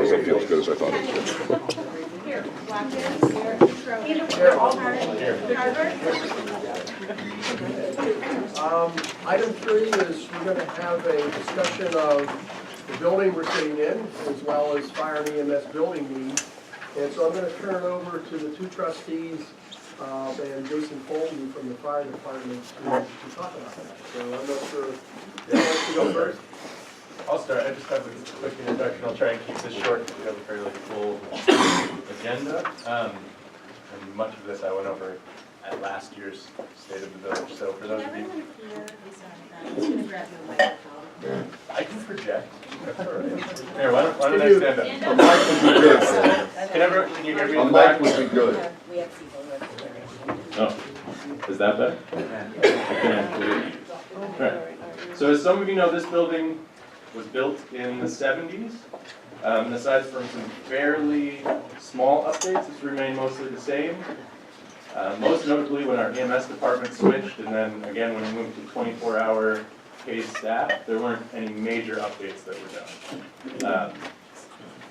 doesn't feel as good as I thought it would. Here, Watkins, here, Item 3 is we're going to have a discussion of the building we're sitting in, as well as fire and EMS building needs. And so I'm going to turn it over to the two trustees and Jason Foley from the fire department to talk about that. So I'm not sure who wants to go first. I'll start. I just have a quick introduction. I'll try and keep this short because we have a fairly full agenda. And much of this I went over at last year's State of the Village. So for those of you, I can project. That's all right. Here, why don't I stand up? A mic would be good. Can you hear me? A mic would be good. Oh, is that better? I can. All right. So as some of you know, this building was built in the 70s. Aside from some fairly small updates, it's remained mostly the same. Most notably when our EMS department switched, and then again when we moved to 24-hour paid staff, there weren't any major updates that were done.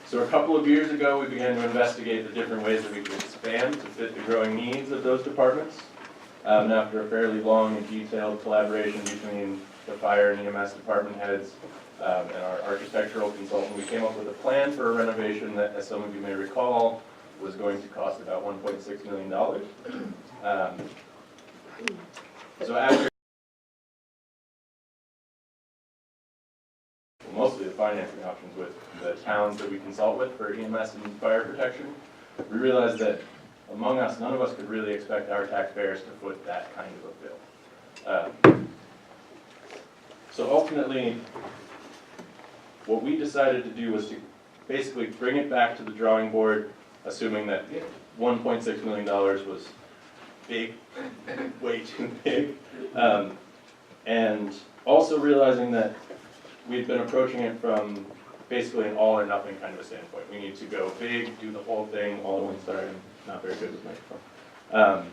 So a couple of years ago, we began to investigate the different ways that we could expand to fit the growing needs of those departments. And after a fairly long and detailed collaboration between the fire and EMS department heads and our architectural consultant, we came up with a plan for a renovation that, as some of you may recall, was going to cost about $1.6 million. So after mostly the financing options with the towns that we consult with for EMS and fire protection, we realized that among us, none of us could really expect our taxpayers to foot that kind of a bill. So ultimately, what we decided to do was to basically bring it back to the drawing board, assuming that $1.6 million was big, way too big, and also realizing that we've been approaching it from basically an all or nothing kind of a standpoint. We need to go big, do the whole thing all at once. Sorry, I'm not very good with microphone.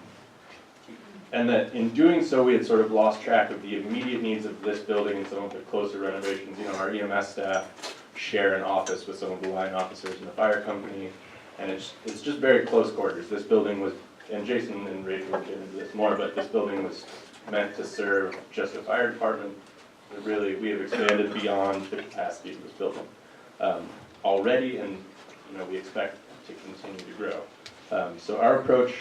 And that in doing so, we had sort of lost track of the immediate needs of this building and some of the closer renovations. You know, our EMS staff share an office with some of the line officers in the fire company, and it's just very close quarters. This building was, and Jason and Rachel will get into this more, but this building was meant to serve just a fire department. Really, we have expanded beyond the capacity of this building already, and we expect to continue to grow. So our approach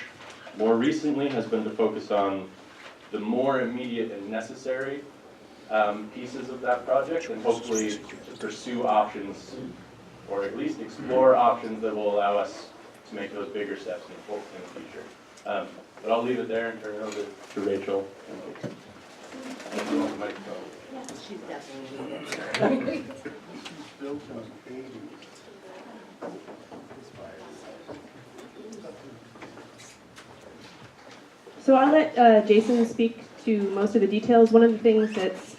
more recently has been to focus on the more immediate and necessary pieces of that project, and hopefully to pursue options, or at least explore options that will allow us to make those bigger steps in the future. But I'll leave it there and turn it over to Rachel. And you want the microphone. She's definitely So I'll let Jason speak to most of the details. One of the things that's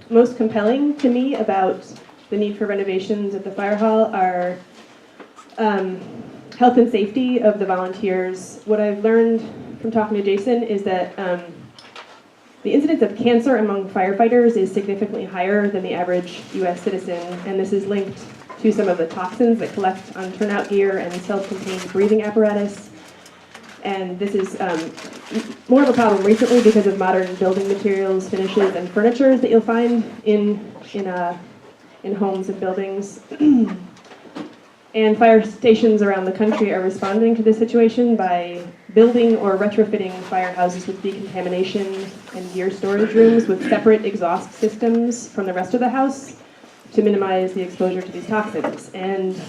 most compelling to me about the need for renovations at the fire hall are health and safety of the volunteers. What I've learned from talking to Jason is that the incidence of cancer among firefighters is significantly higher than the average U.S. citizen, and this is linked to some of the toxins that collect on turnout gear and self-contained breathing apparatus. And this is more of a problem recently because of modern building materials, finishes, and furniture that you'll find in homes and buildings. And fire stations around the country are responding to this situation by building or retrofitting firehouses with decontamination and gear storage rooms with separate exhaust systems from the rest of the house to minimize the exposure to these toxins. And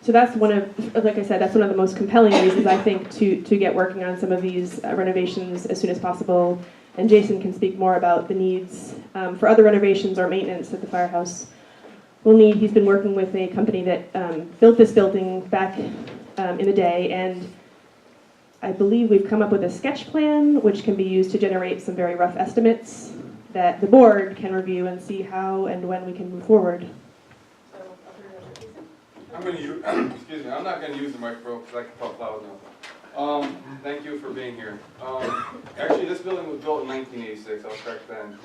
so that's one of, like I said, that's one of the most compelling reasons I think to get working on some of these renovations as soon as possible. And Jason can speak more about the needs for other renovations or maintenance that the firehouse will need. He's been working with a company that built this building back in the day, and I believe we've come up with a sketch plan which can be used to generate some very rough estimates that the board can review and see how and when we can move forward. I'm going to use, excuse me, I'm not going to use the microphone because I can talk loud enough. Thank you for being here. Actually, this building was built in 1986, I'll correct then.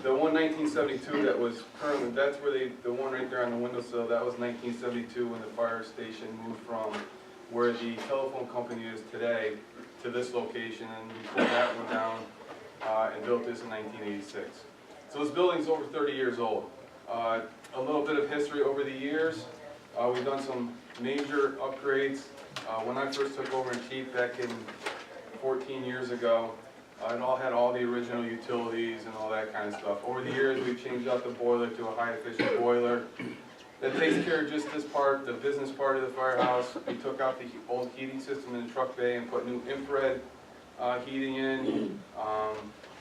The one 1972 that was currently, that's where the one right there on the windowsill, that was 1972 when the fire station moved from where the telephone company is today to this location, and we pulled that one down and built this in 1986. So this building's over 30 years old. A little bit of history over the years. We've done some major upgrades. When I first took over in Chief back in 14 years ago, it all had all the original utilities and all that kind of stuff. Over the years, we've changed out the boiler to a high-efficient boiler that takes care of just this part, the business part of the firehouse. We took out the old heating system in the truck bay and put new infrared heating in.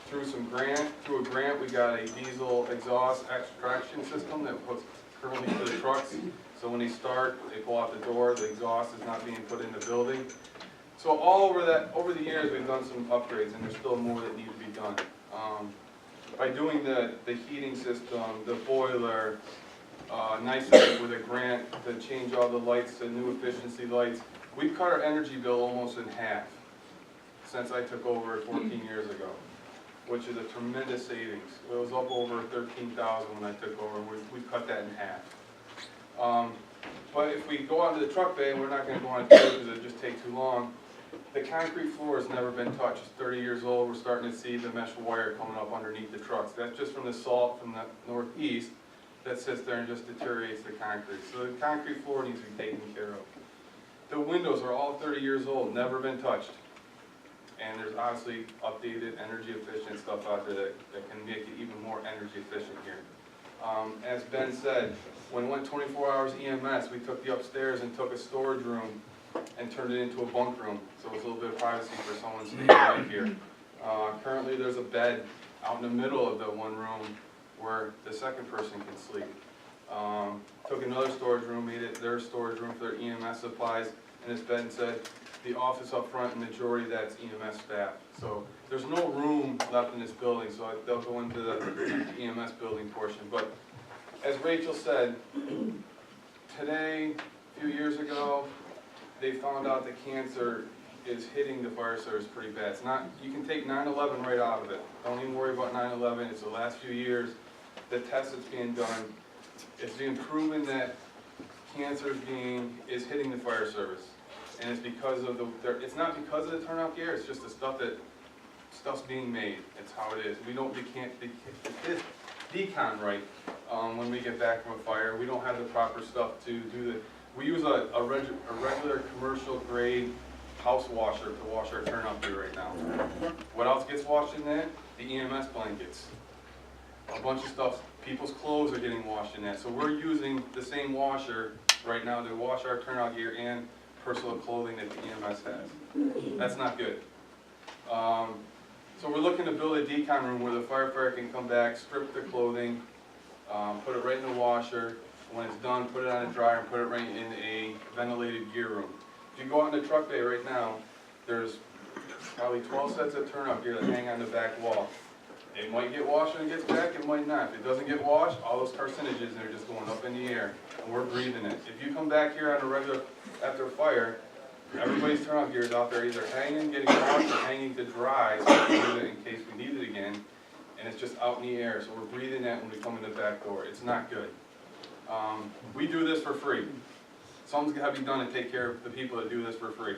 Through a grant, we got a diesel exhaust extraction system that hooks currently to the trucks. So when they start, they pull out the door, the exhaust is not being put in the building. So all over the years, we've done some upgrades, and there's still more that need to be done. By doing the heating system, the boiler, nicely with a grant to change all the lights to new efficiency lights, we've cut our energy bill almost in half since I took over 14 years ago, which is a tremendous savings. It was up over 13,000 when I took over. We've cut that in half. But if we go out to the truck bay, and we're not going to go on tour because it just takes too long, the concrete floor has never been touched. It's 30 years old. We're starting to see the mesh wire coming up underneath the trucks. That's just from the salt from the northeast that sits there and just deteriorates the concrete. So the concrete floor needs to be taken care of. The windows are all 30 years old, never been touched. And there's obviously updated energy efficient stuff out there that can make it even more energy efficient here. As Ben said, when we went 24 hours EMS, we took the upstairs and took a storage room and turned it into a bunk room. So it's a little bit of privacy for someone staying right here. Currently there's a bed out in the middle of the one room where the second person can sleep. Took another storage room, made it their storage room for their EMS supplies, and as Ben said, the office up front, and majority of that's EMS staff. So there's no room left in this building, so they'll go into the EMS building portion. But as Rachel said, today, a few years ago, they found out that cancer is hitting the fire service pretty bad. It's not, you can take 9/11 right out of it. Don't even worry about 9/11. It's the last few years. The test that's being done, it's being proven that cancer is hitting the fire service. And it's because of it's not because of the turnout gear, it's just the stuff's being made. It's how it is. We can't decon right when we get back from a fire. We don't have the proper stuff to do we use a regular commercial grade house washer to wash our turnout gear right now. What else gets washed in that? The EMS blankets. A bunch of stuff, people's clothes are getting washed in that. So we're using the same washer right now to wash our turnout gear and personal clothing that the EMS has. That's not good. So we're looking to build a decon room where the firefighter can come back, strip their clothing, put it right in the washer. When it's done, put it on a dryer and put it right in a ventilated gear room. If you go out in the truck bay right now, there's probably 12 sets of turnout gear that hang on the back wall. It might get washed when it gets back, it might not. If it doesn't get washed, all those carcinogens are just going up in the air, and we're breathing it. If you come back here on a regular, after a fire, everybody's turnout gear is out there either hanging, getting washed, or hanging to dry, so we can use it in case we need it again, and it's just out in the air, so we're breathing that when we come in the back door. It's not good. We do this for free. Something's got to be done to take care of the people that do this for free.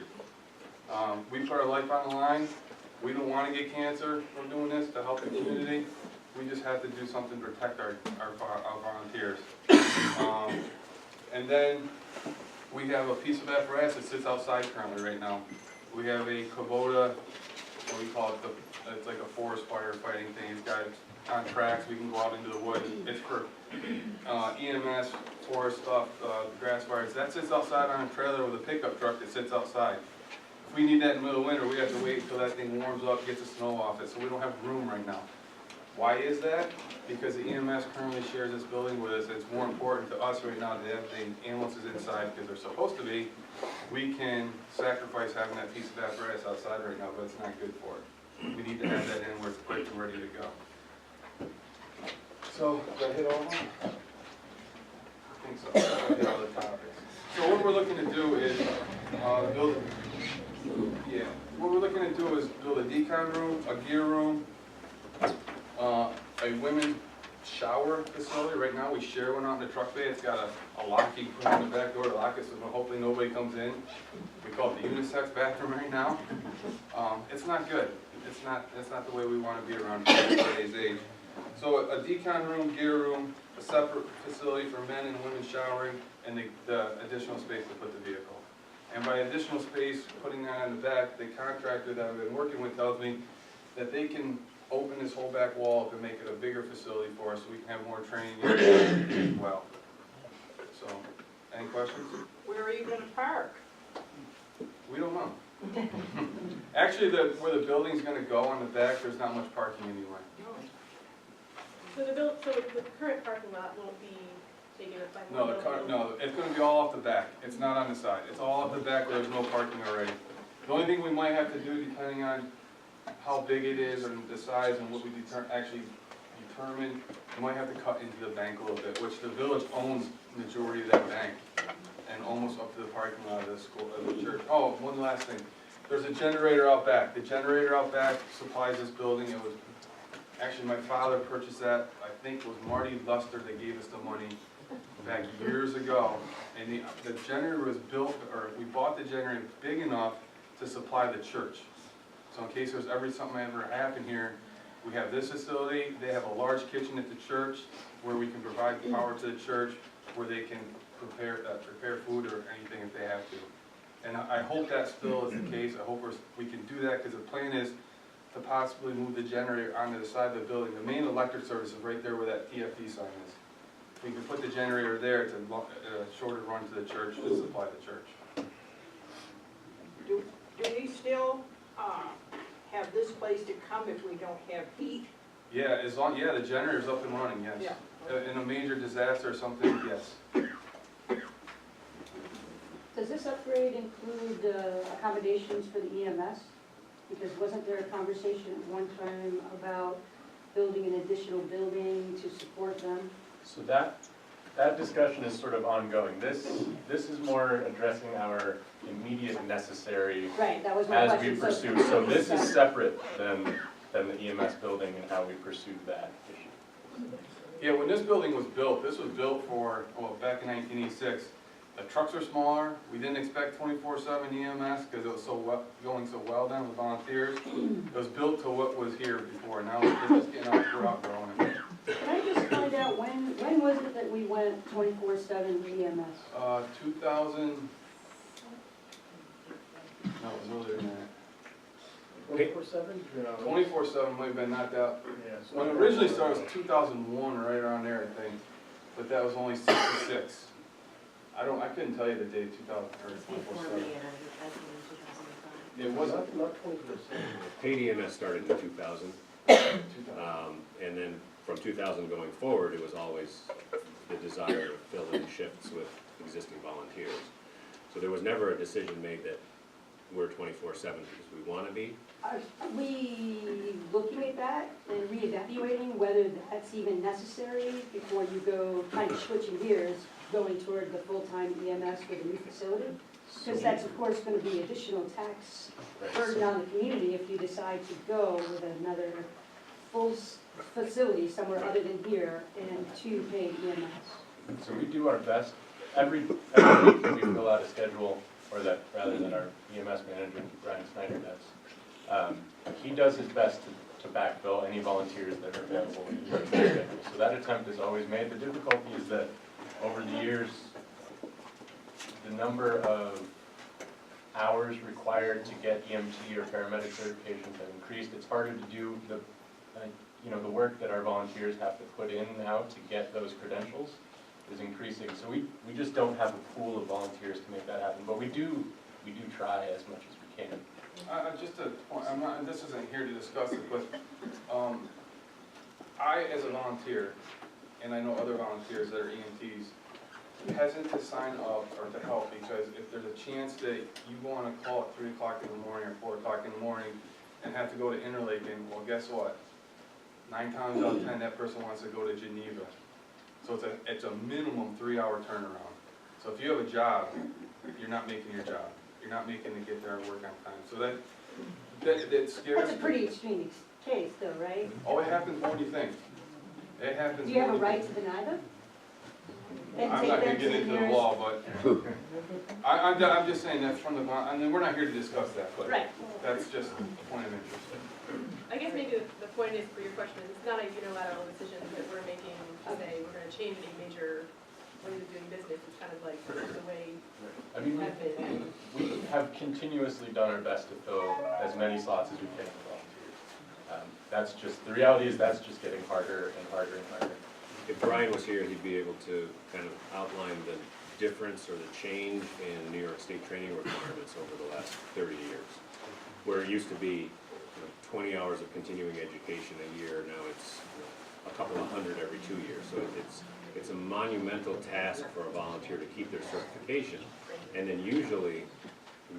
We put our life on the line. We don't want to get cancer from doing this to help the community. We just have to do something to protect our volunteers. And then we have a piece of apparatus that sits outside currently right now. We have a Kubota, what we call it, it's like a forest fire fighting thing. It's got on tracks, we can go out into the woods. It's for EMS, forest stuff, grass fires. That sits outside on a trailer with a pickup truck that sits outside. If we need that in the middle of winter, we have to wait until that thing warms up, gets the snow off it, so we don't have room right now. Why is that? Because the EMS currently shares this building with us. It's more important to us right now to have the ambulances inside because they're supposed to be. We can sacrifice having that piece of apparatus outside right now, but it's not good for it. We need to have that in where it's quick and ready to go. So, did I hit all of them? I think so. I hit all the topics. So what we're looking to do is build Yeah, what we're looking to do is build a decon room, a gear room, a women's shower facility. Right now, we share one out in the truck bay. It's got a lock you put on the back door to lock it, so hopefully nobody comes in. We call it the unisex bathroom right now. It's not good. It's not the way we want to be around today's age. So a decon room, gear room, a separate facility for men and women showering, and the additional space to put the vehicle. And by additional space, putting that on the back, the contractor that I've been working with tells me that they can open this whole back wall up and make it a bigger facility for us, so we can have more training areas as well. So, any questions? Where are you gonna park? We don't know. Actually, where the building's gonna go on the back, there's not much parking anyway. So the current parking lot won't be taken up by No, no, it's gonna be all off the back. It's not on the side. It's all off the back where there's no parking already. The only thing we might have to do, depending on how big it is and the size and what we actually determine, we might have to cut into the bank a little bit, which the village owns the majority of that bank, and almost up to the parking lot of the school, of the church. Oh, one last thing. There's a generator out back. The generator out back supplies this building. It was, actually, my father purchased that. I think it was Marty Luster that gave us the money back years ago. And the generator was built, or we bought the generator big enough to supply the church. So in case there's something ever happen here, we have this facility. They have a large kitchen at the church where we can provide power to the church, where they can prepare food or anything if they have to. And I hope that still is the case. I hope we can do that, because the plan is to possibly move the generator onto the side of the building. The main electric service is right there where that TFT sign is. We can put the generator there. It's a shorter run to the church to supply the church. Do we still, have this place to come if we don't have heat? Yeah, the generator's up and running, yes. Yeah. In a major disaster or something, yes. Does this upgrade include accommodations for the EMS? Because wasn't there a conversation at one time about building an additional building to support them? So that discussion is sort of ongoing. This is more addressing our immediate necessary Right, that was my as question. we pursue. So this is separate than the EMS building and how we pursued that issue. Yeah, when this building was built, this was built for, back in 1986. The trucks are smaller. We didn't expect 24/7 EMS because it was going so well then with volunteers. It was built to what was here before. Now it's just getting we're outgrowing it. Can I just find out, when was it that we went 24/7 EMS? 2000, no, it was earlier than that. 24/7? 24/7 might have been not that. Yeah. When it originally started, it was 2001, right around there, I think. But that was only 66. I couldn't tell you the date, 2000, or 24/7. It wasn't, Not 24/7. Paid EMS started in 2000, 2000. and then from 2000 going forward, it was always the desire to fill in shifts with existing volunteers. So there was never a decision made that we're 24/7 because we want to be. Are we looking at that and reevaluating whether that's even necessary before you go kind of switching gears, going toward the full-time EMS with a new facility? Because that's, of course, going to be additional tax burden on the community if you decide to go with another full facility somewhere other than here and two paid EMS. So we do our best. Every week we fill out a schedule, or that rather than our EMS manager, Brian Snyder, does. He does his best to backfill any volunteers that are available in the schedule. So that attempt is always made. The difficulty is that over the years, the number of hours required to get EMT or paramedic certifications have increased. It's harder to do the work that our volunteers have to put in now to get those credentials is increasing. So we just don't have a pool of volunteers to make that happen. But we do try as much as we can. Just a point, this isn't here to discuss it, but I, as a volunteer, and I know other volunteers that are EMTs, hesitant to sign up or to help, because if there's a chance that you go on a call at 3 o'clock in the morning or 4 o'clock in the morning and have to go to Interlaken, well, guess what? 9 times out of 10, that person wants to go to Geneva. So it's a minimum 3-hour turnaround. So if you have a job, you're not making your job. you're not making it get there and work on time. So that scares. That's a pretty extreme case though, right? Oh, it happens more than you think. It happens. Do you have a more than right to deny them? And I'm take not gonna them get to into the nearest- law, but I'm just saying that's from the, I mean, we're not here to discuss that, but Right. that's just a point of interest. I guess maybe the point is, for your question, is it's not a unilateral decision that we're making to say we're gonna change any major ways of doing business. It's kind of like the way I mean, we have been. we have continuously done our best to fill as many slots as we can with volunteers. That's just, the reality is that's just getting harder and harder and harder. If Brian was here, he'd be able to kind of outline the difference or the change in New York State training requirements over the last 30 years. Where it used to be 20 hours of continuing education a year, now it's a couple of hundred every 2 years. So it's a monumental task for a volunteer to keep their certification. And then usually,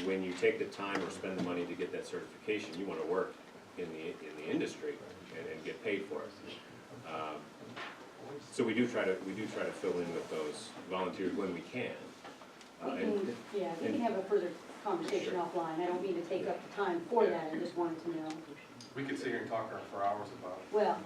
when you take the time or spend the money to get that certification, you want to work in the industry and get paid for it. So we do try to fill in with those volunteers when we can. We can have a further conversation offline. I don't mean to take up the time for that, I just wanted to know. We could sit here and talk for hours about it. Well,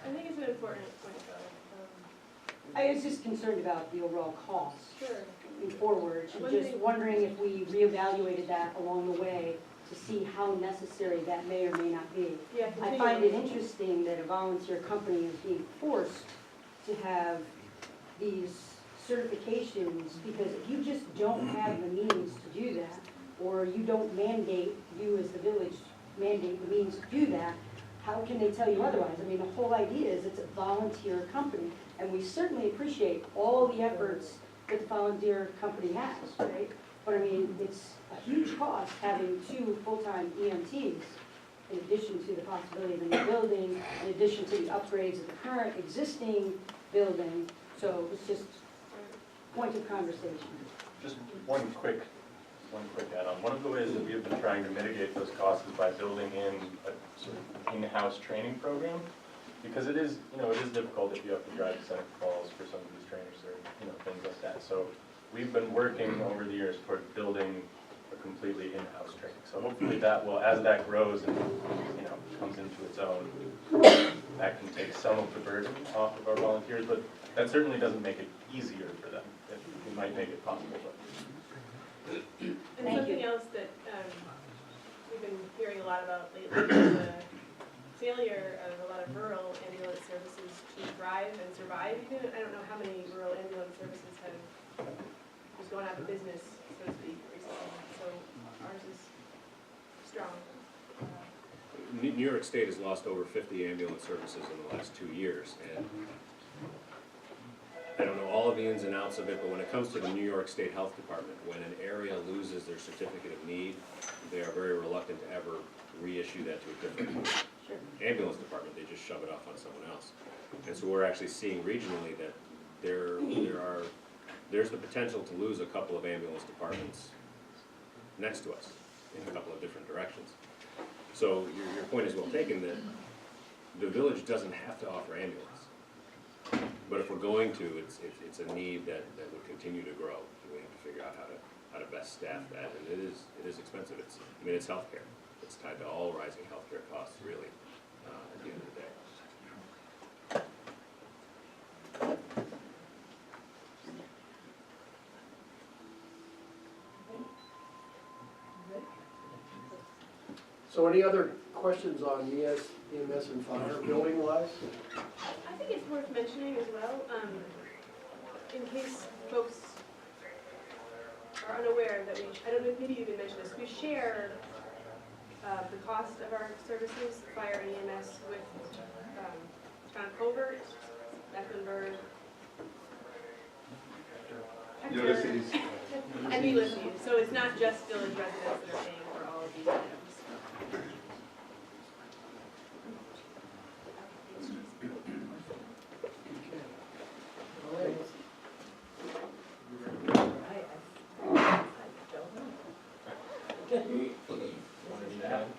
I think it's an important point though. I was just concerned about the overall cost Sure. moving forward, and just wondering if we reevaluated that along the way to see how necessary that may or may not be. Yeah, I find it interesting that a volunteer company is being forced to have these certifications, because if you just don't have the means to do that, or you don't mandate, you as the village mandate the means to do that, how can they tell you otherwise? I mean, the whole idea is it's a volunteer company, and we certainly appreciate all the efforts that the volunteer company has, right? But I mean, it's a huge cost having 2 full-time EMTs, in addition to the possibility of a new building, in addition to the upgrades of the current existing building. So it's just point of conversation. Just one quick add-on. One of the ways that we have been trying to mitigate those costs is by building in a sort of in-house training program. Because it is difficult if you have to drive to Seneca Falls for some of these trainers or, things like that. So we've been working over the years toward building a completely in-house training. So hopefully that will, as that grows and, comes into its own, that can take some of the burden off of our volunteers, but that certainly doesn't make it easier for them. It might make it possible, but. And Thank something you. else that we've been hearing a lot about lately is the failure of a lot of rural ambulance services to thrive and survive. Even I don't know how many rural ambulance services have just gone out of business, so to speak, recently. So ours is strong. New York State has lost over 50 ambulance services in the last 2 years, and I don't know all of the ins and outs of it, but when it comes to the New York State Health Department, when an area loses their certificate of need, they are very reluctant to ever reissue that to a different ambulance department. They just shove it off on someone else. And so we're actually seeing regionally that there's the potential to lose a couple of ambulance departments next to us in a couple of different directions. So your point is well taken, that the village doesn't have to offer ambulance. But if we're going to, it's a need that would continue to grow. We have to figure out how to best staff that, and it is expensive. It's healthcare. It's tied to all rising healthcare costs, really, at the end of the day. So any other questions on EMS and fire, building wise? I think it's worth mentioning as well, in case folks are unaware that I don't know, maybe you can mention this, we share the cost of our services, fire and EMS, with Town of Colbert, Mecklenburg, Ulysses. and Ulysses. So it's not just village residents that are paying for all of these items.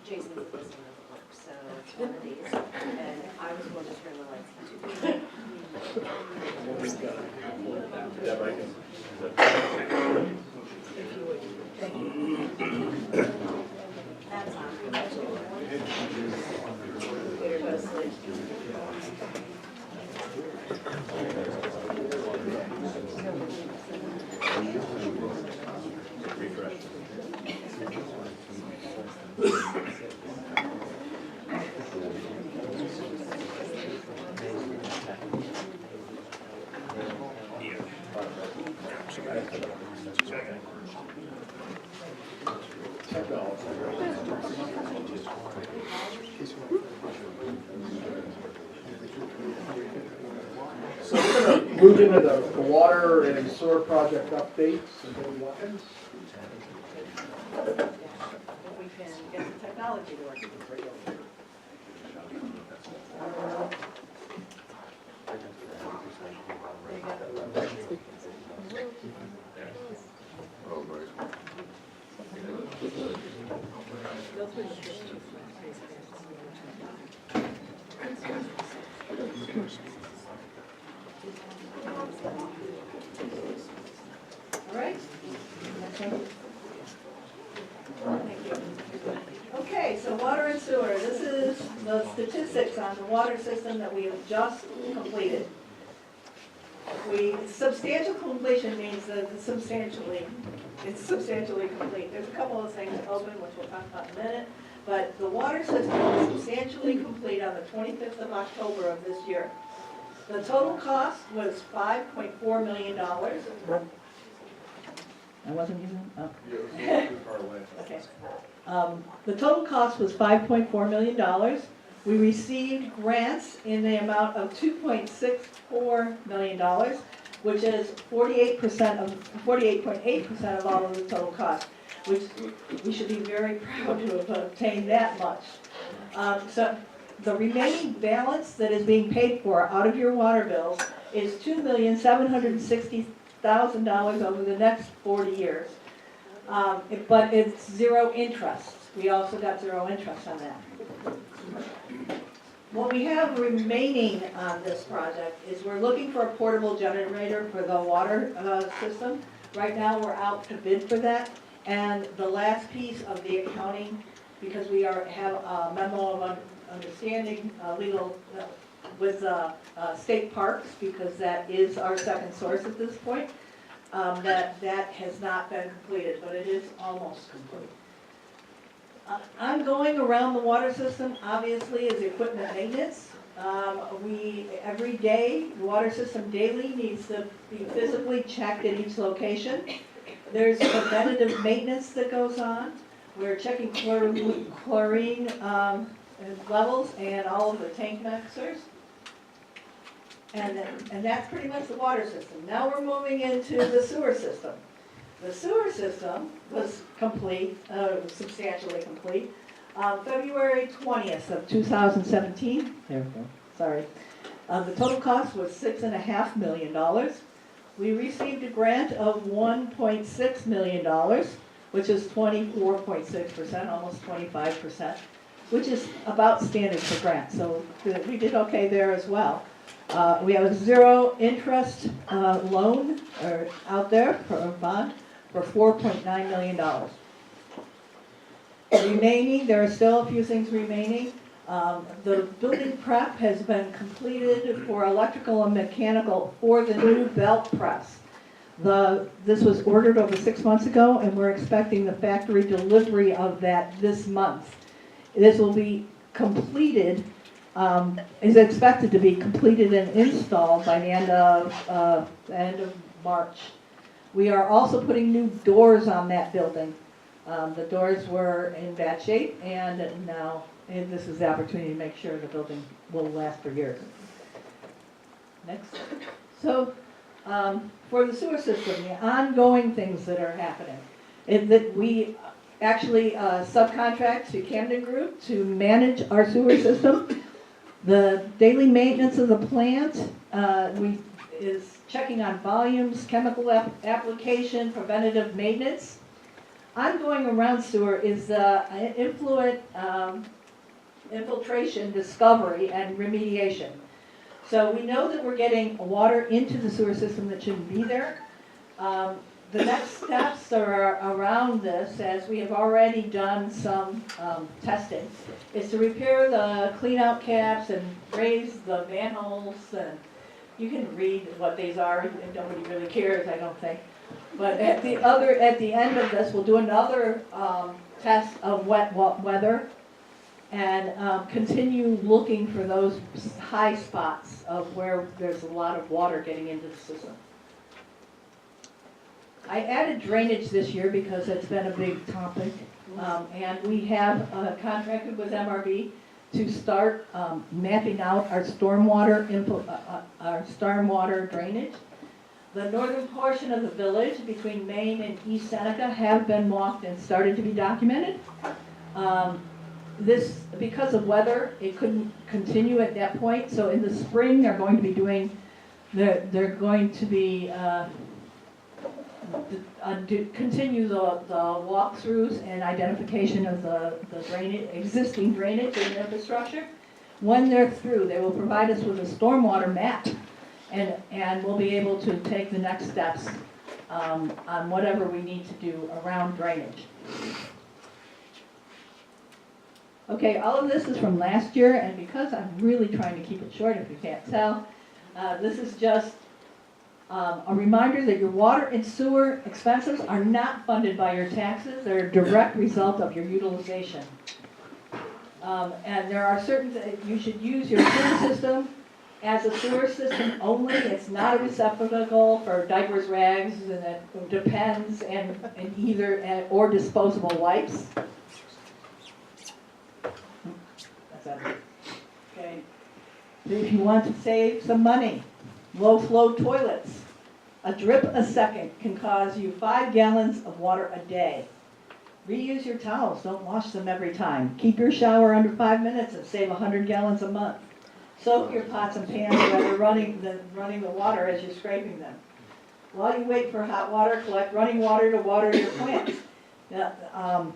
Jason was listening to the work, so it's one of these, and I was going to turn the lights on. Yeah, right. If you would. So we're going to move into the water and sewer project updates. And then Watkins. We can get the technology to work. All right. Thank you. Okay, so water and sewer, this is the statistics on the water system that we have just completed. Substantial completion means that it's substantially complete. There's a couple of things open, which we'll talk about in a minute, but the water system is substantially complete on the 25th of October of this year. The total cost was $5.4 million. I wasn't using, oh. Too far away. Okay. The total cost was $5.4 million. We received grants in the amount of $2.64 million, which is 48.8% of all of the total cost, which we should be very proud to have obtained that much. So the remaining balance that is being paid for out of your water bills is $2,760,000 over the next 40 years. But it's zero interest. We also got zero interest on that. What we have remaining on this project is we're looking for a portable generator for the water system. Right now, we're out to bid for that. And the last piece of the accounting, because we have a memo of understanding legal with state parks, because that is our second source at this point, that has not been completed, but it is almost complete. Ongoing around the water system, obviously, is equipment maintenance. Every day, the water system daily needs to be physically checked at each location. There's preventative maintenance that goes on. We're checking chlorine levels and all of the tank mixers. And that's pretty much the water system. Now we're moving into the sewer system. The sewer system was complete, substantially complete, February 20th of 2017. There we go, sorry. The total cost was $6.5 million. We received a grant of $1.6 million, which is 24.6%, almost 25%, which is about standard for grants. So we did okay there as well. We have a zero interest loan out there for a bond for $4.9 million. Remaining, there are still a few things remaining. The building prep has been completed for electrical and mechanical for the new belt press. This was ordered over 6 months ago, and we're expecting the factory delivery of that this month. This will be completed, is expected to be completed and installed by the end of March. We are also putting new doors on that building. The doors were in bad shape, and now this is the opportunity to make sure the building will last for years. Next. So, for the sewer system, the ongoing things that are happening is that we actually subcontract to Camden Group to manage our sewer system. The daily maintenance of the plant is checking on volumes, chemical application, preventative maintenance. Ongoing around sewer is infiltration, discovery, and remediation. So we know that we're getting water into the sewer system that shouldn't be there. The next steps are around this, as we have already done some testing, is to repair the clean out caps and raise the manholes and you can read what these are, and nobody really cares, I don't think. But at the end of this, we'll do another test of wet weather and continue looking for those high spots of where there's a lot of water getting into the system. I added drainage this year because it's been a big topic, and we have contracted with MRV to start mapping out our stormwater drainage. The northern portion of the village between Maine and East Seneca have been walked and started to be documented. This, because of weather, it couldn't continue at that point, so in the spring they're going to be doing, they're going to be continue the walkthroughs and identification of the drainage, existing drainage and infrastructure. When they're through, they will provide us with a stormwater map, and we'll be able to take the next steps on whatever we need to do around drainage. Okay, all of this is from last year, and because I'm really trying to keep it short, if you can't tell, this is just a reminder that your water and sewer expenses are not funded by your taxes. They're a direct result of your utilization. And there are certain things, you should use your sewer system as a sewer system only. It's not a receptacle for diapers, rags, and it depends, and either, or disposable wipes. That's it. Okay. If you want to save some money, low flow toilets. A drip a second can cause you 5 gallons of water a day. Reuse your towels, don't wash them every time. Keep your shower under 5 minutes and save 100 gallons a month. Soak your pots and pans rather than running the water as you're scraping them. While you wait for hot water, collect running water to water your plants. Now,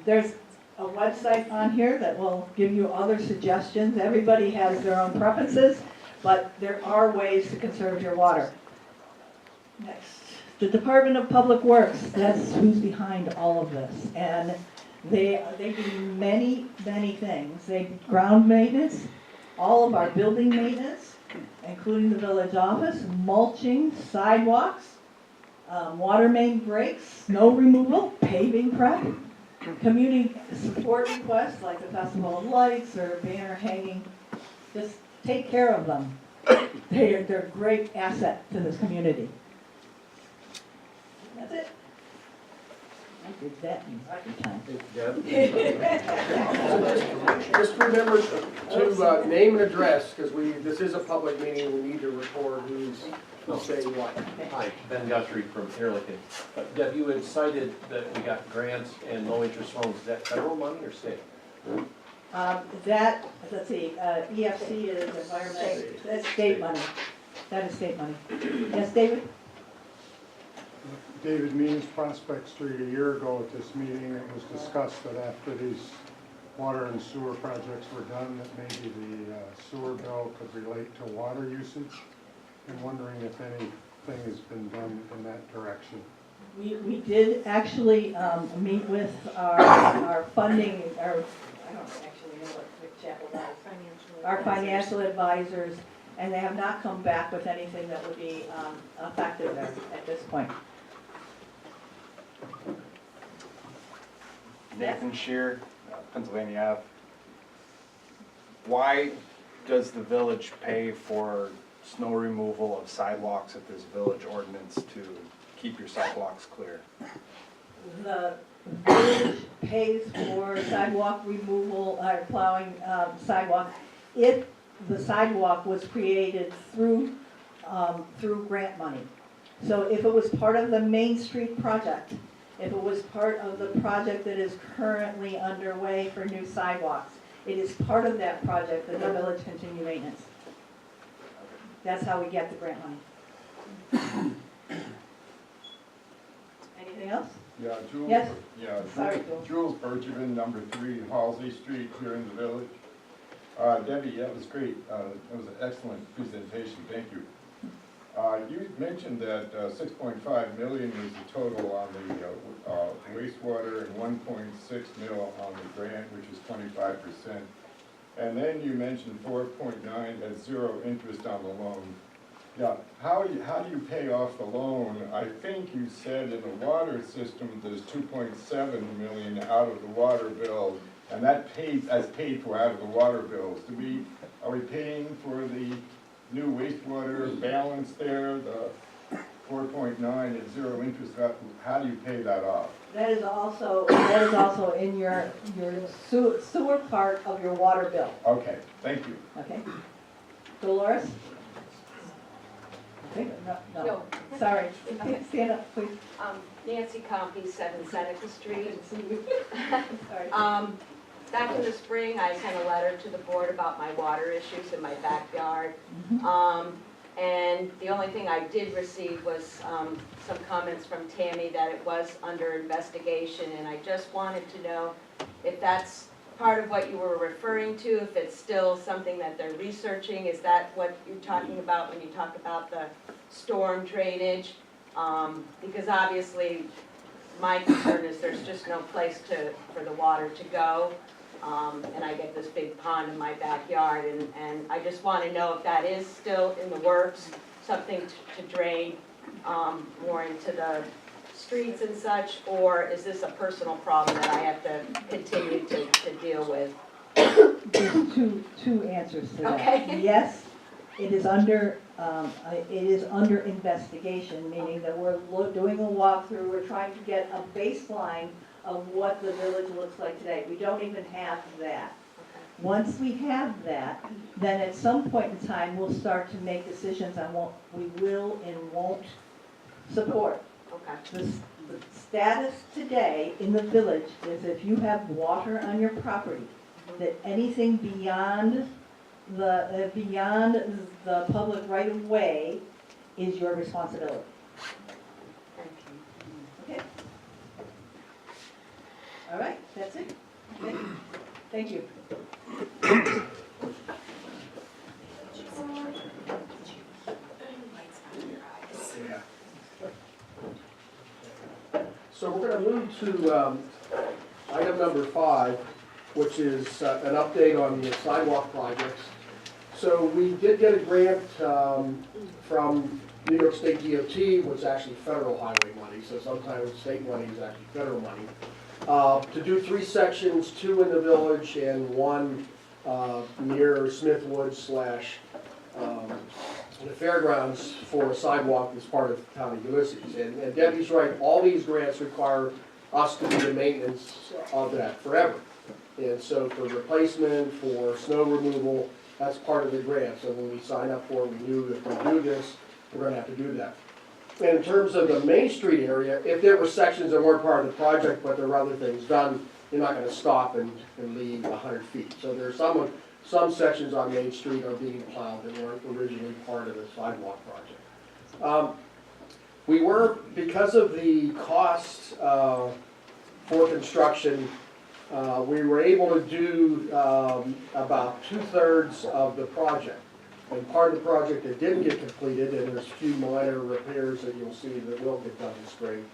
there's a website on here that will give you other suggestions. Everybody has their own preferences, but there are ways to conserve your water. Next, the Department of Public Works, that's who's behind all of this. And they do many, many things. They ground maintenance, all of our building maintenance, including the village office, mulching, sidewalks, water main breaks, snow removal, paving prep, community support requests like the Festival of Lights or banner hanging. Just take care of them. They're a great asset to this community. That's it. I did that in record time. Just remember to name and address, because this is a public meeting, we need to record who's saying what. Hi, Ben Guthrie from Ehrlichen. Deb, you had cited that we got grants and low-interest loans. Is that federal money or state? Let's see, EFC is environmental, that's state money. That is state money. Yes, David? David Means, Prospect Street. A year ago at this meeting, it was discussed that after these water and sewer projects were done, that maybe the sewer bill could relate to water usage. I'm wondering if anything has been done in that direction. We did actually meet with our funding, I don't actually know what Rick Chapel does. Our financial advisors, and they have not come back with anything that would be effective there at this point. Nathan Shear, Pennsylvania Ave. Why does the village pay for snow removal of sidewalks if there's village ordinance to keep your sidewalks clear? The village pays for sidewalk removal, plowing sidewalk, if the sidewalk was created through grant money. So if it was part of the Main Street project, if it was part of the project that is currently underway for new sidewalks, it is part of that project that the village continue maintenance. That's how we get the grant money. Anything else? Yeah, Jules. Yes? Yeah, Sorry, Jules Bergevin, number 3 Halsey Street here in the village. Debbie, that was great. That was an excellent presentation. Thank you. You mentioned that 6.5 million was the total on the wastewater and 1.6 mil on the grant, which is 25%. And then you mentioned 4.9 at 0 interest on the loan. Yeah, how do you pay off the loan? I think you said in the water system, there's 2.7 million out of the water bill, and that's paid for out of the water bills. Are we paying for the new wastewater balance there, the 4.9 at zero interest? How do you pay that off? That is also in your sewer part of your water bill, Okay, thank you. okay? Dolores? Okay, no, sorry. Stand up, please. Nancy Compey, 7 Seneca Street. Sorry. Back in the spring, I sent a letter to the board about my water issues in my backyard. And the only thing I did receive was some comments from Tammy that it was under investigation, and I just wanted to know if that's part of what you were referring to, if it's still something that they're researching. Is that what you're talking about when you talk about the storm drainage? Because obviously, my concern is there's just no place for the water to go. And I get this big pond in my backyard, and I just want to know if that is still in the works, something to drain more into the streets and such, or is this a personal problem that I have to continue to deal with? There's two answers to that. Okay. Yes, it is under investigation, meaning that we're doing a walkthrough, we're trying to get a baseline of what the village looks like today. We don't even have that. Once we have that, then at some point in time, we'll start to make decisions on what we will and won't support. Okay. The status today in the village is if you have water on your property, that anything beyond the public right of way is your responsibility. Thank you. Okay? All right, that's it. Okay. Thank you. So we're going to move to item number 5, which is an update on the sidewalk projects. So we did get a grant from New York State DOT, which is actually federal highway money, so sometimes state money is actually federal money, to do 3 sections, 2 in the village and 1 near Smithwood / the fairgrounds for a sidewalk as part of the town of Ulysses. And Debbie's right, all these grants require us to do the maintenance of that forever. And so for replacement, for snow removal, that's part of the grant. So when we sign up for it, we knew if we do this, we're gonna have to do that. And in terms of the Main Street area, if there were sections that weren't part of the project, but there were other things done, you're not gonna stop and leave 100 feet. So there's some sections on Main Street are being plowed that weren't originally part of the sidewalk project. We were, because of the costs for construction, we were able to do about 2/3 of the project. And part of the project that didn't get completed, and there's a few minor repairs that you'll see that will get done in spring,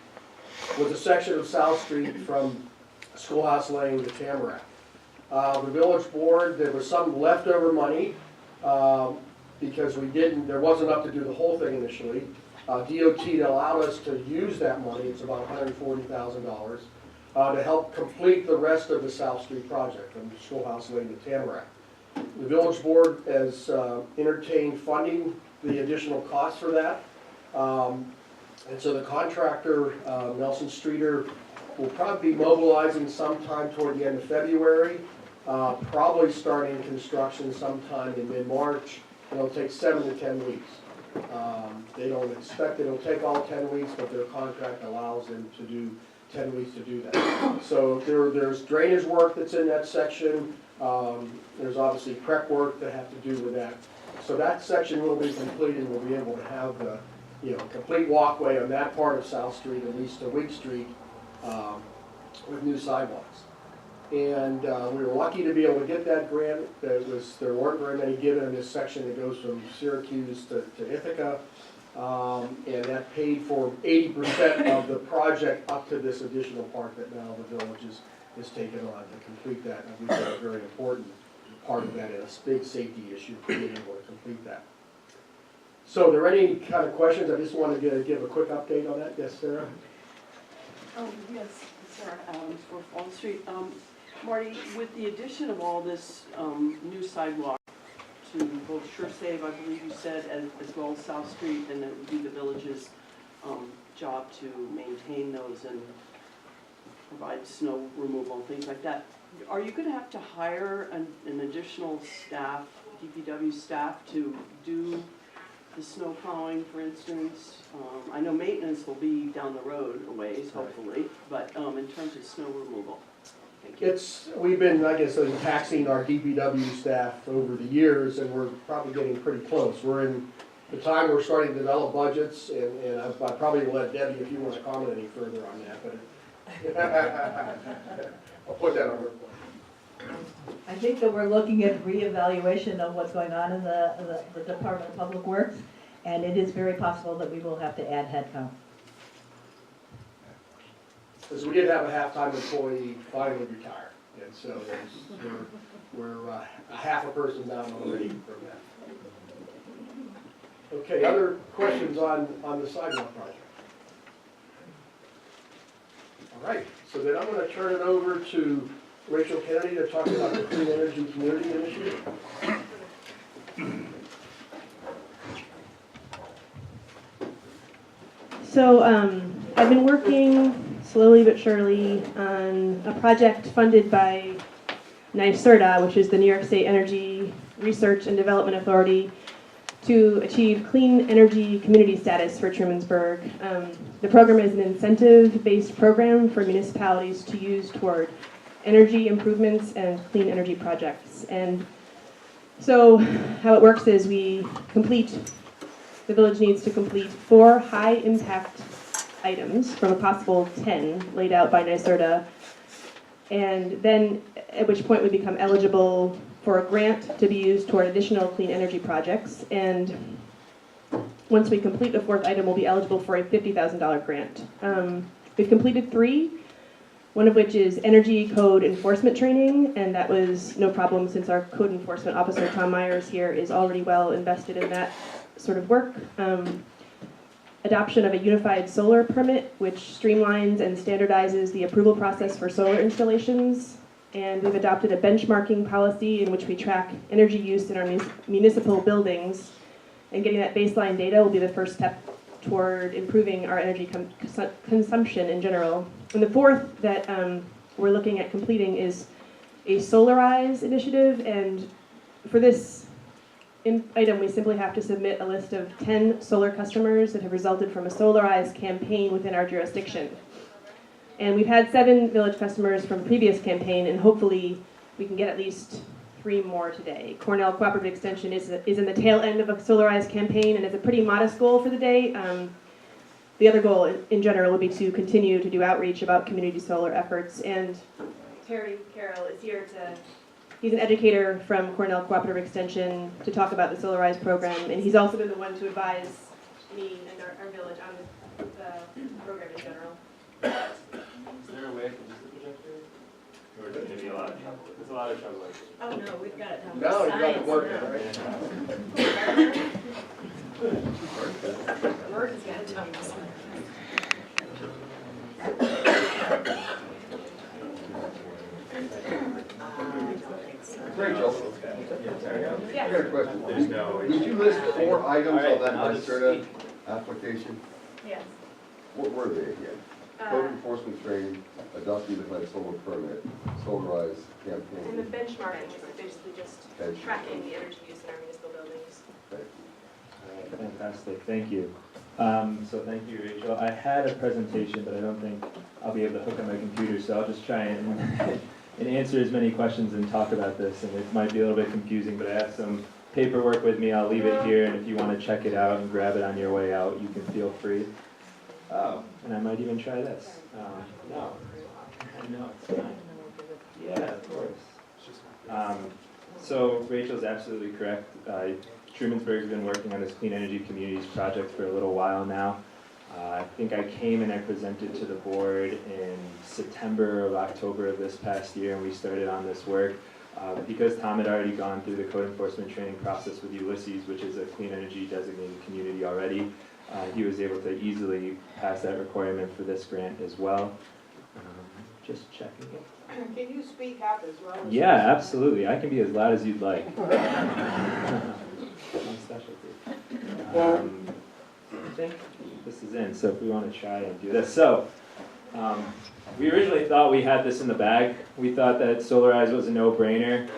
was a section of South Street from Schoolhouse Lane to Tamarack. The village board, there was some leftover money because there wasn't enough to do the whole thing initially. DOT allowed us to use that money, it's about $140,000, to help complete the rest of the South Street project from Schoolhouse Lane to Tamarack. The village board has entertained funding the additional costs for that. And so the contractor, Nelson Streeter, will probably be mobilizing sometime toward the end of February, probably starting construction sometime in mid-March. It'll take 7 to 10 weeks. They don't expect it'll take all 10 weeks, but their contract allows them to do 10 weeks to do that. So there's drainage work that's in that section. There's obviously prep work that have to do with that. So that section will be completed. We'll be able to have the complete walkway on that part of South Street, at least to Week Street, with new sidewalks. And we were lucky to be able to get that grant. There weren't very many given in this section that goes from Syracuse to Ithaca. And that paid for 80% of the project up to this additional part that now the village is taken on to complete that. And we think it's a very important part of that, and a big safety issue being able to complete that. So are there any kind of questions? I just wanted to give a quick update on that. Yes, Sarah? Yes, Sarah Adams for Fall Street. Marty, with the addition of all this new sidewalk to both Sure Save, I believe you said, as well as South Street, and it would be the village's job to maintain those and provide snow removal, things like that. Are you going to have to hire an additional staff, DPW staff, to do the snow plowing, for instance? I know maintenance will be down the road a ways, hopefully, but in terms of snow removal. Thank you. We've been, I guess, taxing our DPW staff over the years, and we're probably getting pretty close. We're in the time we're starting to develop budgets, and I'll probably let Debbie, if you want to comment any further on that, but I'll put that on her. I think that we're looking at reevaluation of what's going on in the Department of Public Works, and it is very possible that we will have to add headcount. Because we did have a half-time employee finally retire, and so we're a half a person down already from that. Okay, other questions on the sidewalk project? All right, so then I'm going to turn it over to Rachel Kennedy to talk about the Clean Energy Community Initiative. So I've been working slowly but surely on a project funded by NYSERDA, which is the New York State Energy Research and Development Authority, to achieve clean energy community status for Trumansburg. The program is an incentive-based program for municipalities to use toward energy improvements and clean energy projects. And so how it works is the village needs to complete 4 high-impact items from a possible 10 laid out by NYSERDA, and then at which point we become eligible for a grant to be used toward additional clean energy projects. And once we complete the 4th item, we'll be eligible for a $50,000 grant. We've completed 3, one of which is energy code enforcement training, and that was no problem since our code enforcement officer, Tom Myers, here is already well invested in that sort of work. Adoption of a unified solar permit, which streamlines and standardizes the approval process for solar installations. And we've adopted a benchmarking policy in which we track energy use in our municipal buildings. And getting that baseline data will be the first step toward improving our energy consumption in general. And the 4th that we're looking at completing is a Solarize initiative. And for this item, we simply have to submit a list of 10 solar customers that have resulted from a Solarize campaign within our jurisdiction. And we've had 7 village customers from previous campaign, and hopefully we can get at least 3 more today. Cornell Cooperative Extension is in the tail end of a Solarize campaign, and it's a pretty modest goal for the day. The other goal in general would be to continue to do outreach about community solar efforts. And Terry Carroll is here he's an educator from Cornell Cooperative Extension to talk about the Solarize program, and he's also been the one to advise me and our village on the program in general. Is there a way I can use the projector? Or is it going to be a lot of trouble? It's a lot of trouble. Oh, no, we've got it down. Now you've got it working, right? Gordon's got it down. Rachel, Yeah. I got a question. There's no. Did you list 4 items All right, on that I'll just NYSERDA speak. application? Yes. What were they again? Code enforcement training, adopting the solar permit, Solarize And the campaign. benchmarking is basically just Benchmarking. tracking the energy use in our municipal buildings. Thank you. All right, fantastic, thank you. So thank you, Rachel. I had a presentation, but I don't think I'll be able to hook up my computer, so I'll just try and, and answer as many questions and talk about this. And it might be a little bit confusing, but I have some paperwork with me. I'll leave it here, and if you want to check it out and grab it on your way out, you can feel free. Oh, and I might even try this. No, I know, it's fine. Yeah, of course. So Rachel's absolutely correct. Trumansburg's been working on this Clean Energy Communities project for a little while now. I think I came and I presented to the board in September or October of this past year, and we started on this work. Because Tom had already gone through the code enforcement training process with Ulysses, which is a clean energy designated community already, he was able to easily pass that requirement for this grant as well. Just checking it. Can you speak up as well? As Yeah, absolutely. I can be as loud as you'd like. My specialty. I think this is in, so if we want to try and do this. So, we originally thought we had this in the bag. We thought that Solarize was a no-brainer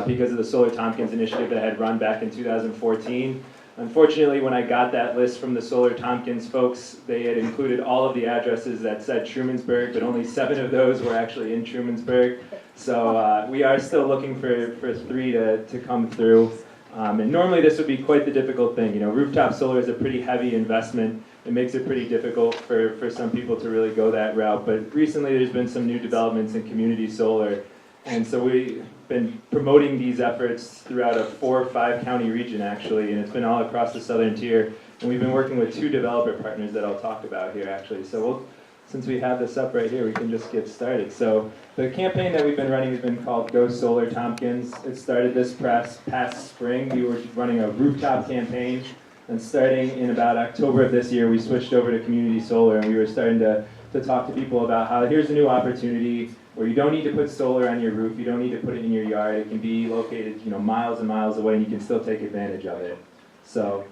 because of the Solar Tompkins initiative that had run back in 2014. Unfortunately, when I got that list from the Solar Tompkins folks, they had included all of the addresses that said Trumansburg, but only 7 of those were actually in Trumansburg. So we are still looking for 3 to come through. And normally this would be quite the difficult thing. You know, rooftop solar is a pretty heavy investment. It makes it pretty difficult for some people to really go that route. But recently there's been some new developments in community solar. And so we've been promoting these efforts throughout a 4 or 5 county region actually, and it's been all across the southern tier. And we've been working with 2 developer partners that I'll talk about here actually. So since we have this up right here, we can just get started. So the campaign that we've been running has been called Go Solar Tompkins. It started this past spring. We were running a rooftop campaign, and starting in about October of this year, we switched over to community solar, and we were starting to talk to people about how here's a new opportunity where you don't need to put solar on your roof, you don't need to put it in your yard, it can be located, you know, miles and miles away, and you can still take advantage of it. So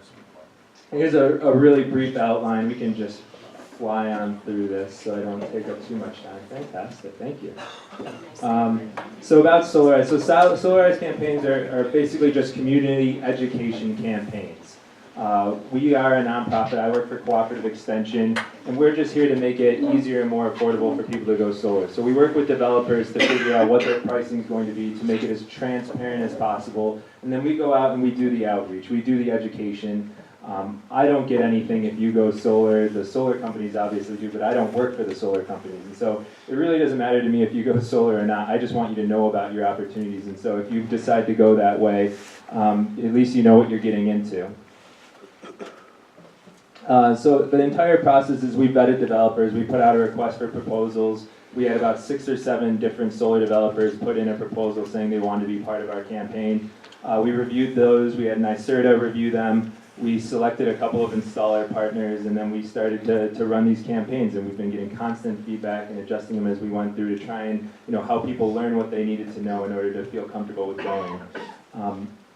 here's a really brief outline. We can just fly on through this so I don't take up too much time. Fantastic, thank you. So about Solarize. So Solarize campaigns are basically just community education campaigns. We are a nonprofit. I work for Cooperative Extension, and we're just here to make it easier and more affordable for people to go solar. So we work with developers to figure out what their pricing is going to be to make it as transparent as possible, and then we go out and we do the outreach. We do the education. I don't get anything if you go solar. The solar companies obviously do, but I don't work for the solar companies. And so it really doesn't matter to me if you go solar or not. I just want you to know about your opportunities. And so if you decide to go that way, at least you know what you're getting into. So the entire process is we vetted developers. We put out a request for proposals. We had about 6 or 7 different solar developers put in a proposal saying they wanted to be part of our campaign. We reviewed those. We had NYSERDA review them. We selected a couple of installer partners, and then we started to run these campaigns, and we've been getting constant feedback and adjusting them as we went through to try and help people learn what they needed to know in order to feel comfortable with going.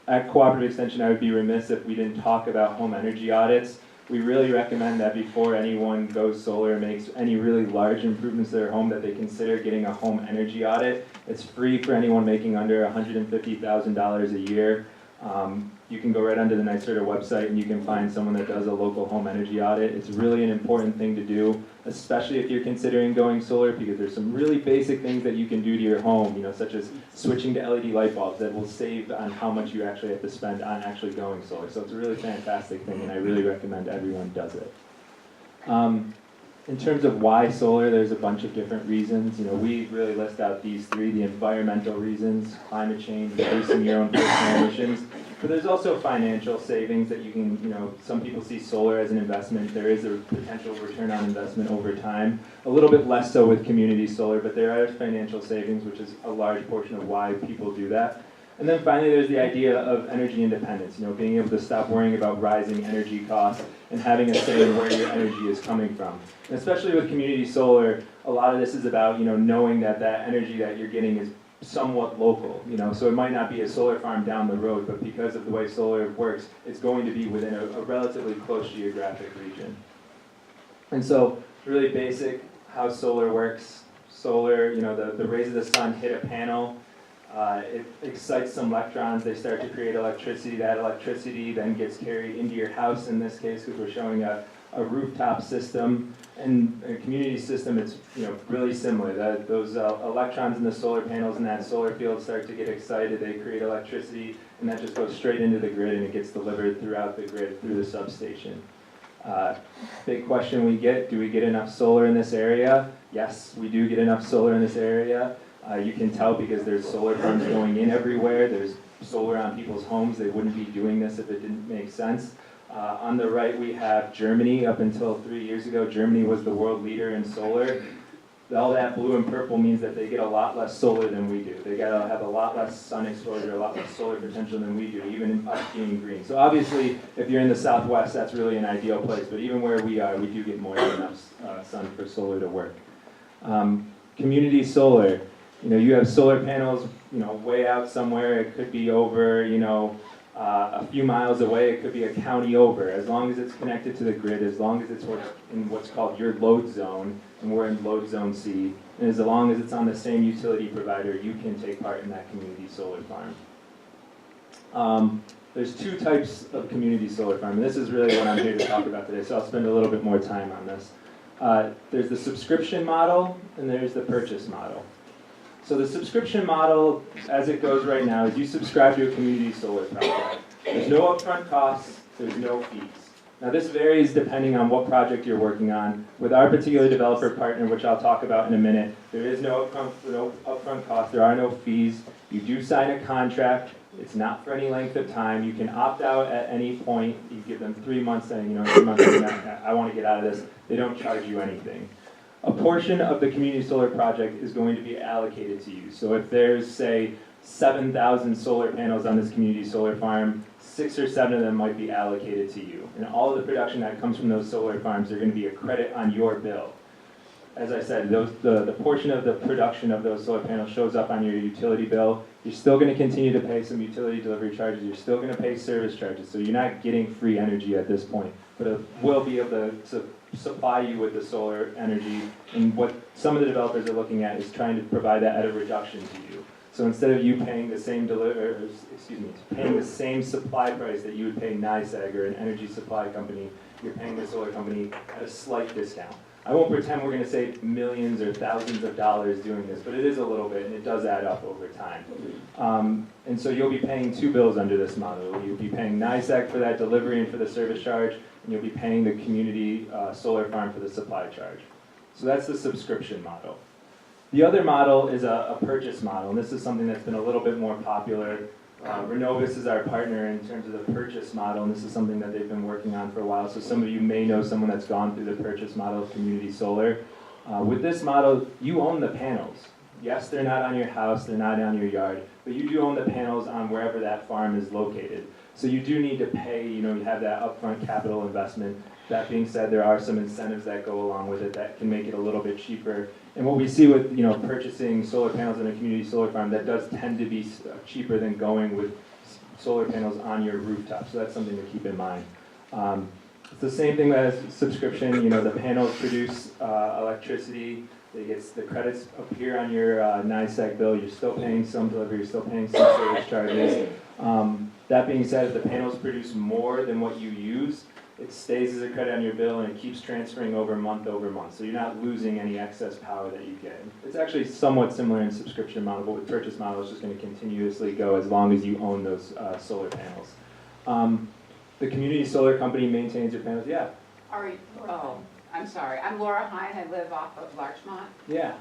At Cooperative Extension, I would be remiss if we didn't talk about home energy audits. We really recommend that before anyone goes solar and makes any really large improvements to their home, that they consider getting a home energy audit. It's free for anyone making under $150,000 a year. You can go right onto the NYSERDA website and you can find someone that does a local home energy audit. It's really an important thing to do, especially if you're considering going solar, because there's some really basic things that you can do to your home, such as switching to LED light bulbs that will save on how much you actually have to spend on actually going solar. So it's a really fantastic thing, and I really recommend everyone does it. In terms of why solar, there's a bunch of different reasons. We really list out these 3, the environmental reasons, climate change, reducing your own personal emissions. But there's also financial savings that you can, some people see solar as an investment. There is a potential return on investment over time. A little bit less so with community solar, but there are financial savings, which is a large portion of why people do that. And then finally, there's the idea of energy independence, being able to stop worrying about rising energy costs and having a say in where your energy is coming from. And especially with community solar, a lot of this is about, knowing that that energy that you're getting is somewhat local, so it might not be a solar farm down the road, but because of the way solar works, it's going to be within a relatively close geographic region. And so, really basic, how solar works. Solar, the rays of the sun hit a panel, it excites some electrons, they start to create electricity. That electricity then gets carried into your house, in this case, because we're showing a rooftop system. And a community system, it's really similar. Those electrons in the solar panels in that solar field start to get excited, they create electricity, and that just goes straight into the grid and it gets delivered throughout the grid through the substation. Big question we get, do we get enough solar in this area? Yes, we do get enough solar in this area. You can tell because there's solar farms going in everywhere. There's solar on people's homes. They wouldn't be doing this if it didn't make sense. On the right, we have Germany. Up until 3 years ago, Germany was the world leader in solar. All that blue and purple means that they get a lot less solar than we do. They gotta have a lot less sun exposure, a lot less solar potential than we do, even in us being green. So obviously, if you're in the southwest, that's really an ideal place, but even where we are, we do get more than enough sun for solar to work. Community solar, you have solar panels, way out somewhere. It could be over, a few miles away. It could be a county over. As long as it's connected to the grid, as long as it's in what's called your load zone, and we're in load zone C, and as long as it's on the same utility provider, you can take part in that community solar farm. There's two types of community solar farm, and this is really what I'm here to talk about today, so I'll spend a little bit more time on this. There's the subscription model, and there's the purchase model. So the subscription model, as it goes right now, is you subscribe to a community solar project. There's no upfront costs, there's no fees. Now this varies depending on what project you're working on. With our particular developer partner, which I'll talk about in a minute, there is no upfront cost, there are no fees. You do sign a contract. It's not for any length of time. You can opt out at any point. You give them 3 months saying, 3 months, I want to get out of this. They don't charge you anything. A portion of the community solar project is going to be allocated to you. So if there's, say, 7,000 solar panels on this community solar farm, 6 or 7 of them might be allocated to you. And all of the production that comes from those solar farms are going to be a credit on your bill. As I said, the portion of the production of those solar panels shows up on your utility bill. You're still going to continue to pay some utility delivery charges. You're still going to pay service charges. So you're not getting free energy at this point. But it will be able to supply you with the solar energy. And what some of the developers are looking at is trying to provide that at a reduction to you. So instead of you paying the same paying the same supply price that you would pay NYSEG or an energy supply company, you're paying the solar company at a slight discount. I won't pretend we're going to save millions or thousands of dollars doing this, but it is a little bit, and it does add up over time. And so you'll be paying 2 bills under this model. You'll be paying NYSEG for that delivery and for the service charge, and you'll be paying the community solar farm for the supply charge. So that's the subscription model. The other model is a purchase model, and this is something that's been a little bit more popular. Renovis is our partner in terms of the purchase model, and this is something that they've been working on for a while. So some of you may know someone that's gone through the purchase model of community solar. With this model, you own the panels. Yes, they're not on your house, they're not on your yard, but you do own the panels on wherever that farm is located. So you do need to pay, you have that upfront capital investment. That being said, there are some incentives that go along with it that can make it a little bit cheaper. And what we see with purchasing solar panels in a community solar farm, that does tend to be cheaper than going with solar panels on your rooftop. So that's something to keep in mind. It's the same thing as subscription. The panels produce electricity. The credits appear on your NYSEG bill. You're still paying some delivery. You're still paying some service charges. That being said, if the panels produce more than what you use, it stays as a credit on your bill and it keeps transferring over month. So you're not losing any excess power that you get. It's actually somewhat similar in subscription model, but with purchase model, it's just going to continuously go as long as you own those solar panels. The community solar company maintains your panels. Yeah. All right. Oh, I'm sorry. I'm Laura Hine. I live off of Larchmont. Yeah.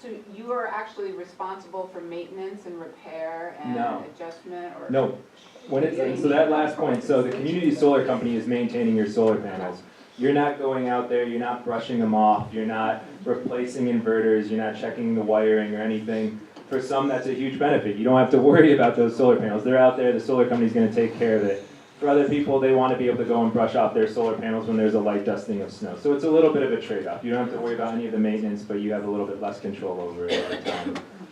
So you are actually responsible for maintenance and repair and adjustment, or no? So that last point. So the community solar company is maintaining your solar panels. You're not going out there. You're not brushing them off. You're not replacing inverters. You're not checking the wiring or anything. For some, that's a huge benefit. You don't have to worry about those solar panels. They're out there. The solar company's going to take care of it. For other people, they want to be able to go and brush off their solar panels when there's a light dusting of snow. So it's a little bit of a trade-off. You don't have to worry about any of the maintenance, but you have a little bit less control over it over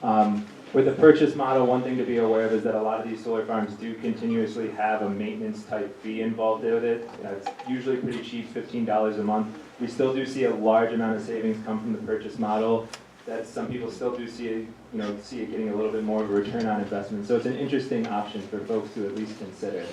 time. With the purchase model, one thing to be aware of is that a lot of these solar farms do continuously have a maintenance type fee involved with it. It's usually pretty cheap, $15 a month. We still do see a large amount of savings come from the purchase model. That some people still do see it, getting a little bit more of a return on investment. So it's an interesting option for folks to at least consider.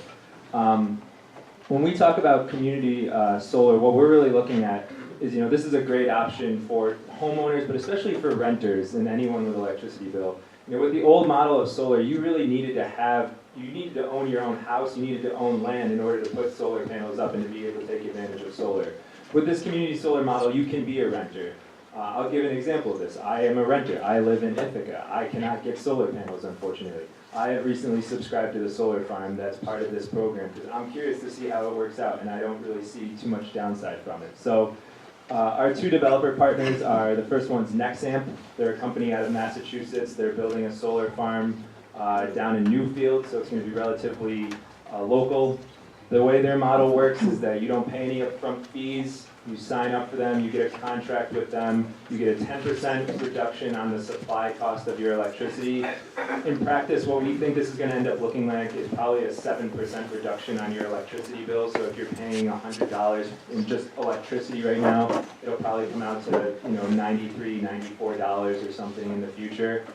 When we talk about community solar, what we're really looking at is, this is a great option for homeowners, but especially for renters and anyone with an electricity bill. With the old model of solar, you really needed to own your own house, you needed to own land in order to put solar panels up and to be able to take advantage of solar. With this community solar model, you can be a renter. I'll give an example of this. I am a renter. I live in Ithaca. I cannot get solar panels, unfortunately. I have recently subscribed to the solar farm that's part of this program because I'm curious to see how it works out, and I don't really see too much downside from it. So Our two developer partners are, the first one's Nexamp. They're a company out of Massachusetts. They're building a solar farm down in Newfield, so it's going to be relatively local. The way their model works is that you don't pay any upfront fees. You sign up for them, you get a contract with them, you get a 10% reduction on the supply cost of your electricity. In practice, what we think this is going to end up looking like is probably a 7% reduction on your electricity bill. So if you're paying $100 in just electricity right now, it'll probably come out to $93, $94 or something in the future.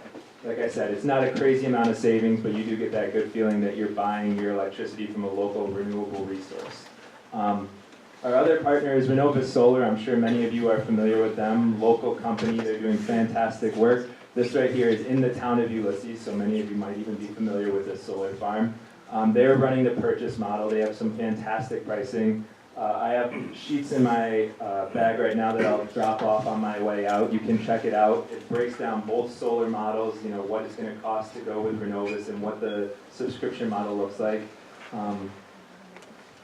Like I said, it's not a crazy amount of savings, but you do get that good feeling that you're buying your electricity from a local renewable resource. Our other partner is Renova Solar. I'm sure many of you are familiar with them. Local company, they're doing fantastic work. This right here is in the town of Ulysses, so many of you might even be familiar with this solar farm. They're running the purchase model. They have some fantastic pricing. I have sheets in my bag right now that I'll drop off on my way out. You can check it out. It breaks down both solar models, what it's going to cost to go with Renovus and what the subscription model looks like.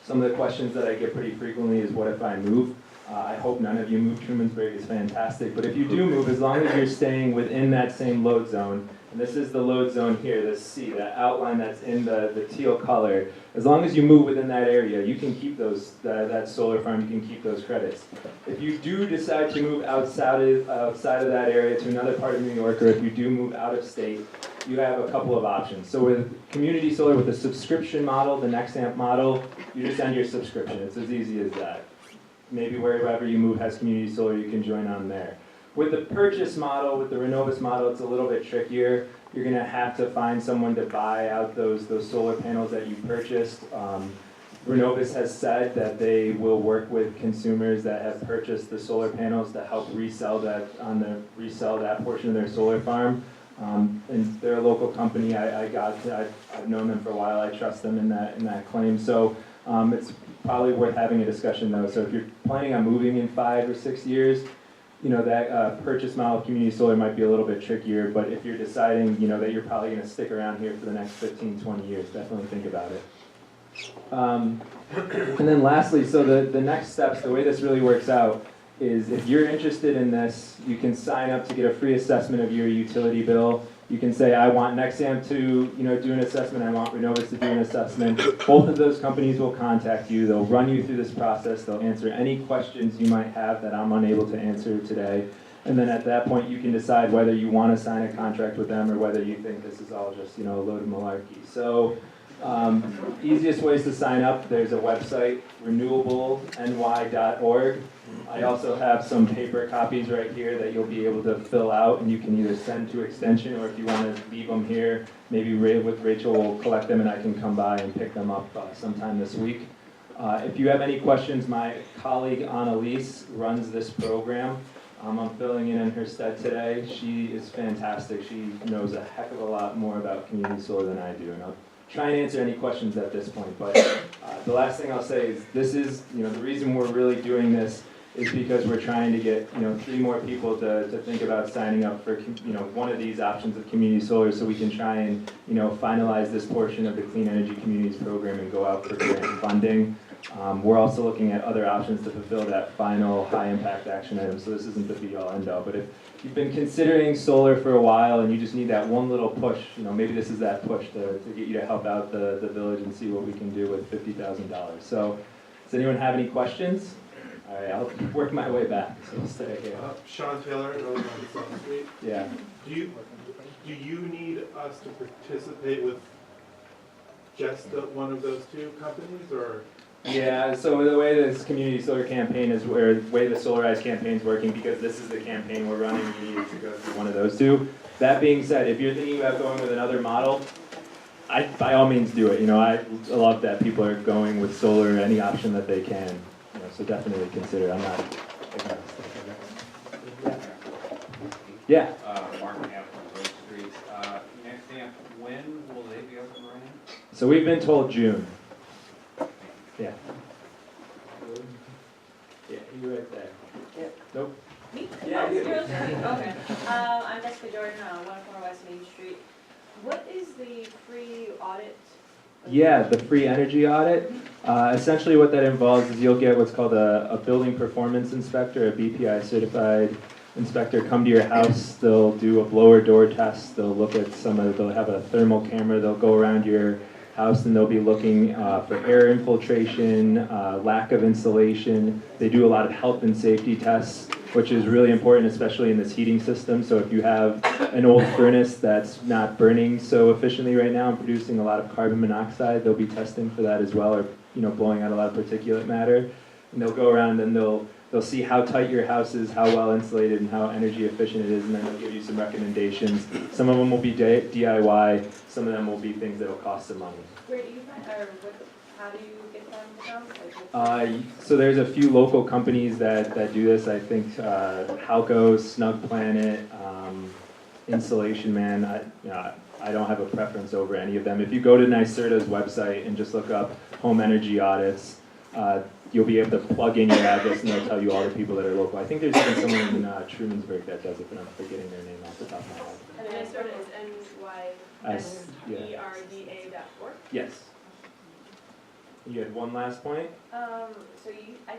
Some of the questions that I get pretty frequently is, what if I move? I hope none of you move. Trumansburg is fantastic. But if you do move, as long as you're staying within that same load zone, and this is the load zone here, the C, that outline that's in the teal color, as long as you move within that area, you can keep that solar farm, you can keep those credits. If you do decide to move outside of that area to another part of New York, or if you do move out of state, you have a couple of options. So with community solar, with the subscription model, the Nexamp model, you just end your subscription. It's as easy as that. Maybe wherever you move has community solar, you can join on there. With the purchase model, with the Renovus model, it's a little bit trickier. You're going to have to find someone to buy out those solar panels that you purchased. Renovus has said that they will work with consumers that have purchased the solar panels to help resell that portion of their solar farm. And they're a local company. I've known them for a while. I trust them in that claim. So it's probably worth having a discussion though. So if you're planning on moving in 5 or 6 years, that purchase model of community solar might be a little bit trickier. But if you're deciding, that you're probably going to stick around here for the next 15, 20 years, definitely think about it. And then lastly, so the next steps, the way this really works out is if you're interested in this, you can sign up to get a free assessment of your utility bill. You can say, I want Nexamp to do an assessment, I want Renovus to do an assessment. Both of those companies will contact you. They'll run you through this process. They'll answer any questions you might have that I'm unable to answer today. And then at that point, you can decide whether you want to sign a contract with them or whether you think this is all just a load of malarkey. So easiest ways to sign up, there's a website, renewableny.org. I also have some paper copies right here that you'll be able to fill out, and you can either send to Extension, or if you want to leave them here, maybe Rachel will collect them and I can come by and pick them up sometime this week. If you have any questions, my colleague Annalise runs this program. I'm filling in her stead today. She is fantastic. She knows a heck of a lot more about community solar than I do, and I'll try and answer any questions at this point. But the last thing I'll say is this is, the reason we're really doing this is because we're trying to get 3 more people to think about signing up for one of these options of community solar, so we can try and finalize this portion of the Clean Energy Communities program and go out for grant funding. We're also looking at other options to fulfill that final high impact action item. So this isn't the be all end all, but if you've been considering solar for a while and you just need that one little push, maybe this is that push to get you to help out the village and see what we can do with $50,000. So does anyone have any questions? All right, I'll work my way back. So we'll stay here. Sean Taylor, on South Street. Yeah. Do you need us to participate with just one of those 2 companies, or? Yeah, so the way this community solar campaign is, or the way the Solarize campaign is working, because this is the campaign we're running, you need to go through one of those 2. That being said, if you're thinking about going with another model, by all means do it. I love that people are going with solar, any option that they can. So definitely consider it. I'm not. Yeah. Mark Knapp from Rose Street. Nexamp, when will they be up and running? So we've been told June. Yeah. Yeah, you're right there. Yep. Nope. Me? Yeah, oh, you. Okay. I'm Jessica Jordan on 104 West Main Street. What is the free audit Yeah, the free energy audit. Essentially what that involves is you'll get what's called a building performance inspector, a BPI certified inspector come to your house. They'll do a blower door test. They'll look at they'll have a thermal camera. They'll go around your house and they'll be looking for air infiltration, lack of insulation. They do a lot of health and safety tests, which is really important, especially in this heating system. So if you have an old furnace that's not burning so efficiently right now and producing a lot of carbon monoxide, they'll be testing for that as well, or blowing out a lot of particulate matter. And they'll go around and they'll see how tight your house is, how well insulated, and how energy efficient it is, and then they'll give you some recommendations. Some of them will be DIY, some of them will be things that will cost some money. Where do you find, or how do you get them to come? So there's a few local companies that do this. I think Halco, Snug Planet, Insulation Man. I don't have a preference over any of them. If you go to NYSERDA's website and just look up home energy audits, you'll be able to plug in your address and they'll tell you all the people that are local. I think there's even someone in Trumansburg that does it, but I'm forgetting their name off the top of my head. And then NYSERDA is NYSERDA.org? Yes. You had one last point? So maybe I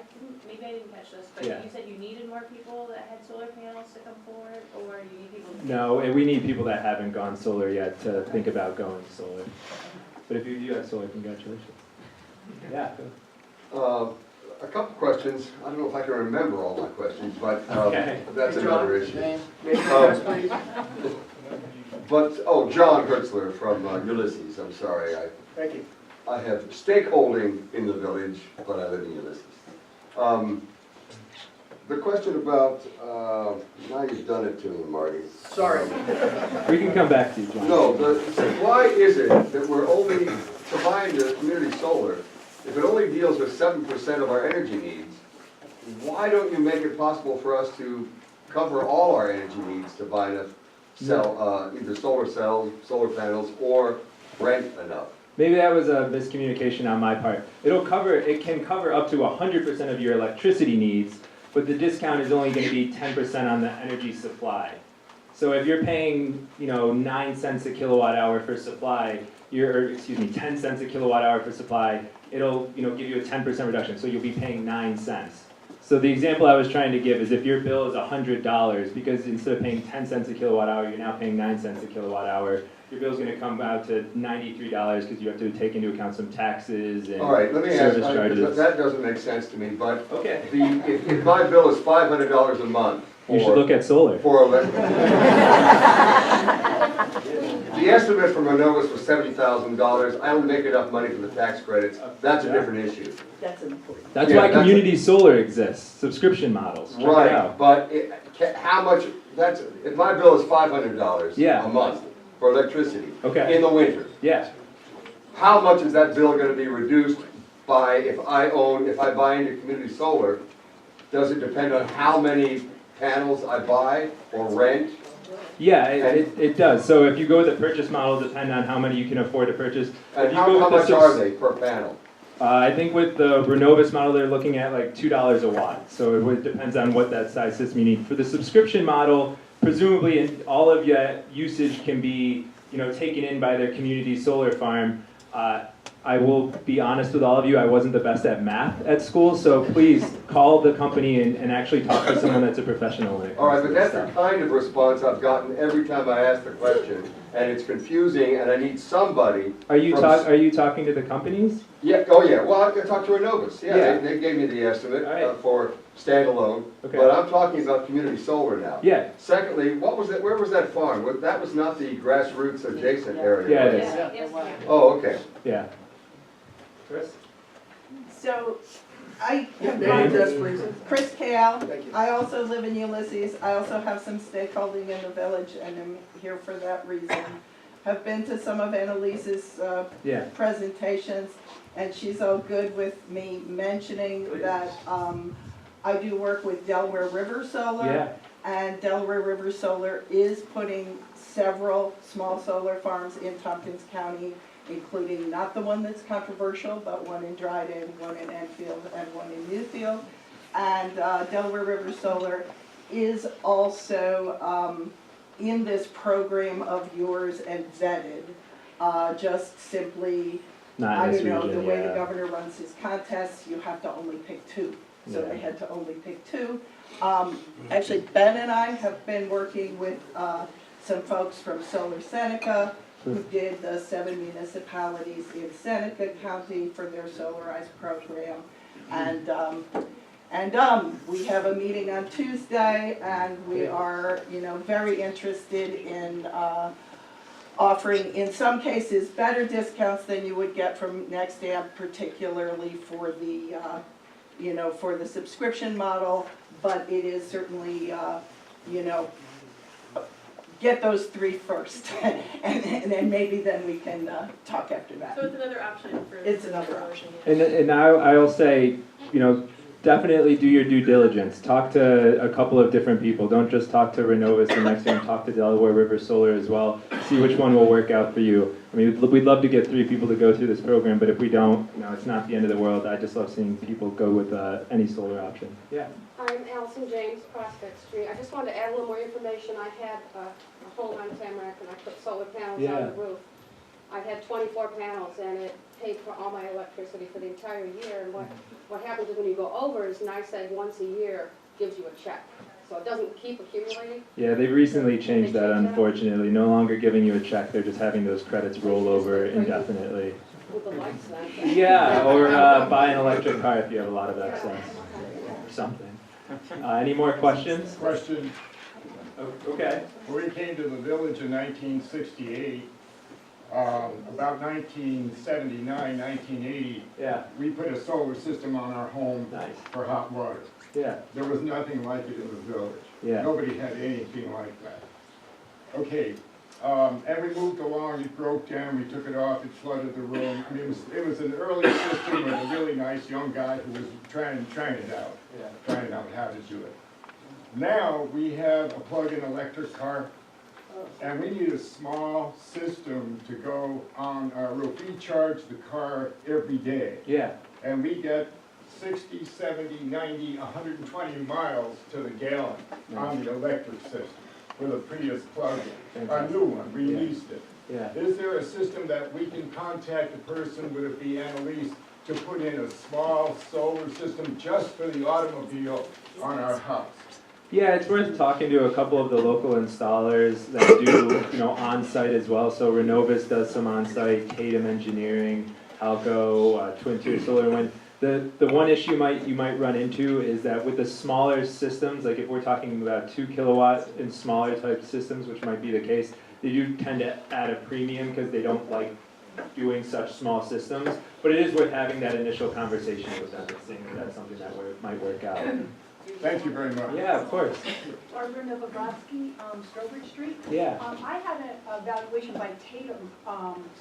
didn't catch this, but Yeah. you said you needed more people that had solar panels to come forward, or you need people to? No, we need people that haven't gone solar yet to think about going solar. But if you do have solar, congratulations. Yeah. A couple questions. I don't know if I can remember all my questions, but Okay. that's another issue. Please. But, John Hertzler from Ulysses, I'm sorry. Thank you. I have stakeholding in the village, but I live in Ulysses. The question about, now you've done it to me, Marty. Sorry. We can come back to you, John. No, why is it that we're only, to buy into community solar, if it only deals with 7% of our energy needs, why don't you make it possible for us to cover all our energy needs to buy enough either solar cells, solar panels, or rent enough? Maybe that was a miscommunication on my part. It can cover up to 100% of your electricity needs, but the discount is only going to be 10% on the energy supply. So if you're paying, 9 cents a kilowatt hour for supply, 10 cents a kilowatt hour for supply, it'll, give you a 10% reduction. So you'll be paying 9 cents. So the example I was trying to give is if your bill is $100, because instead of paying 10 cents a kilowatt hour, you're now paying 9 cents a kilowatt hour, your bill's going to come out to $93 because you have to take into account some taxes and all right, let me ask, service charges. that doesn't make sense to me, but Okay. if my bill is $500 a month, You should look at solar. for electric. The estimate from Renovus was $70,000. I don't make enough money for the tax credits. That's a different issue. That's important. That's why community solar exists, subscription models. Check it Right, out. but how much, if my bill is $500 Yeah. a month for electricity Okay. in the winter, Yeah. how much is that bill gonna be reduced by if I buy into community solar? Does it depend on how many panels I buy or rent? Yeah, it does. So if you go with the purchase model, depending on how many you can afford to purchase. And If you how go with the much are they per panel? I think with the Renovus model, they're looking at like $2 a watt. So it depends on what that size system you need. For the subscription model, presumably all of your usage can be, taken in by their community solar farm. I will be honest with all of you, I wasn't the best at math at school, so please call the company and actually talk to someone that's a professional when it All right, comes but to that's this the stuff. kind of response I've gotten every time I ask the question, and it's confusing, and I need somebody. Are you from talking to the companies? Yeah, oh yeah, well, I talked to Renovus, Yeah. yeah, they gave me the estimate for standalone, Okay. but I'm talking about community solar now. Yeah. Secondly, where was that farm? That was not the grassroots adjacent area. Yeah, right? it is. Yes, ma'am. Oh, okay. Yeah. Chris? So, I have Name, gone address, please. Chris Kale. Thank you. I also live in Ulysses. I also have some stakeholding in the village and am here for that reason. Have been to some of Annalise's Yeah. presentations, and she's all good with me mentioning that I do work with Delaware River Solar. Yeah. And Delaware River Solar is putting several small solar farms in Tompkins County, including not the one that's controversial, but one in Dryden, one in Enfield, and one in Newfield. And Delaware River Solar is also in this program of yours and vetted, just simply Not I in this don't know, region, the way the yeah. governor runs his contests, you have to only pick two. So Yeah. they had to only pick two. Actually, Ben and I have been working with some folks from Solar Seneca, who did the 7 municipalities in Seneca County for their solarized program. And we have a meeting on Tuesday, and we are, very interested in offering, in some cases, better discounts than you would get from NextAmp, particularly for the, for the subscription model. But it is certainly, get those three first, and then maybe then we can talk after that. So it's another option for. It's another option. And I'll say, definitely do your due diligence. Talk to a couple of different people. Don't just talk to Renovis the next time. Talk to Delaware River Solar as well. See which one will work out for you. I mean, we'd love to get 3 people to go through this program, but if we don't, it's not the end of the world. I just love seeing people go with any solar option. Yeah. I'm Allison James, Prospect Street. I just wanted to add a little more information. I had a home on Tamarack and I put solar panels on the roof. I had 24 panels and it paid for all my electricity for the entire year. And what happens is when you go over is NICEAG once a year gives you a check. So it doesn't keep accumulating. Yeah, they've recently changed that, unfortunately. No longer giving you a check, they're just having those credits roll over indefinitely. With the lights then. Yeah, or buy an electric car if you have a lot of excess, or something. Any more questions? Question. Okay. When we came to the village in 1968, about 1979, 1980, we put a solar system on our home for hot water. Yeah. There was nothing like it in the village. Yeah. Nobody had anything like that. Okay, and we moved along, it broke down, we took it off, it flooded the room. I mean, it was an early system with a really nice young guy who was trying it out. Trying out how to do it. Now we have a plug-in electric car, and we need a small system to go on our roof. We charge the car every day. Yeah. And we get 60, 70, 90, 120 miles to the gallon on the electric system with a Prius plug-in. A new one, we leased it. Yeah. Is there a system that we can contact a person, would it be Annalise, to put in a small solar system just for the automobile on our house? Yeah, it's worth talking to a couple of the local installers that do, on-site as well. So Renovis does some on-site, Tatum Engineering, Halco, Twin Tier Solar and Wind. The one issue you might run into is that with the smaller systems, like if we're talking about 2 kilowatt and smaller type systems, which might be the case, they do tend to add a premium because they don't like doing such small systems. But it is worth having that initial conversation with them and seeing if that's something that might work out. Thank you very much. Yeah, of course. Barbara Novobrovsky, Strobridge Street. Yeah. I had an evaluation by Tatum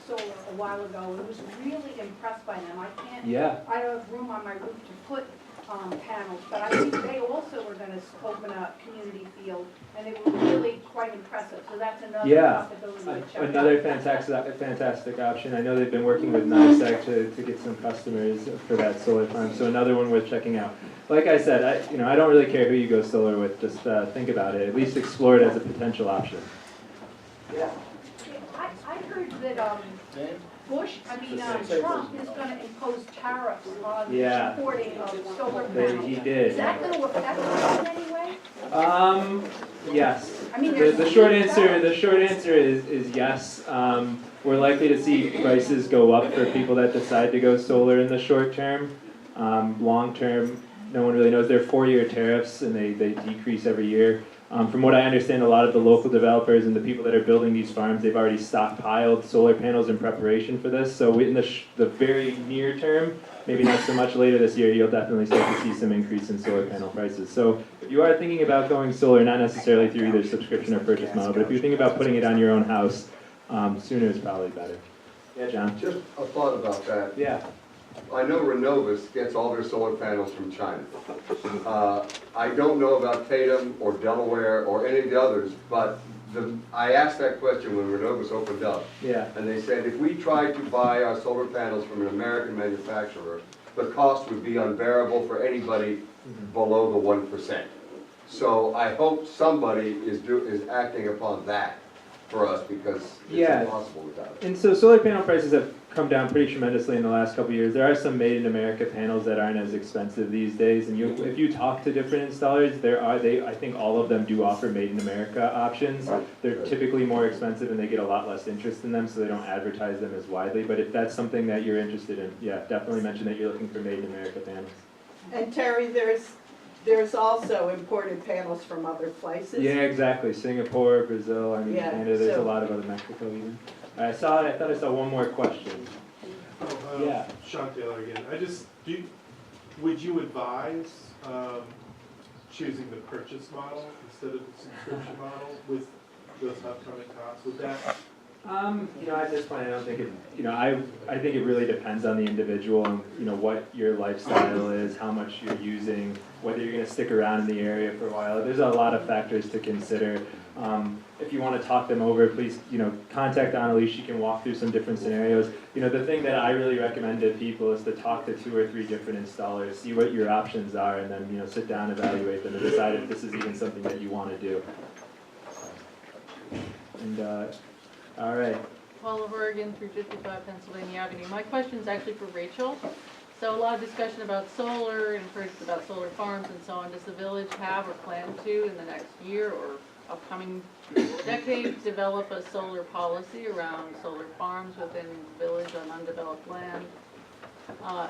Solar a while ago and was really impressed by them. I have room on my roof to put panels, but I think they also were going to open a community field, and they were really quite impressive. So that's another possibility to check out. Another fantastic option. I know they've been working with NICEAG to get some customers for that solar farm, so another one worth checking out. Like I said, I don't really care who you go solar with. Just think about it. At least explore it as a potential option. Yeah. I heard that Trump is going to impose tariffs on the importing of solar panels. He did. Is that going to affect us in any way? Yes. I mean, The short answer is yes. We're likely to see prices go up for people that decide to go solar in the short term. Long term, no one really knows. They're 4-year tariffs and they decrease every year. From what I understand, a lot of the local developers and the people that are building these farms, they've already stockpiled solar panels in preparation for this. So in the very near term, maybe not so much later this year, you'll definitely start to see some increase in solar panel prices. So if you are thinking about going solar, not necessarily through either subscription or purchase model, but if you're thinking about putting it on your own house, sooner is probably better. Yeah, John? Just a thought about that. Yeah. I know Renovis gets all their solar panels from China. I don't know about Tatum or Delaware or any of the others, but I asked that question when Renovis opened up. Yeah. And they said if we tried to buy our solar panels from an American manufacturer, the cost would be unbearable for anybody below the 1%. So I hope somebody is acting upon that. for us because it's Yeah. impossible without it. And so solar panel prices have come down pretty tremendously in the last couple of years. There are some made-in-America panels that aren't as expensive these days, and if you talk to different installers, I think all of them do offer made-in-America options. They're typically more expensive and they get a lot less interest in them, so they don't advertise them as widely. But if that's something that you're interested in, yeah, definitely mention that you're looking for made-in-America panels. And Terry, there's also imported panels from other places. Yeah, exactly. Singapore, Brazil, I mean, Yeah, Canada, there's a so- lot of other, Mexico even. I thought I saw one more question. Yeah. Sean Taylor again. Would you advise choosing the purchase model instead of the subscription model with those upcoming costs? Would that? At this point, I don't think it, I think it really depends on the individual and, what your lifestyle is, how much you're using, whether you're gonna stick around in the area for a while. There's a lot of factors to consider. If you wanna talk them over, please, contact Annalise. She can walk through some different scenarios. The thing that I really recommend to people is to talk to 2 or 3 different installers, see what your options are, and then, sit down, evaluate them, and decide if this is even something that you wanna do. And, all right. Paula Oregon, 355 Pennsylvania Avenue. My question is actually for Rachel. So a lot of discussion about solar and first about solar farms and so on. Does the village have or plan to in the next year or upcoming decade develop a solar policy around solar farms within the village on undeveloped land?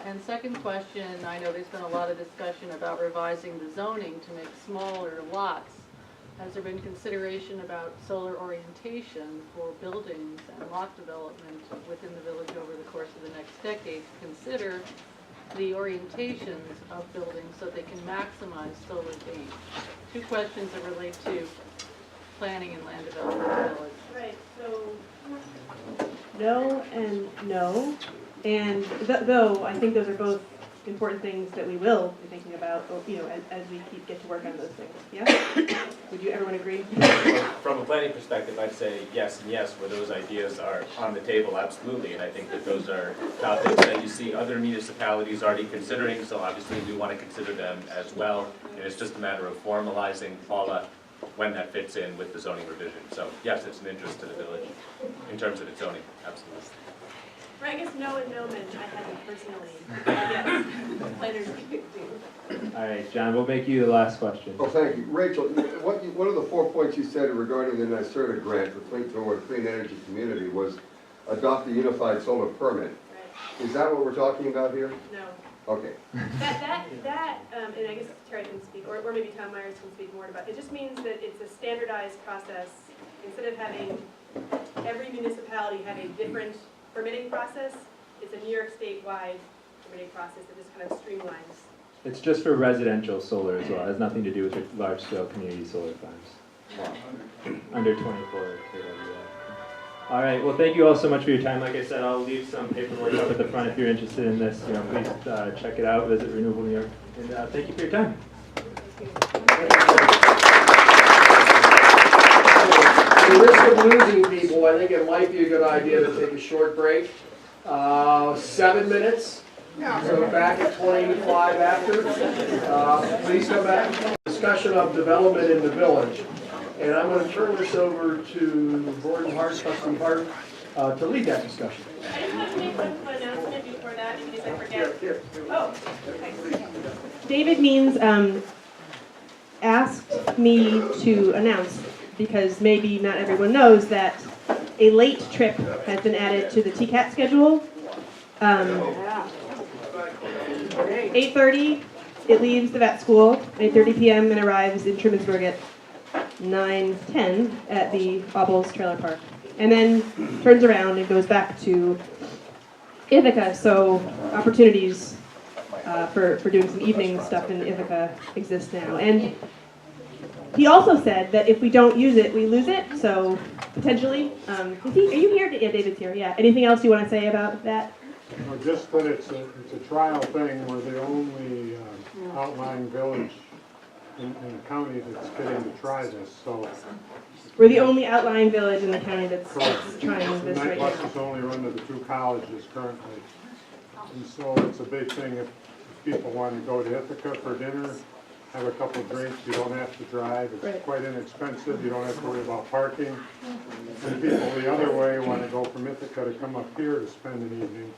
And second question, I know there's been a lot of discussion about revising the zoning to make smaller lots. Has there been consideration about solar orientation for buildings and lot development within the village over the course of the next decade to consider the orientations of buildings so they can maximize solar gain? 2 questions that relate to planning and land development in the village. Right, so no and no. And though I think those are both important things that we will be thinking about, as we get to work on those things. Yeah? Would you everyone agree? From a planning perspective, I'd say yes and yes, where those ideas are on the table, absolutely. And I think that those are topics that you see other municipalities already considering, so obviously we want to consider them as well. And it's just a matter of formalizing, Paula, when that fits in with the zoning revision. So yes, it's an interest to the village in terms of its zoning, absolutely. Right, I guess no and no meant I hadn't personally. Yes, planners do. All right, John, we'll make you the last question. Oh, thank you. Rachel, one of the 4 points you said regarding the NYSERDA grant for Clean Energy Community was adopt a unified solar permit. Right. Is that what we're talking about here? No. Okay. That, and I guess Terry can speak, or maybe Tom Myers can speak more about it. It just means that it's a standardized process. Instead of having every municipality have a different permitting process, it's a New York statewide permitting process that just kind of streamlines. It's just for residential solar as well. It has nothing to do with the large-scale community solar farms. Under 24 kW. All right, well, thank you all so much for your time. Like I said, I'll leave some paperwork up at the front if you're interested in this. Please check it out, visit Renewable New York. And thank you for your time. At the risk of losing people, I think it might be a good idea to take a short break. 7 minutes. So back at 25 after. Please come back. Discussion of development in the village. And I'm going to turn this over to Gordon Hart, Trustee Hart, to lead that discussion. I just want to make one announcement before that, in case I forget. Here. Oh, okay. David Means asked me to announce, because maybe not everyone knows, that a late trip has been added to the TCAT schedule. 8:30, it leaves the vet school, 8:30 p.m. and arrives in Trumansburg at 9:10 at the Aubles Trailer Park. And then turns around and goes back to Ithaca, so opportunities for doing some evening stuff in Ithaca exist now. And he also said that if we don't use it, we lose it, so potentially, are you here? Yeah, David's here, yeah. Anything else you want to say about that? Well, just that it's a trial thing. We're the only outlying village in the county that's getting to try this, so. We're the only outlying village in the county that's trying this right Night now. buses only run to the 2 colleges currently. And so it's a big thing if people want to go to Ithaca for dinner, have a couple of drinks, you don't have to drive, it's Right. quite inexpensive, you don't have to worry about parking. And people the other way want to go from Ithaca to come up here to spend an evening.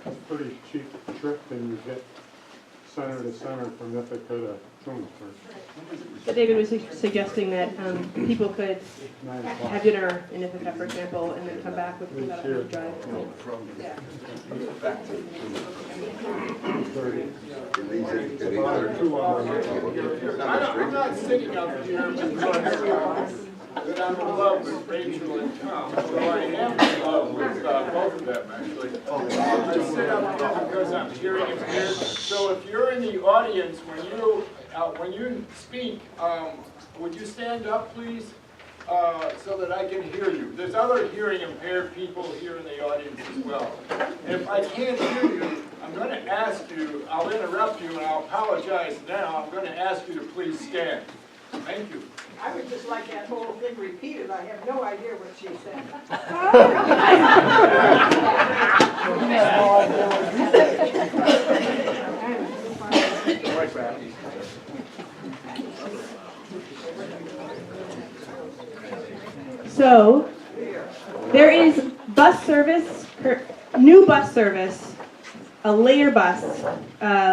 It's a pretty cheap trip, and you get center to center from Ithaca to Trumansburg. But David was suggesting that people could 9 o'clock. have dinner in Ithaca, for example, and then come back without having to drive. I'm not sitting up here because that I'm in love with Rachel and Tom, although I am in love with both of them, actually. I sit up here because I'm hearing impaired. So if you're in the audience, when you speak, would you stand up, please, so that I can hear you? There's other hearing impaired people here in the audience as well. If I can't hear you, I'm going to ask you, I'll interrupt you and I'll apologize now. I'm going to ask you to please stand. Thank you. I would just like that whole thing repeated. I have no idea what she said. So, there is bus service, new bus service, a later bus,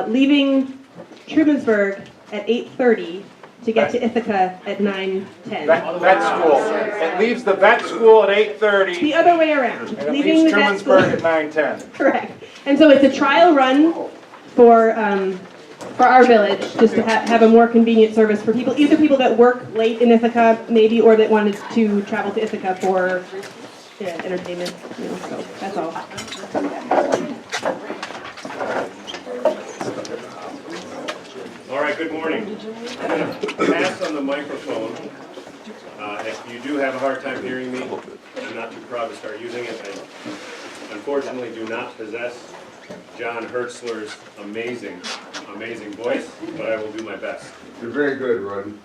leaving Trumansburg at 8:30 to get to Ithaca at 9:10. Vet school. It leaves the vet school at 8:30. The other way around. And it Leaving leaves the vet school. Trumansburg at 9:10. Correct. And so it's a trial run for our village, just to have a more convenient service for people, either people that work late in Ithaca, maybe, or that wanted to travel to Ithaca for entertainment. So that's all. All right, good morning. I'm going to pass on the microphone. If you do have a hard time hearing me, I'm not too proud to start using it. I unfortunately do not possess John Hertzler's amazing voice, but I will do my best. You're very good, Rodden.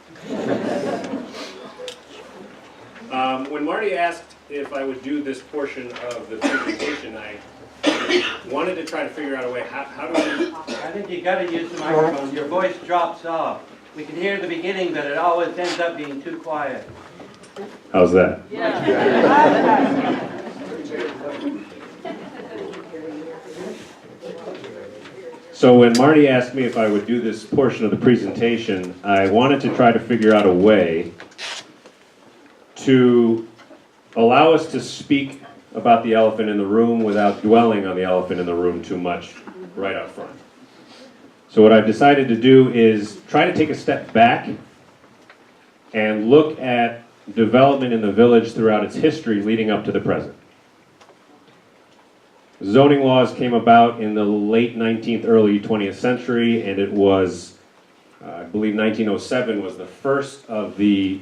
When Marty asked if I would do this portion of the presentation, I wanted to try to figure out a way, how do we... I think you gotta use the microphone. Your voice drops off. We can hear the beginning, but it always ends up being too quiet. How's that? So when Marty asked me if I would do this portion of the presentation, I wanted to try to figure out a way to allow us to speak about the elephant in the room without dwelling on the elephant in the room too much right up front. So what I've decided to do is try to take a step back and look at development in the village throughout its history leading up to the present. Zoning laws came about in the late 19th, early 20th century, and it was, I believe 1907 was the first of the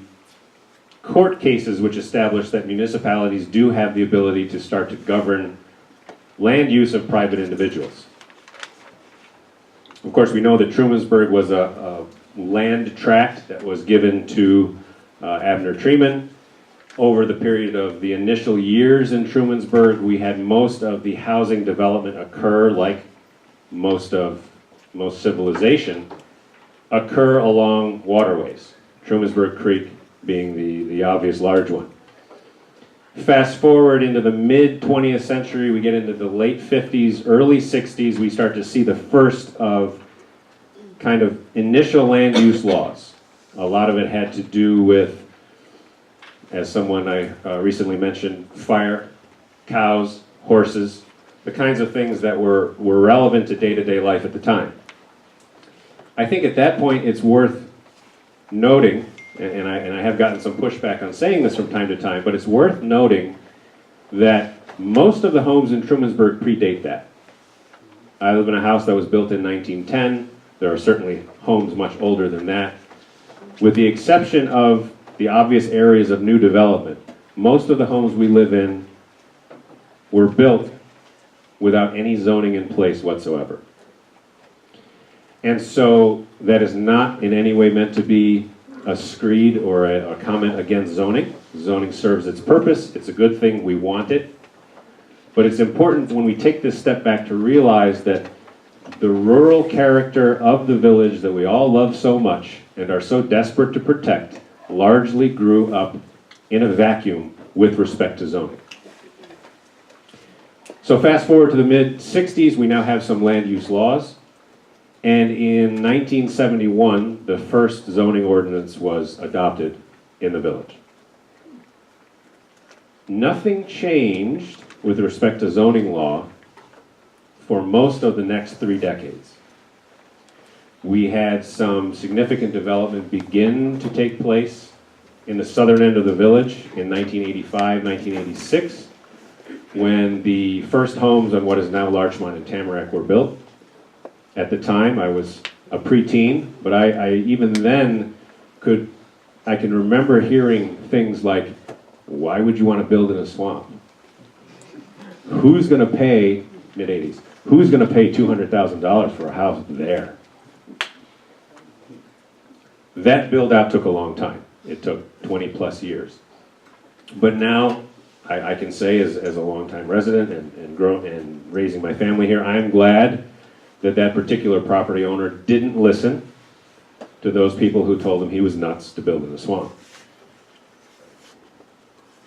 court cases which established that municipalities do have the ability to start to govern land use of private individuals. Of course, we know that Trumansburg was a land tract that was given to Abner Treman. Over the period of the initial years in Trumansburg, we had most of the housing development occur, like most civilization, occur along waterways, Trumansburg Creek being the obvious large one. Fast forward into the mid-20th century, we get into the late 50s, early 60s, we start to see the first of kind of initial land use laws. A lot of it had to do with, as someone I recently mentioned, fire, cows, horses, the kinds of things that were relevant to day-to-day life at the time. I think at that point it's worth noting, and I have gotten some pushback on saying this from time to time, but it's worth noting that most of the homes in Trumansburg predate that. I live in a house that was built in 1910. There are certainly homes much older than that. With the exception of the obvious areas of new development, most of the homes we live in were built without any zoning in place whatsoever. And so that is not in any way meant to be a screed or a comment against zoning. Zoning serves its purpose. It's a good thing. We want it. But it's important when we take this step back to realize that the rural character of the village that we all love so much and are so desperate to protect largely grew up in a vacuum with respect to zoning. So fast forward to the mid-60s, we now have some land use laws. And in 1971, the first zoning ordinance was adopted in the village. Nothing changed with respect to zoning law for most of the next 3 decades. We had some significant development begin to take place in the southern end of the village in 1985, 1986, when the first homes on what is now Larchmont and Tamarack were built. At the time, I was a preteen, but I even then I can remember hearing things like, why would you want to build in a swamp? Who's going to pay, mid-80s, who's going to pay $200,000 for a house there? That build-out took a long time. It took 20 plus years. But now, I can say as a longtime resident and raising my family here, I'm glad that that particular property owner didn't listen to those people who told him he was nuts to build in the swamp.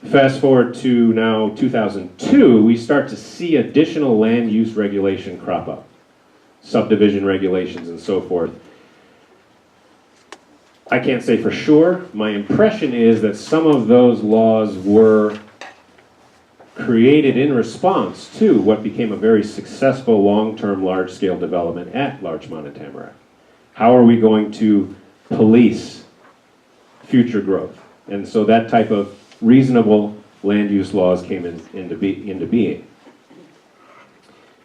Fast forward to now 2002, we start to see additional land use regulation crop up, subdivision regulations and so forth. I can't say for sure. My impression is that some of those laws were created in response to what became a very successful long-term large-scale development at Larchmont and Tamarack. How are we going to police future growth? And so that type of reasonable land use laws came into being.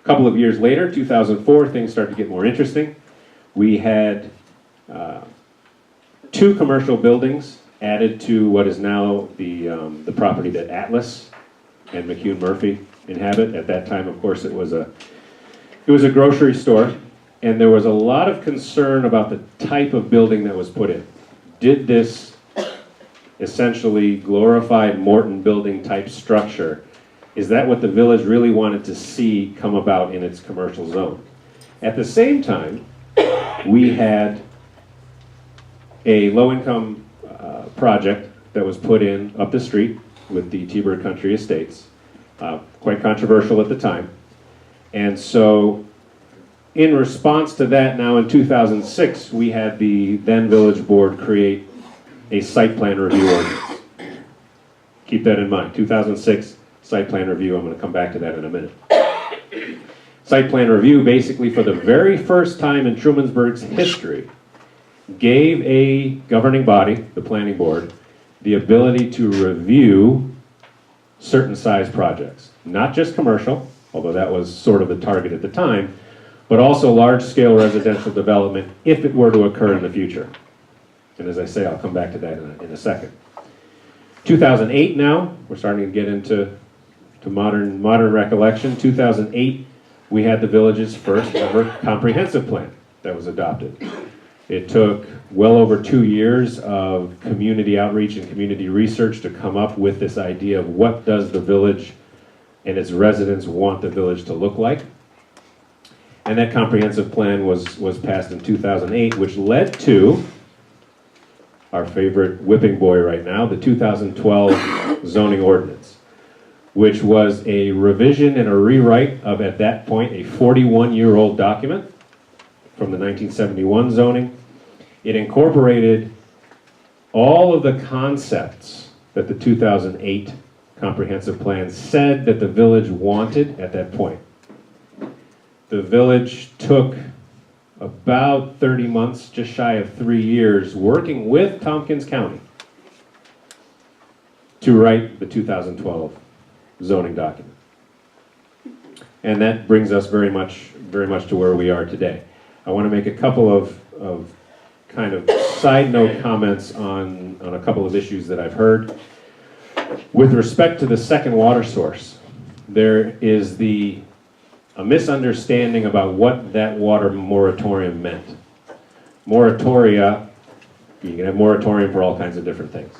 A couple of years later, 2004, things started to get more interesting. We had 2 commercial buildings added to what is now the property that Atlas and McCune Murphy inhabit. At that time, of course, it was a grocery store, and there was a lot of concern about the type of building that was put in. Did this essentially glorified Morton building type structure, is that what the village really wanted to see come about in its commercial zone? At the same time, we had a low-income project that was put in up the street with the T-Bird Country Estates, quite controversial at the time. And so in response to that, now in 2006, we had the then village board create a site plan review ordinance. Keep that in mind, 2006 site plan review. I'm going to come back to that in a minute. Site plan review, basically for the very first time in Trumansburg's history, gave a governing body, the planning board, the ability to review certain size projects. Not just commercial, although that was sort of the target at the time, but also large-scale residential development if it were to occur in the future. And as I say, I'll come back to that in a second. 2008 now, we're starting to get into modern recollection. 2008, we had the village's first ever comprehensive plan that was adopted. It took well over 2 years of community outreach and community research to come up with this idea of what does the village and its residents want the village to look like. And that comprehensive plan was passed in 2008, which led to our favorite whipping boy right now, the 2012 zoning ordinance, which was a revision and a rewrite of, at that point, a 41-year-old document from the 1971 zoning. It incorporated all of the concepts that the 2008 comprehensive plan said that the village wanted at that point. The village took about 30 months, just shy of 3 years, working with Tompkins County to write the 2012 zoning document. And that brings us very much to where we are today. I want to make a couple of kind of side note comments on a couple of issues that I've heard. With respect to the second water source, there is a misunderstanding about what that water moratorium meant. Moratoria, you can have moratorium for all kinds of different things.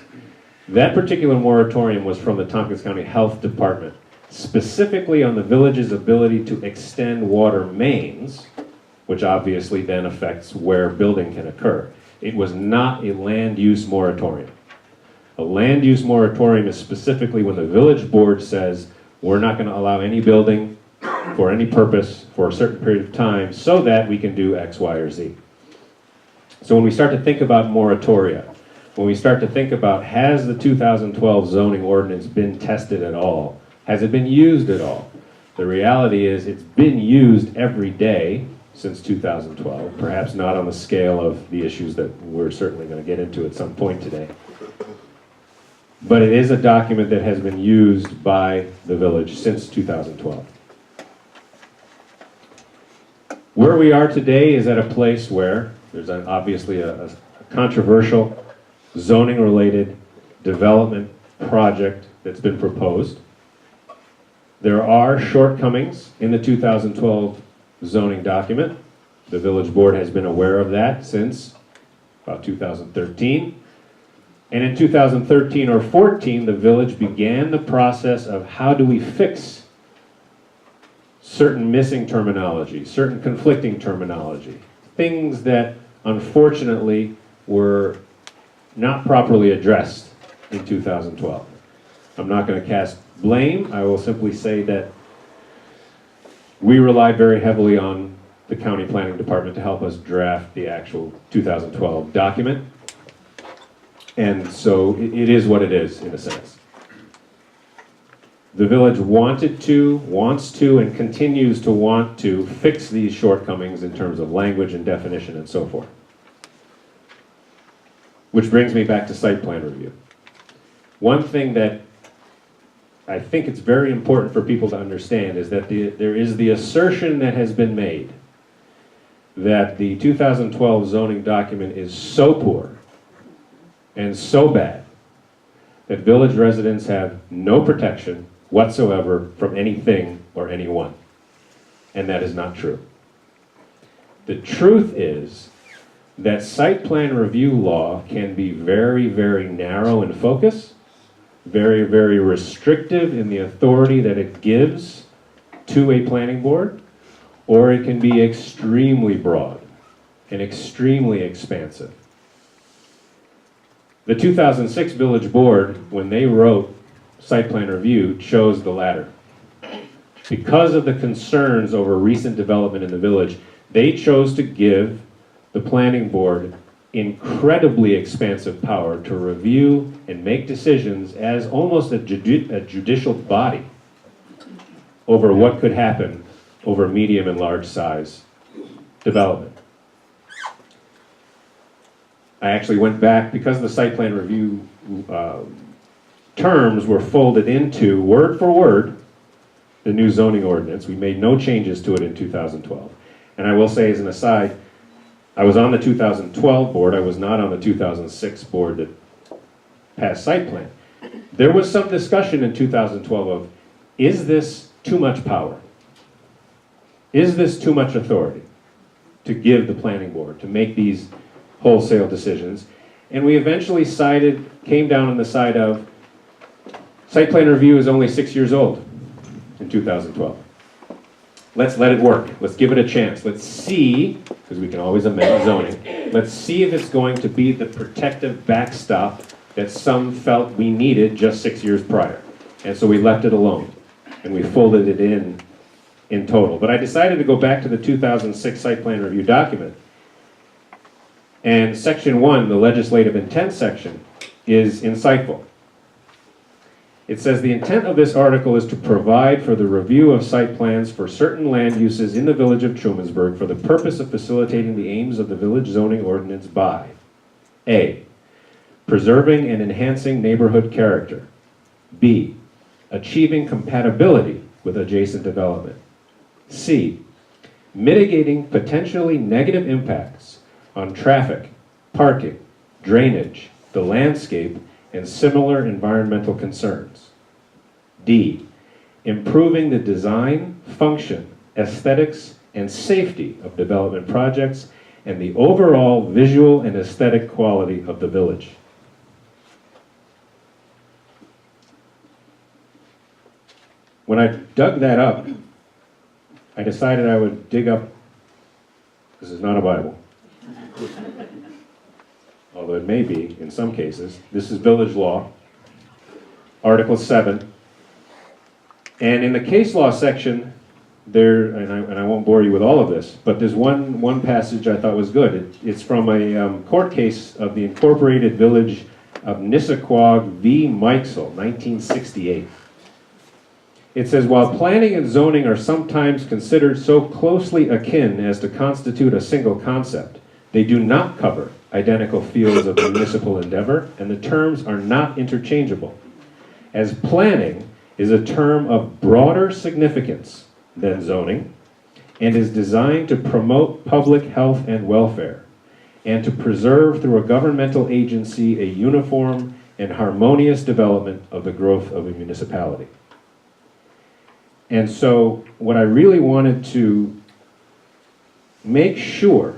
That particular moratorium was from the Tompkins County Health Department, specifically on the village's ability to extend water mains which obviously then affects where building can occur. It was not a land use moratorium. A land use moratorium is specifically when the village board says, we're not going to allow any building for any purpose for a certain period of time so that we can do X, Y, or Z. So when we start to think about moratoria, when we start to think about, has the 2012 zoning ordinance been tested at all? Has it been used at all? The reality is it's been used every day since 2012, perhaps not on the scale of the issues that we're certainly going to get into at some point today. But it is a document that has been used by the village since 2012. Where we are today is at a place where there's obviously a controversial zoning-related development project that's been proposed. There are shortcomings in the 2012 zoning document. The village board has been aware of that since about 2013. And in 2013 or 14, the village began the process of how do we fix certain missing terminology, certain conflicting terminology, things that unfortunately were not properly addressed in 2012. I'm not going to cast blame. I will simply say that we relied very heavily on the county planning department to help us draft the actual 2012 document. And so it is what it is, in a sense. The village wanted to, wants to, and continues to want to fix these shortcomings in terms of language and definition and so forth. Which brings me back to site plan review. One thing that I think it's very important for people to understand is that there is the assertion that has been made that the 2012 zoning document is so poor and so bad that village residents have no protection whatsoever from anything or anyone. And that is not true. The truth is that site plan review law can be very, very narrow in focus, very, very restrictive in the authority that it gives to a planning board, or it can be extremely broad and extremely expansive. The 2006 village board, when they wrote site plan review, chose the latter. Because of the concerns over recent development in the village, they chose to give the planning board incredibly expansive power to review and make decisions as almost a judicial body over what could happen over medium and large size development. I actually went back, because the site plan review terms were folded into, word for word, the new zoning ordinance. We made no changes to it in 2012. And I will say as an aside, I was on the 2012 board, I was not on the 2006 board that passed site plan. There was some discussion in 2012 of, is this too much power? Is this too much authority to give the planning board to make these wholesale decisions? And we eventually came down on the side of, site plan review is only 6 years old in 2012. Let's let it work. Let's give it a chance. Let's see, because we can always amend zoning, let's see if it's going to be the protective backstop that some felt we needed just 6 years prior. And so we left it alone, and we folded it in total. But I decided to go back to the 2006 site plan review document. And section 1, the legislative intent section, is insightful. It says the intent of this article is to provide for the review of site plans for certain land uses in the village of Trumansburg for the purpose of facilitating the aims of the village zoning ordinance by A, preserving and enhancing neighborhood character, B, achieving compatibility with adjacent development, C, mitigating potentially negative impacts on traffic, parking, drainage, the landscape, and similar environmental concerns. D, improving the design, function, aesthetics, and safety of development projects and the overall visual and aesthetic quality of the village. When I dug that up, I decided I would dig up This is not a Bible. Although it may be in some cases. This is village law, Article 7. And in the case law section, and I won't bore you with all of this, but there's one passage I thought was good. It's from a court case of the Incorporated Village of Nissaquag v. Mikesell, 1968. It says, while planning and zoning are sometimes considered so closely akin as to constitute a single concept, they do not cover identical fields of municipal endeavor, and the terms are not interchangeable. As planning is a term of broader significance than zoning, and is designed to promote public health and welfare, and to preserve through a governmental agency a uniform and harmonious development of the growth of a municipality. And so what I really wanted to make sure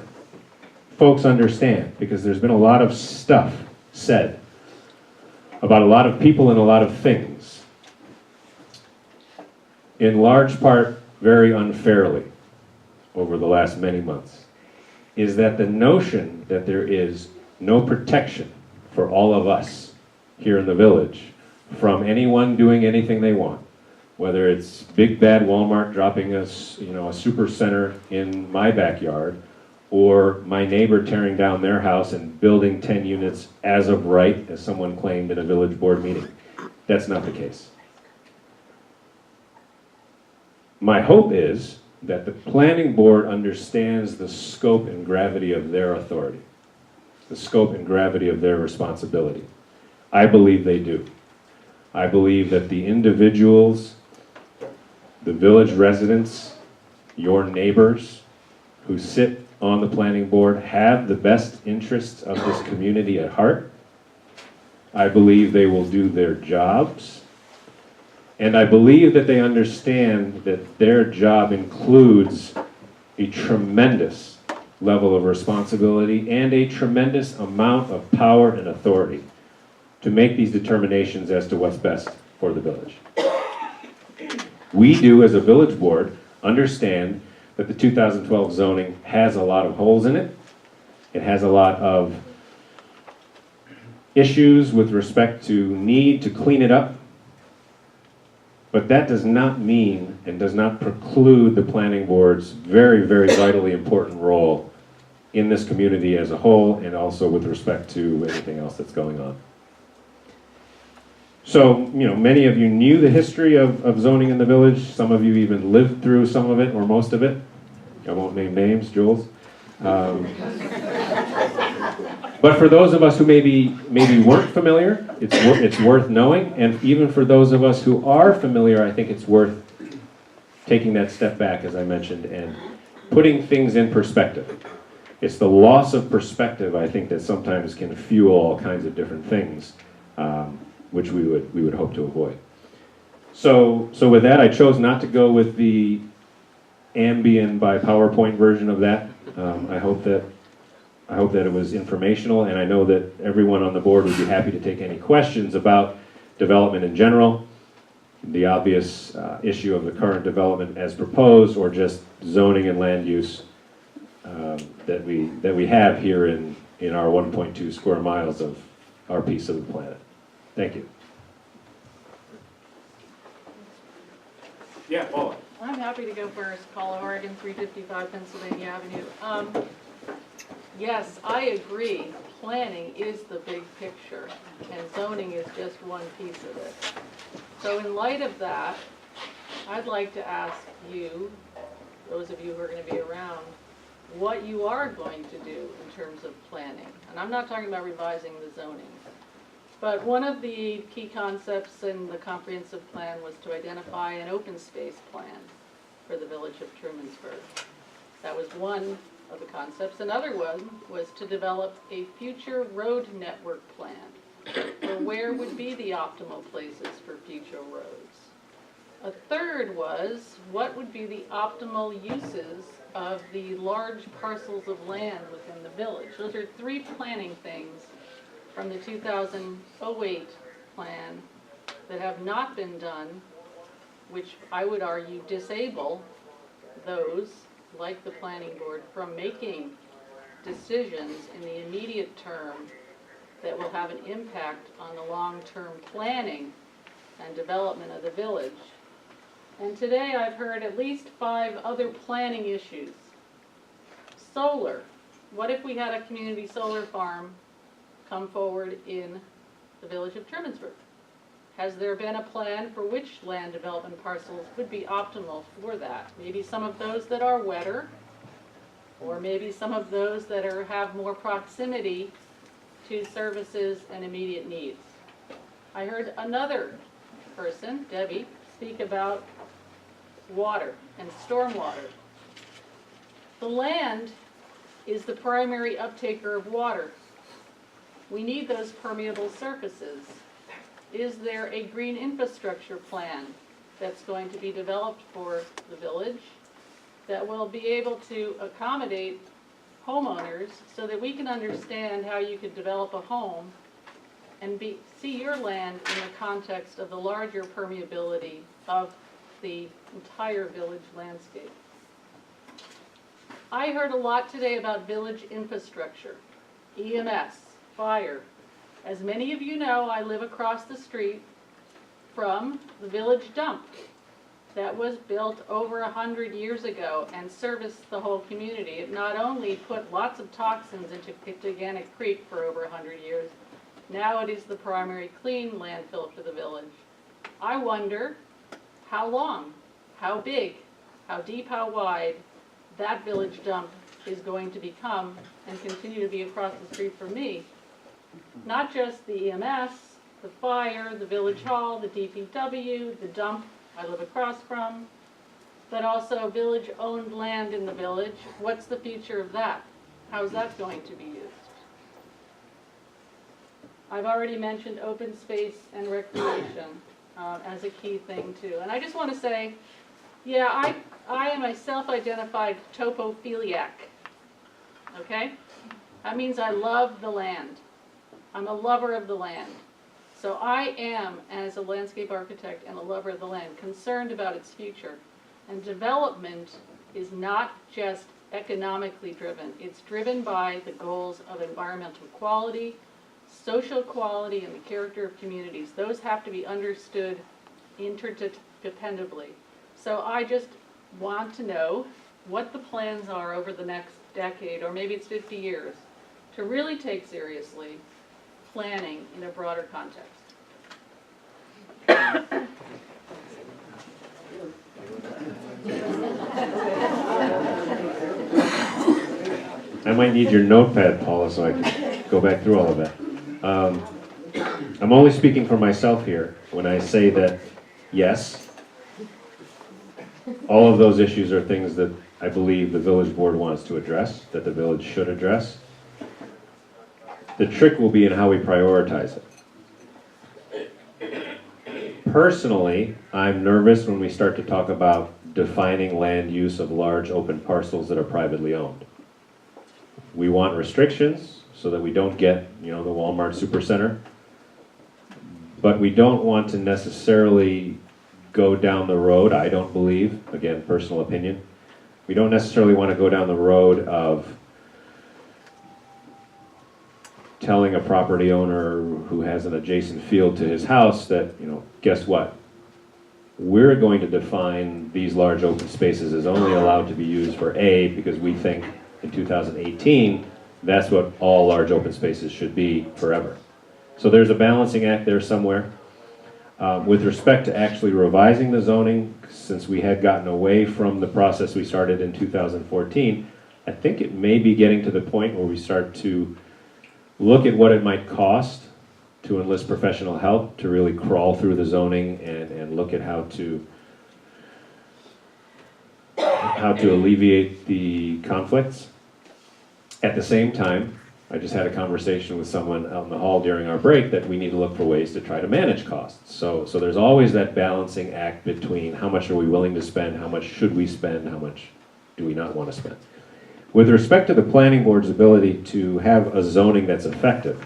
folks understand, because there's been a lot of stuff said about a lot of people and a lot of things, in large part very unfairly over the last many months, is that the notion that there is no protection for all of us here in the village from anyone doing anything they want, whether it's big bad Walmart dropping us, a super center in my backyard, or my neighbor tearing down their house and building 10 units as of right, as someone claimed in a village board meeting. That's not the case. My hope is that the planning board understands the scope and gravity of their authority, the scope and gravity of their responsibility. I believe they do. I believe that the individuals, the village residents, your neighbors who sit on the planning board have the best interests of this community at heart. I believe they will do their jobs. And I believe that they understand that their job includes a tremendous level of responsibility and a tremendous amount of power and authority to make these determinations as to what's best for the village. We do, as a village board, understand that the 2012 zoning has a lot of holes in it. It has a lot of issues with respect to need to clean it up. But that does not mean and does not preclude the planning board's very, very vitally important role in this community as a whole, and also with respect to anything else that's going on. So, many of you knew the history of zoning in the village. Some of you even lived through some of it or most of it. I won't name names, Jules. But for those of us who maybe weren't familiar, it's worth knowing. And even for those of us who are familiar, I think it's worth taking that step back, as I mentioned, and putting things in perspective. It's the loss of perspective, I think, that sometimes can fuel all kinds of different things, which we would hope to avoid. So with that, I chose not to go with the Ambien by PowerPoint version of that. I hope that it was informational, and I know that everyone on the board would be happy to take any questions about development in general, the obvious issue of the current development as proposed, or just zoning and land use that we have here in our 1.2 square miles of our piece of the planet. Thank you. Yeah, Paula. I'm happy to go first. Paula Oregon, 355 Pennsylvania Avenue. Yes, I agree. Planning is the big picture, and zoning is just one piece of it. So in light of that, I'd like to ask you, those of you who are going to be around, what you are going to do in terms of planning. And I'm not talking about revising the zoning. But one of the key concepts in the comprehensive plan was to identify an open space plan for the village of Trumansburg. That was one of the concepts. Another one was to develop a future road network plan for where would be the optimal places for future roads. A third was what would be the optimal uses of the large parcels of land within the village. Those are three planning things from the 2008 plan that have not been done, which I would argue disable those like the planning board, from making decisions in the immediate term that will have an impact on the long-term planning and development of the village. And today I've heard at least 5 other planning issues. Solar. What if we had a community solar farm come forward in the village of Trumansburg? Has there been a plan for which land development parcels would be optimal for that? Maybe some of those that are wetter, or maybe some of those that have more proximity to services and immediate needs. I heard another person, Debbie, speak about water and stormwater. The land is the primary uptaker of water. We need those permeable surfaces. Is there a green infrastructure plan that's going to be developed for the village that will be able to accommodate homeowners so that we can understand how you could develop a home and see your land in the context of the larger permeability of the entire village landscape? I heard a lot today about village infrastructure, EMS, fire. As many of you know, I live across the street from the village dump that was built over 100 years ago and serviced the whole community. It not only put lots of toxins into Pictiganic Creek for over 100 years, now it is the primary clean landfill for the village. I wonder how long, how big, how deep, how wide that village dump is going to become and continue to be across the street from me. Not just the EMS, the fire, the village hall, the DPW, the dump I live across from, but also village-owned land in the village. What's the future of that? How's that going to be used? I've already mentioned open space and recreation as a key thing too. And I just want to say, yeah, I am a self-identified topophiliac, okay? That means I love the land. I'm a lover of the land. So I am, as a landscape architect and a lover of the land, concerned about its future. And development is not just economically driven. It's driven by the goals of environmental quality, social quality, and the character of communities. Those have to be understood interdependently. So I just want to know what the plans are over the next decade, or maybe it's 50 years, to really take seriously planning in a broader context. I might need your notepad, Paula, so I can go back through all of that. I'm only speaking for myself here when I say that, yes, all of those issues are things that I believe the village board wants to address, that the village should address. The trick will be in how we prioritize it. Personally, I'm nervous when we start to talk about defining land use of large open parcels that are privately owned. We want restrictions so that we don't get, the Walmart supercenter, but we don't want to necessarily go down the road, I don't believe, again, personal opinion, we don't necessarily want to go down the road of telling a property owner who has an adjacent field to his house that, guess what? We're going to define these large open spaces as only allowed to be used for A, because we think in 2018, that's what all large open spaces should be forever. So there's a balancing act there somewhere. With respect to actually revising the zoning, since we had gotten away from the process we started in 2014, I think it may be getting to the point where we start to look at what it might cost to enlist professional help to really crawl through the zoning and look at how to alleviate the conflicts. At the same time, I just had a conversation with someone out in the hall during our break that we need to look for ways to try to manage costs. So there's always that balancing act between how much are we willing to spend, how much should we spend, how much do we not want to spend. With respect to the planning board's ability to have a zoning that's effective,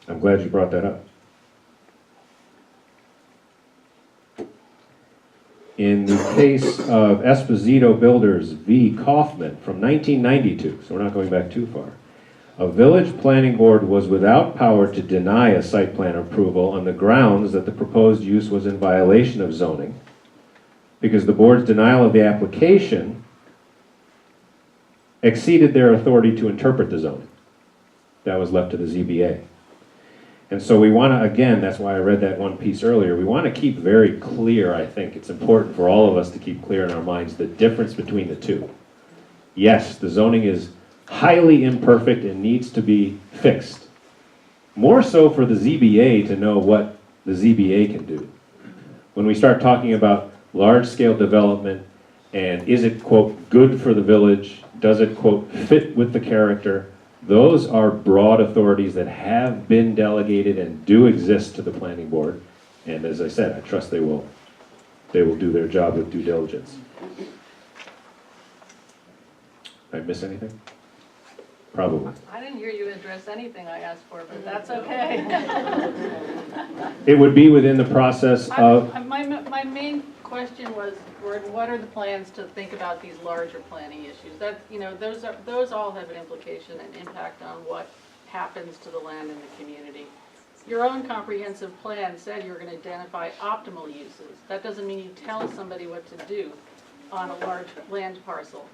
I'm glad you brought that up. In the case of Esposito Builders v. Kaufman from 1992, so we're not going back too far. A village planning board was without power to deny a site plan approval on the grounds that the proposed use was in violation of zoning, because the board's denial of the application exceeded their authority to interpret the zoning. That was left to the ZBA. And so we want to, again, that's why I read that one piece earlier, we want to keep very clear, I think it's important for all of us to keep clear in our minds the difference between the two. Yes, the zoning is highly imperfect and needs to be fixed. More so for the ZBA to know what the ZBA can do. When we start talking about large-scale development and is it, quote, good for the village, does it, quote, fit with the character, those are broad authorities that have been delegated and do exist to the planning board. And as I said, I trust they will do their job with due diligence. Did I miss anything? Probably. I didn't hear you address anything I asked for, but that's okay. It would be within the process of... My main question was, Gordon, what are the plans to think about these larger planning issues? That, you know, those all have an implication and impact on what happens to the land in the community. Your own comprehensive plan said you're going to identify optimal uses. That doesn't mean you tell somebody what to do on a large land parcel.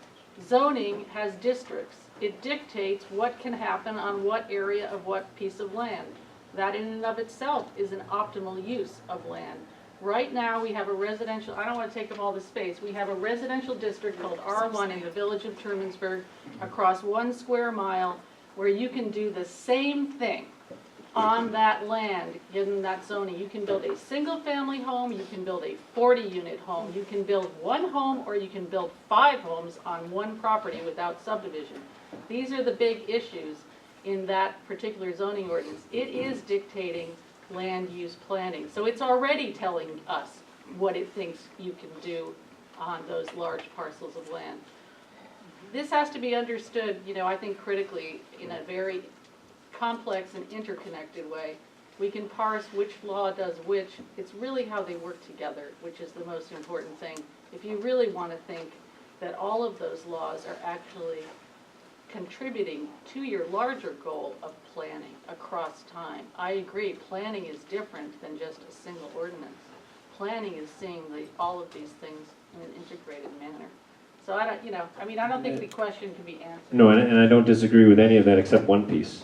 Zoning has districts. It dictates what can happen on what area of what piece of land. That in and of itself is an optimal use of land. Right now, we have a residential, I don't want to take up all the space, we have a residential district called R1 in the village of Trumansburg across 1 square mile where you can do the same thing on that land, given that zoning. You can build a single-family home, you can build a 40-unit home, you can build 1 home, or you can build 5 homes on 1 property without subdivision. These are the big issues in that particular zoning ordinance. It is dictating land use planning. So it's already telling us what it thinks you can do on those large parcels of land. This has to be understood, you know, I think critically in a very complex and interconnected way. We can parse which law does which. It's really how they work together, which is the most important thing. If you really want to think that all of those laws are actually contributing to your larger goal of planning across time. I agree, planning is different than just a single ordinance. Planning is seeing all of these things in an integrated manner. So I don't, you know, I mean, I don't think the question can be answered. No, and I don't disagree with any of that except one piece.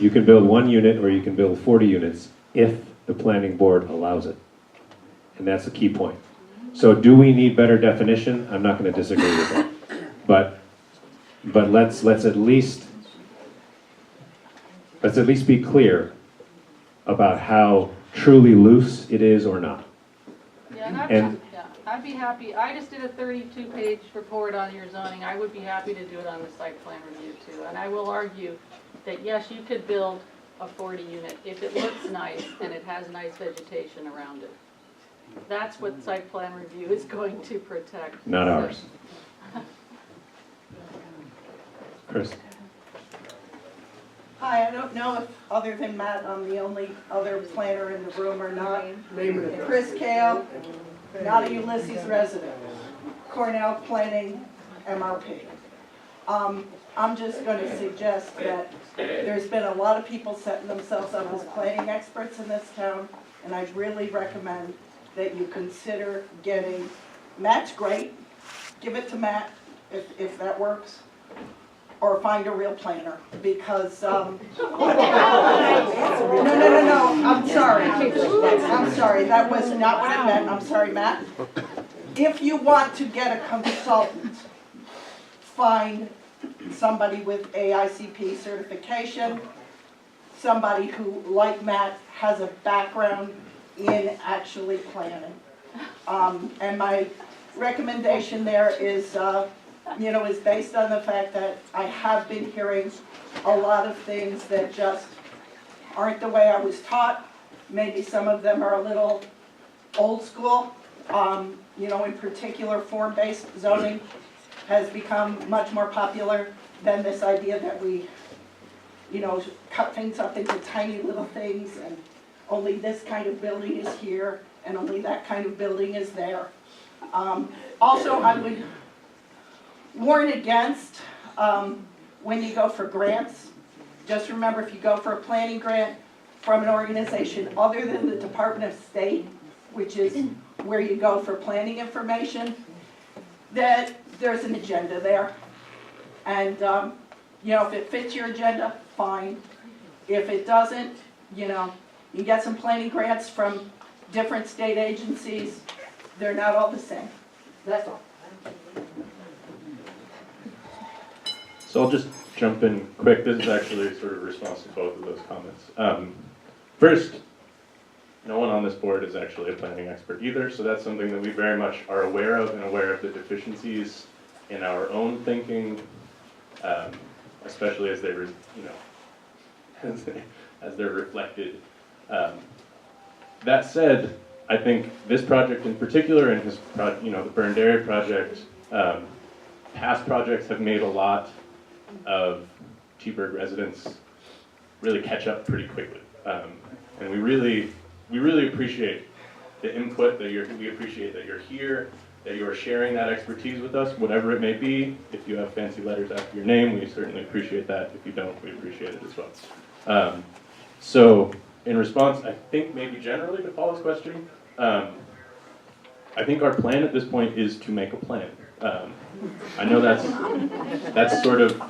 You can build 1 unit or you can build 40 units if the planning board allows it. And that's a key point. So do we need better definition? I'm not going to disagree with that. But let's at least be clear about how truly loose it is or not. Yeah, and I'd be happy. I just did a 32-page report on your zoning. I would be happy to do it on the site plan review too. And I will argue that yes, you could build a 40 unit if it looks nice and it has nice vegetation around it. That's what site plan review is going to protect. Not ours. Chris. Hi, I don't know if, other than Matt, I'm the only other planner in the room or not. Chris Kale, not a Ulysses resident, Cornell Planning, MRP. I'm just going to suggest that there's been a lot of people setting themselves up as planning experts in this town, and I'd really recommend that you consider getting, Matt's great, give it to Matt if that works. Or find a real planner, because, no, I'm sorry, that was not what it meant, I'm sorry, Matt. If you want to get a consultant, find somebody with AICP certification, somebody who, like Matt, has a background in actually planning. And my recommendation there is, you know, is based on the fact that I have been hearing a lot of things that just aren't the way I was taught. Maybe some of them are a little old school. You know, in particular, form-based zoning has become much more popular than this idea that we, you know, cut things up into tiny little things and only this kind of building is here and only that kind of building is there. Also, I would warn against, when you go for grants, just remember if you go for a planning grant from an organization other than the Department of State, which is where you go for planning information, that there's an agenda there. And, you know, if it fits your agenda, fine. If it doesn't, you know, you get some planning grants from different state agencies. They're not all the same. That's all. So I'll just jump in quick. This is actually sort of a response to both of those comments. First, no one on this board is actually a planning expert either, so that's something that we very much are aware of and aware of the deficiencies in our own thinking, especially as they, as they're reflected. That said, I think this project in particular and his, the Burned Area project, past projects have made a lot of T-Burg residents really catch up pretty quickly. And we really appreciate the input that we appreciate that you're here, that you are sharing that expertise with us, whatever it may be. If you have fancy letters after your name, we certainly appreciate that. If you don't, we appreciate it as well. So in response, I think maybe generally to Paula's question, I think our plan at this point is to make a plan. I know that's sort of,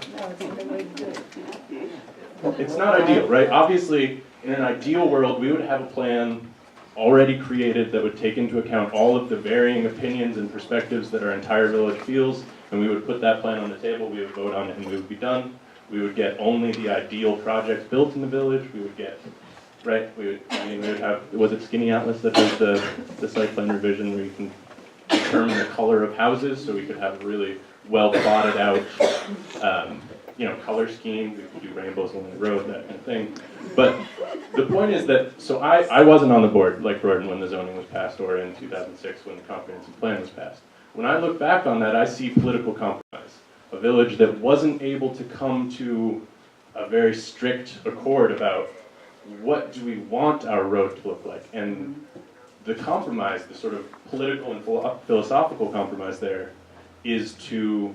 it's not ideal, right? Obviously, in an ideal world, we would have a plan already created that would take into account all of the varying opinions and perspectives that our entire village feels, and we would put that plan on the table, we would vote on it, and we would be done. We would get only the ideal projects built in the village. We would get, right, we would have, was it Skinny Atlas that does the site plan revision where you can determine the color of houses, so we could have a really well plotted out, color scheme. We could do rainbows along the road, that kind of thing. But the point is that, so I wasn't on the board like Gordon when the zoning was passed, or in 2006 when the comprehensive plan was passed. When I look back on that, I see political compromise. A village that wasn't able to come to a very strict accord about what do we want our road to look like. And the compromise, the sort of political and philosophical compromise there is to,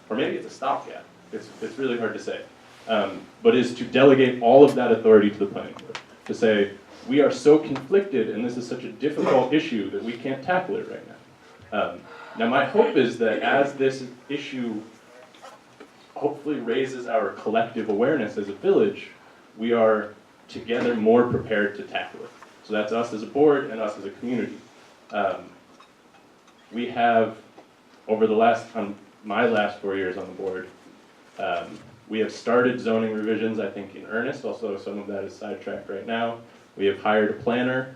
or maybe it's a stopgap, it's really hard to say, but is to delegate all of that authority to the planning board. To say, we are so conflicted and this is such a difficult issue that we can't tackle it right now. Now my hope is that as this issue hopefully raises our collective awareness as a village, we are together more prepared to tackle it. So that's us as a board and us as a community. We have, over my last 4 years on the board, we have started zoning revisions, I think, in earnest, although some of that is sidetracked right now. We have hired a planner.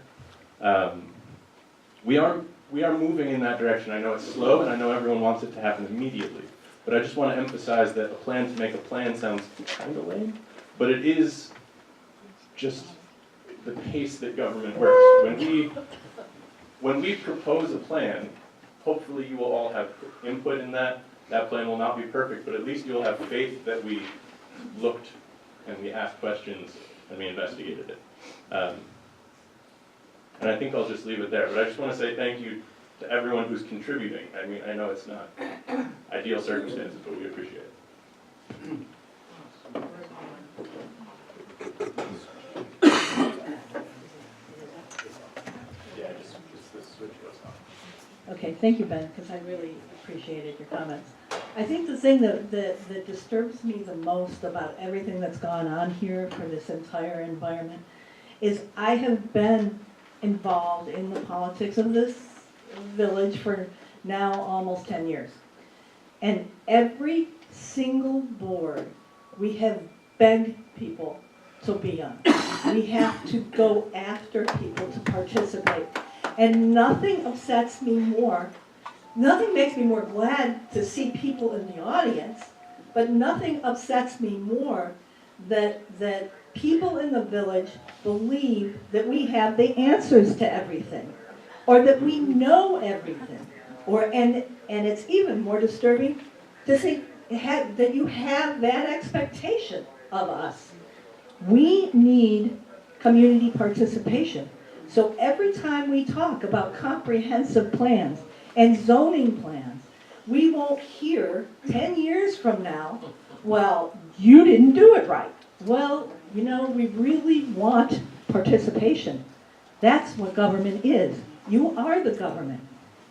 We are moving in that direction. I know it's slow, and I know everyone wants it to happen immediately. But I just want to emphasize that a plan to make a plan sounds kind of lame, but it is just the pace that government works. When we propose a plan, hopefully you will all have input in that. That plan will not be perfect, but at least you'll have faith that we looked and we asked questions and we investigated it. And I think I'll just leave it there, but I just want to say thank you to everyone who's contributing. I mean, I know it's not ideal circumstances, but we appreciate it. Yeah, just the switch goes off. Okay, thank you, Ben, because I really appreciated your comments. I think the thing that disturbs me the most about everything that's gone on here for this entire environment is I have been involved in the politics of this village for now almost 10 years. And every single board we have begged people to be on. We have to go after people to participate. And nothing upsets me more, nothing makes me more glad to see people in the audience, but nothing upsets me more that people in the village believe that we have the answers to everything, or that we know everything, and it's even more disturbing to see that you have that expectation of us. We need community participation. So every time we talk about comprehensive plans, and zoning plans. We won't hear 10 years from now, well, you didn't do it right. Well, you know, we really want participation. That's what government is. You are the government.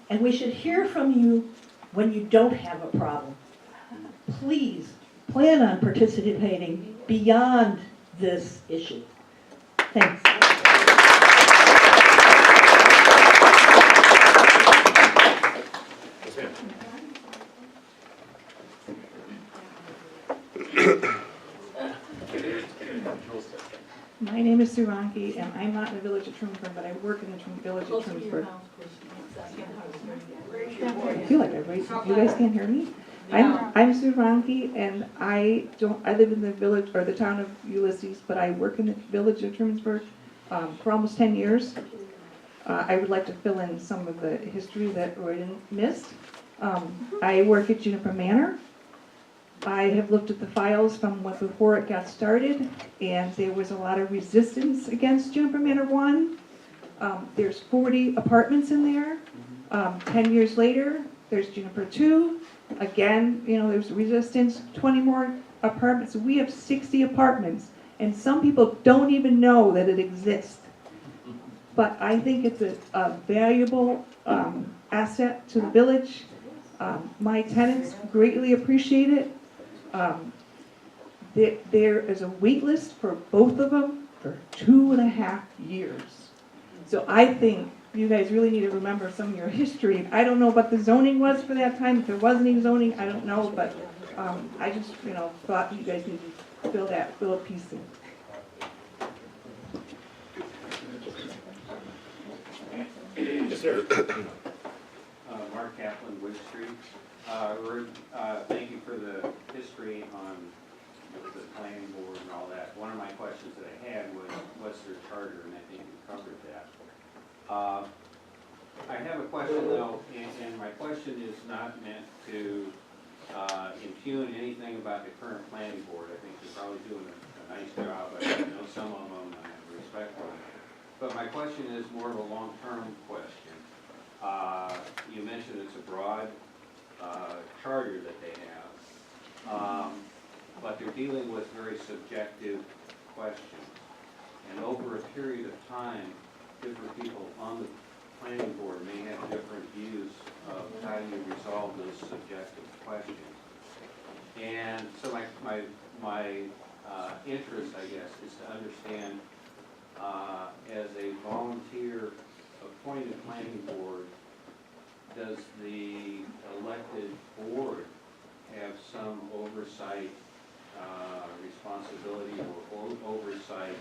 And we should hear from you when you don't have a problem. Please plan on participating beyond this issue. Thanks. My name is Sue Ronke, and I'm not in the village of Trumansburg, but I work in the village of Trumansburg. I feel like you guys can't hear me? I'm Sue Ronke, and I live in the village, or the town of Ulysses, but I work in the village of Trumansburg for almost 10 years. I would like to fill in some of the history that Royden missed. I work at Juniper Manor. I have looked at the files from before it got started, and there was a lot of resistance against Juniper Manor 1. There's 40 apartments in there. 10 years later, there's Juniper 2. Again, you know, there's resistance, 20 more apartments. We have 60 apartments, and some people don't even know that it exists. But I think it's a valuable asset to the village. My tenants greatly appreciate it. There is a wait list for both of them for 2.5 years. So I think you guys really need to remember some of your history. I don't know what the zoning was for that time. If there wasn't any zoning, I don't know, but I just, you know, thought you guys needed to fill a piece in. Yes, sir. Mark Kaplan, Wood Street. Thank you for the history on the planning board and all that. One of my questions that I had was, what's their charter, and I think you covered that. I have a question though, and my question is not meant to impugn anything about the current planning board. I think they're probably doing a nice job. I know some of them, I have respect for them. But my question is more of a long-term question. You mentioned it's a broad charter that they have, but they're dealing with very subjective questions. And over a period of time, different people on the planning board may have different views of how you resolve those subjective questions. And so my interest, I guess, is to understand, as a volunteer appointed planning board, does the elected board have some oversight, responsibility or oversight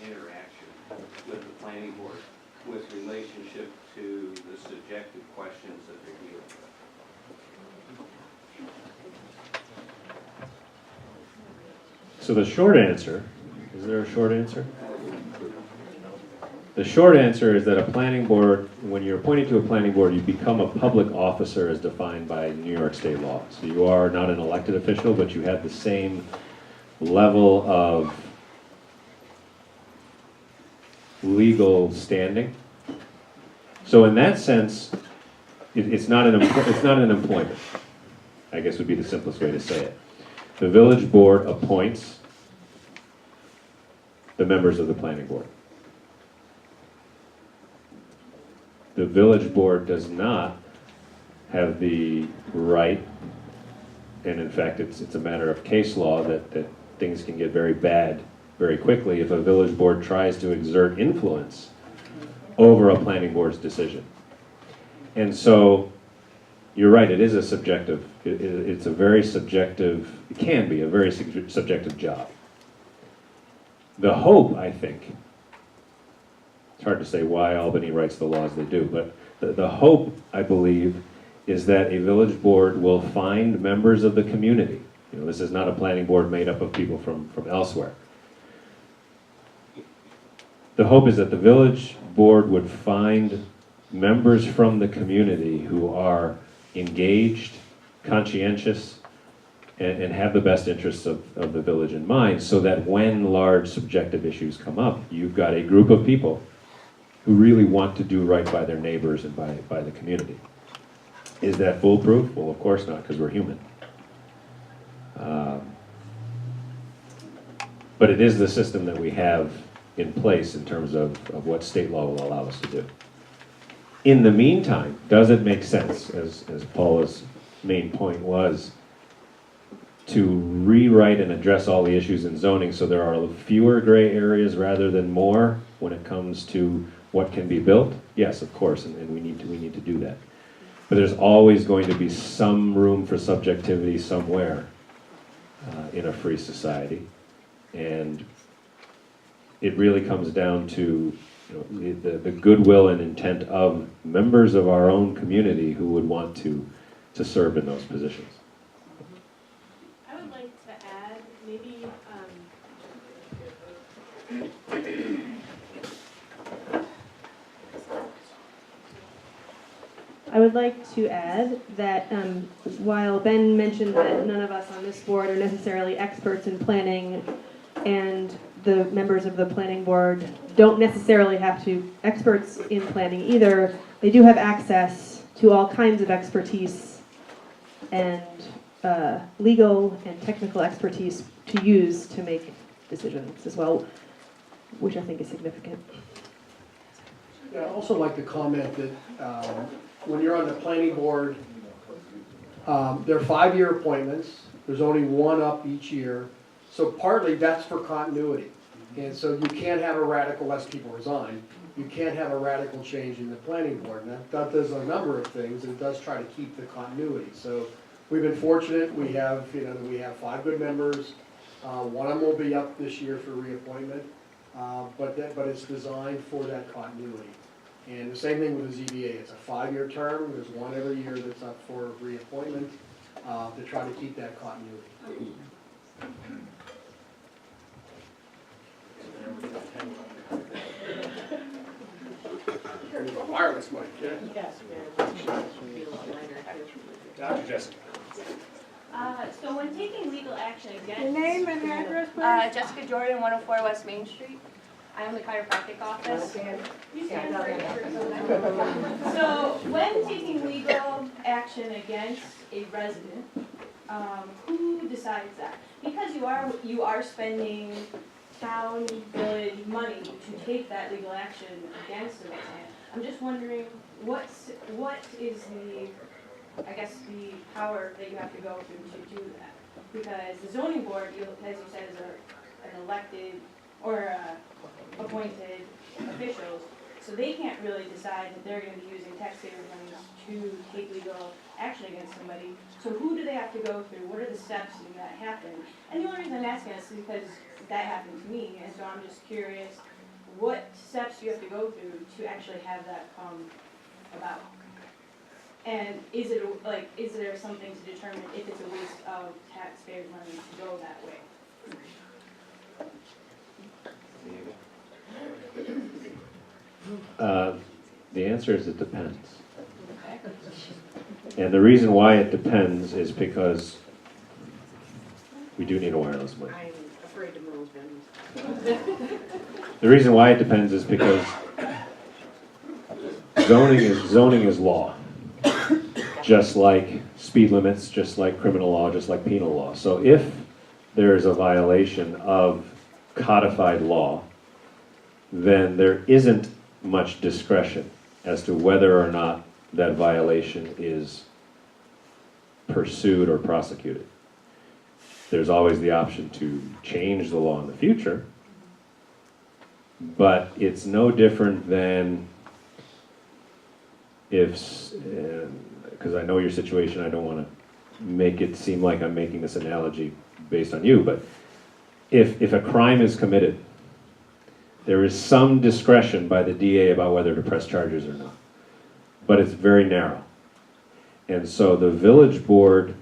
interaction with the planning board with relationship to the subjective questions that they're dealing with? So the short answer, is there a short answer? The short answer is that a planning board, when you're appointed to a planning board, you become a public officer as defined by New York state law. So you are not an elected official, but you have the same level of legal standing. So in that sense, it's not an employment, I guess would be the simplest way to say it. The village board appoints the members of the planning board. The village board does not have the right, and in fact it's a matter of case law that things can get very bad very quickly if a village board tries to exert influence over a planning board's decision. And so you're right, it is a subjective, it's a very subjective, it can be a very subjective job. The hope, I think, it's hard to say why Albany writes the laws they do, but the hope, I believe, is that a village board will find members of the community. You know, this is not a planning board made up of people from elsewhere. The hope is that the village board would find members from the community who are engaged, conscientious, and have the best interests of the village in mind, so that when large subjective issues come up, you've got a group of people who really want to do right by their neighbors and by the community. Is that foolproof? Well, of course not, because we're human. But it is the system that we have in place in terms of what state law will allow us to do. In the meantime, does it make sense, as Paula's main point was, to rewrite and address all the issues in zoning so there are fewer gray areas rather than more when it comes to what can be built? Yes, of course, and we need to do that. But there's always going to be some room for subjectivity somewhere in a free society. And it really comes down to the goodwill and intent of members of our own community who would want to serve in those positions. I would like to add, maybe, I would like to add that while Ben mentioned that none of us on this board are necessarily experts in planning, and the members of the planning board don't necessarily have to be experts in planning either, they do have access to all kinds of expertise and legal and technical expertise to use to make decisions as well, which I think is significant. Yeah, I'd also like to comment that when you're on the planning board, there are 5-year appointments. There's only one up each year. So partly that's for continuity. And so you can't have a radical, unless people resign, you can't have a radical change in the planning board. And that does a number of things, and it does try to keep the continuity. So we've been fortunate. We have 5 good members. One of them will be up this year for reappointment, but it's designed for that continuity. And the same thing with the ZBA. It's a 5-year term. There's one every year that's up for reappointment to try to keep that continuity. Wireless mic, yeah. Yes. Dr. Jessica. So when taking legal action against... Your name and address, please? Jessica Jordan, 104 West Main Street. I own the chiropractic office. You stand for it. So when taking legal action against a resident, who decides that? Because you are spending town, village money to take that legal action against a resident. I'm just wondering what is the, I guess, the power that you have to go through to do that? Because the zoning board, as you said, is an elected or appointed officials, so they can't really decide that they're going to be using taxpayer money to take legal action against somebody. So who do they have to go through? What are the steps in that happen? And the only reason I'm asking this is because that happened to me, and so I'm just curious what steps you have to go through to actually have that come about. And is there something to determine if it's a waste of taxpayers' money to go that way? The answer is it depends. And the reason why it depends is because we do need a wireless mic. I'm afraid to move them. The reason why it depends is because zoning is law. Just like speed limits, just like criminal law, just like penal law. So if there's a violation of codified law, then there isn't much discretion as to whether or not that violation is pursued or prosecuted. There's always the option to change the law in the future, but it's no different than if, because I know your situation, I don't want to make it seem like I'm making this analogy based on you, but if a crime is committed, there is some discretion by the DA about whether to press charges or not, but it's very narrow. And so the village board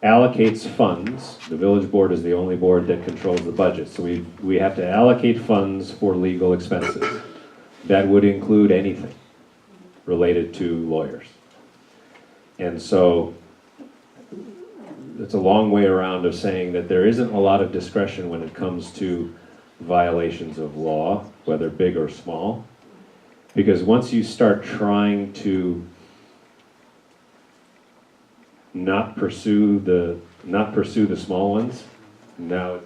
allocates funds. The village board is the only board that controls the budget, so we have to allocate funds for legal expenses. That would include anything related to lawyers. And so it's a long way around of saying that there isn't a lot of discretion when it comes to violations of law, whether big or small, because once you start trying to not pursue the small ones, now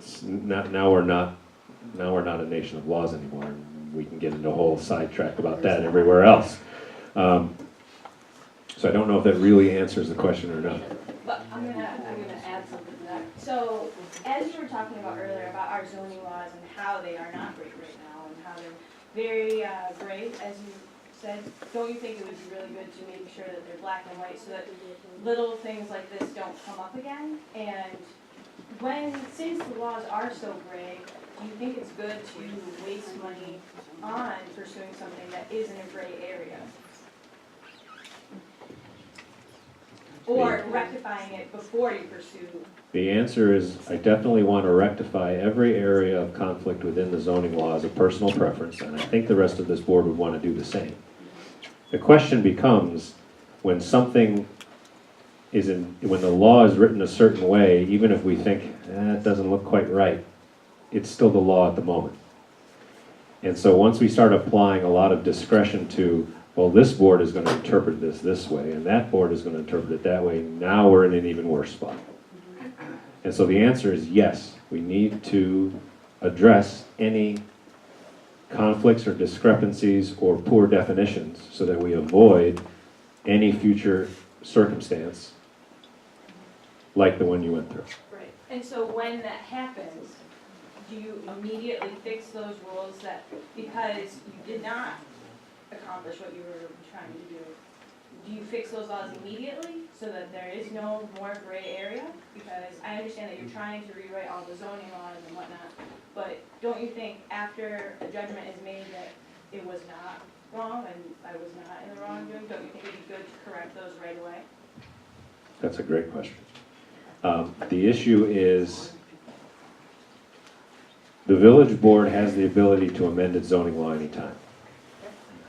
we're not a nation of laws anymore. We can get into a whole sidetrack about that everywhere else. So I don't know if that really answers the question or not. But I'm gonna add something to that. So, as you were talking about earlier about our zoning laws and how they are not great right now and how they're very gray, as you said, don't you think it would be really good to make sure that they're black and white so that little things like this don't come up again? And since the laws are so gray, do you think it's good to waste money on pursuing something that is in a gray area? Or rectifying it before you pursue? The answer is, I definitely want to rectify every area of conflict within the zoning law as a personal preference, and I think the rest of this board would want to do the same. The question becomes, when something when the law is written a certain way, even if we think, it doesn't look quite right, it's still the law at the moment. And so once we start applying a lot of discretion to, well, this board is going to interpret this way, and that board is going to interpret it that way, now we're in an even worse spot. And so the answer is yes, we need to address any conflicts or discrepancies or poor definitions so that we avoid any future circumstance like the one you went through. Right. And so when that happens, do you immediately fix those rules that, because you did not accomplish what you were trying to do you fix those laws immediately so that there is no more gray area? Because I understand that you're trying to rewrite all the zoning laws and whatnot, but don't you think after a judgment is made that it was not wrong and I was not in the wrongdoing, don't you think it'd be good to correct those right away? That's a great question. The issue is the village board has the ability to amend its zoning law anytime.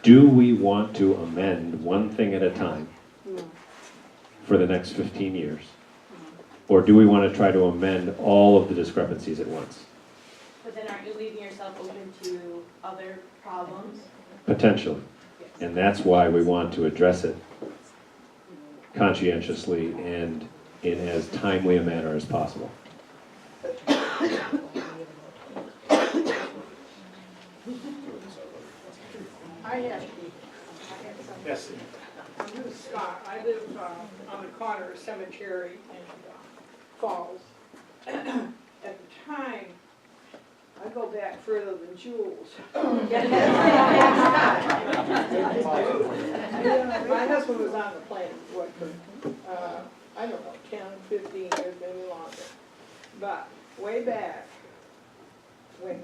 Do we want to amend one thing at a time for the next 15 years? Or do we want to try to amend all of the discrepancies at once? But then aren't you leaving yourself open to other problems? Potentially. And that's why we want to address it conscientiously and in as timely a manner as possible. I have some. Yes. I'm Ruth Scott. I live on the corner of Cemetery and Falls. At the time, I go back further than Jules. My husband was on the planning board for, I don't know, 10, 15 years, maybe longer. But way back, when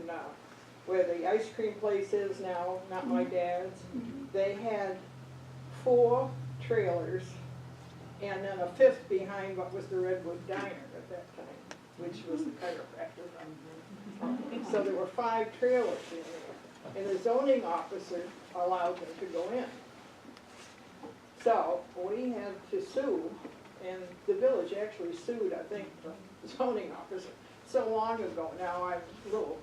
where the ice cream place is now, not my dad's, they had 4 trailers and then a 5th behind what was the Redwood Diner at that time, which was the chiropractor. So there were 5 trailers in there, and the zoning officer allowed them to go in. So we had to sue, and the village actually sued, I think, the zoning officer so long ago now, I'm a little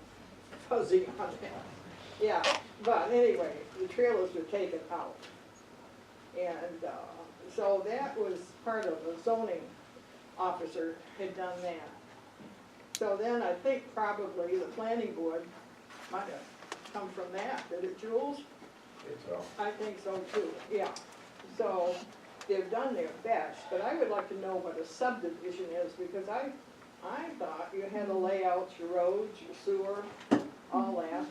fuzzy on that. Yeah, but anyway, the trailers were taken out. And so that was part of the zoning officer had done that. So then I think probably the planning board might have come from that. Did it, Jules? I think so too, yeah. So they've done their best, but I would like to know what a subdivision is, because I thought you had to lay out your roads, your sewer, all that,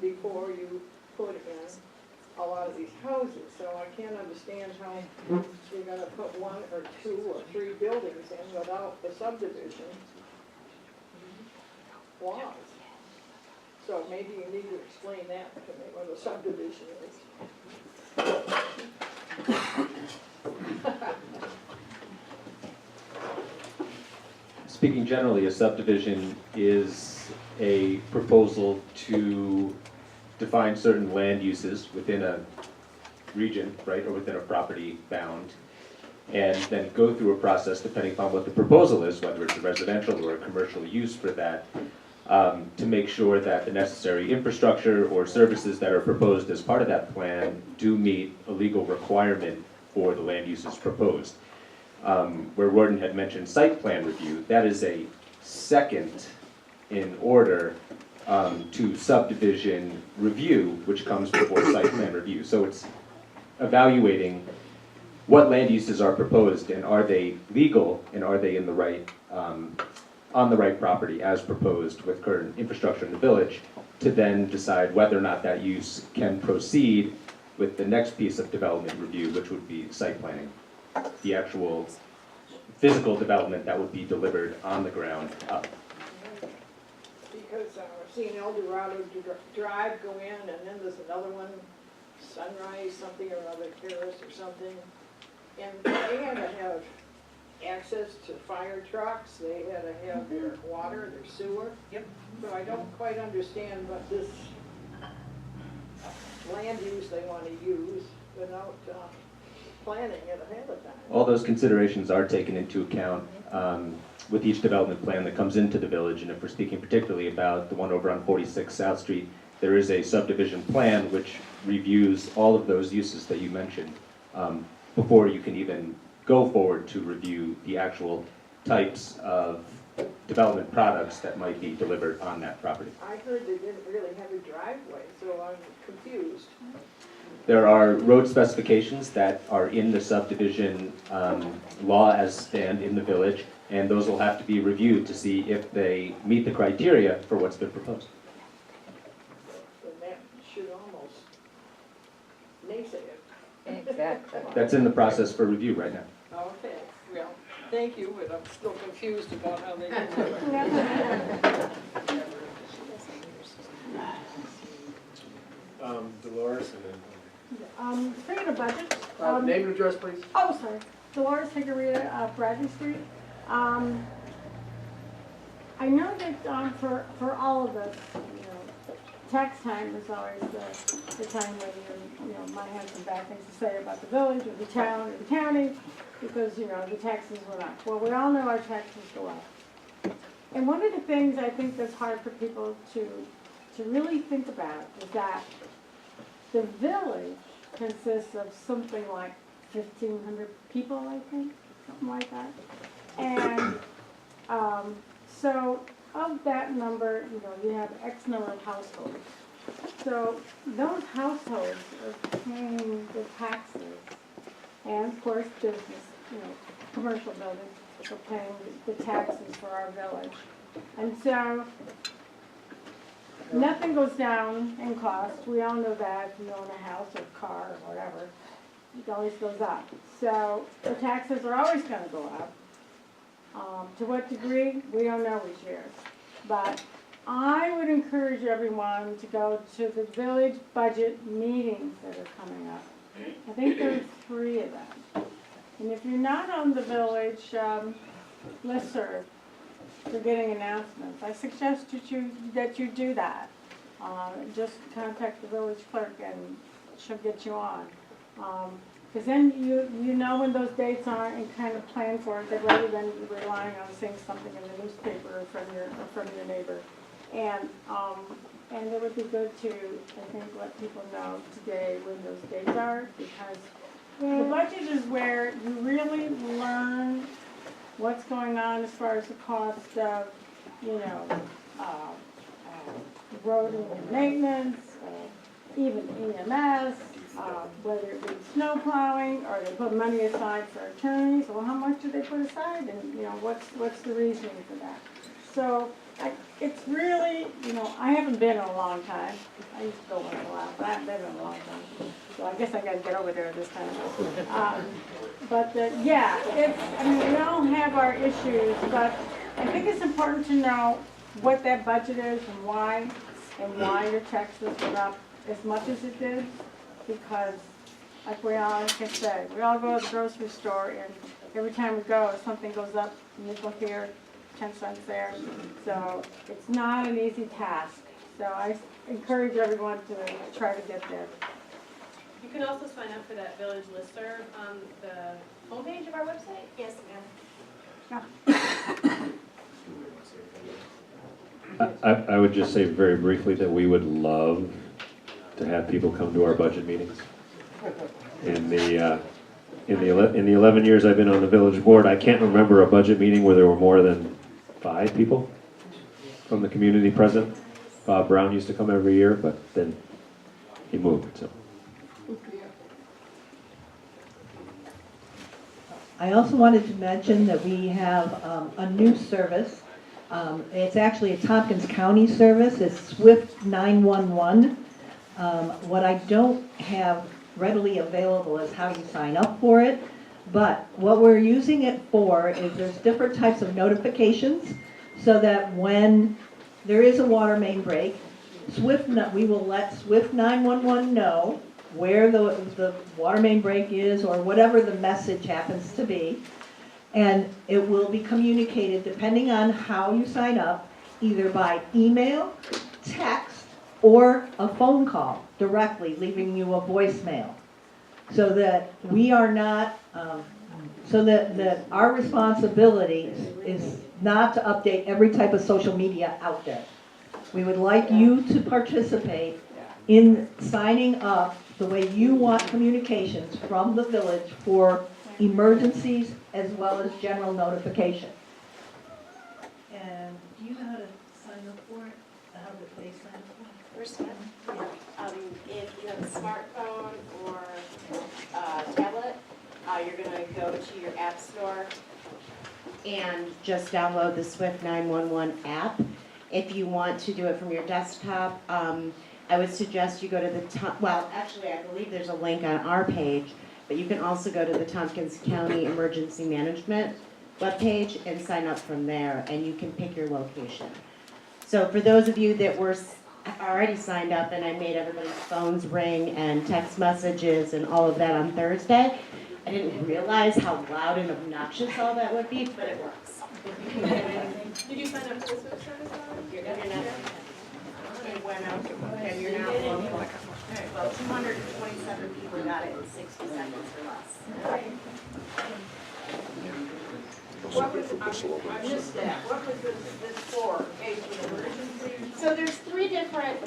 before you put in a lot of these houses. So I can't understand how you're gonna put 1 or 2 or 3 buildings in without the subdivision laws. So maybe you need to explain that to me, what a subdivision is. Speaking generally, a subdivision is a proposal to define certain land uses within a region, right, or within a property bound, and then go through a process, depending upon what the proposal is, whether it's a residential or a commercial use for that, to make sure that the necessary infrastructure or services that are proposed as part of that plan do meet a legal requirement for the land uses proposed. where Gordon had mentioned site plan review, that is a second in order to subdivision review, which comes before site plan review. So it's evaluating what land uses are proposed and are they legal and are they in the right, on the right property as proposed with current infrastructure in the village, to then decide whether or not that use can proceed with the next piece of development review, which would be site planning. The actual physical development that would be delivered on the ground up. Because I've seen El Dorado Drive go in, and then there's another one, Sunrise something or other, Terrace or something. And they had to have access to fire trucks, they had to have their water, their sewer. Yep. So I don't quite understand what this land use they want to use without planning it ahead of time. All those considerations are taken into account with each development plan that comes into the village, and if we're speaking particularly about the one over on 46 South Street, there is a subdivision plan which reviews all of those uses that you mentioned before you can even go forward to review the actual types of development products that might be delivered on that property. I heard they didn't really have a driveway, so I'm confused. There are road specifications that are in the subdivision law as stand in the village, and those will have to be reviewed to see if they meet the criteria for what's been proposed. So that should almost naysay it. Exactly. That's in the process for review right now. Okay, well, thank you, but I'm still confused about how they can do it. Dolores and then. Speaking of budget. Name and address, please. Oh, sorry. Dolores Higuerita, Bradley Street. I know that for all of us, tax time is always the time when you might have some bad things to say about the village or the town or the county because, the taxes went up. Well, we all know our taxes go up. And one of the things I think that's hard for people to really think about is that the village consists of something like 1,500 people, I think, something like that. And so of that number, you have X number of households. So those households are paying the taxes, and of course business, commercial buildings are paying the taxes for our village. And so nothing goes down in cost. We all know that. If you own a house or car or whatever, it always goes up. So the taxes are always going to go up. To what degree, we don't know each year. But I would encourage everyone to go to the village budget meetings that are coming up. I think there's 3 of them. And if you're not on the village listserv for getting announcements, I suggest that you do that. Just contact the village clerk and she'll get you on. Because then you know when those dates are and kind of plan for it, that rather than relying on seeing something in the newspaper or from your neighbor. And it would be good to, I think, let people know today when those dates are, because the budget is where you really learn what's going on as far as the cost of, road and maintenance, even EMS, whether it be snow plowing, or they put money aside for attorneys. Well, how much do they put aside, and what's the reasoning for that? So it's really, I haven't been in a long time. I used to go once in a while, but I haven't been in a long time. So I guess I got to get over there this time. We all have our issues, but I think it's important to know what that budget is and why your taxes went up as much as it did, because like we all can say, we all go to the grocery store, and every time we go, something goes up, nickel here, 10 cents there. So it's not an easy task. So I encourage everyone to try to get there. You can also sign up for that village listserv on the homepage of our website. Yes, ma'am. I would just say very briefly that we would love to have people come to our budget meetings. And in the 11 years I've been on the village board, I can't remember a budget meeting where there were more than 5 people from the community present. Bob Brown used to come every year, but then he moved, so. I also wanted to mention that we have a new service. It's actually a Tompkins County service. It's Swift 911. What I don't have readily available is how you sign up for it. But what we're using it for is there's different types of notifications so that when there is a water main break, we will let Swift 911 know where the water main break is or whatever the message happens to be. And it will be communicated depending on how you sign up, either by email, text, or a phone call directly, leaving you a voicemail. So that we are not, that our responsibility is not to update every type of social media out there. We would like you to participate in signing up the way you want communications from the village for emergencies as well as general notification. And do you know how to sign up for it? How do they sign up for it? First one, if you have a smartphone or tablet, you're going to go to your app store and just download the Swift 911 app. If you want to do it from your desktop, I would suggest you go to actually I believe there's a link on our page, but you can also go to the Tompkins County Emergency Management webpage and sign up from there, and you can pick your location. So for those of you that were already signed up, and I made everybody's phones ring and text messages and all of that on Thursday, I didn't realize how loud and obnoxious all that would be, but it works. Did you sign up for the Swift service already? You're not. It went out, and you're now local. Well, 227 people got it in 60 seconds or less. What was, I missed that, what was this for, in case of emergency? So there's 3 different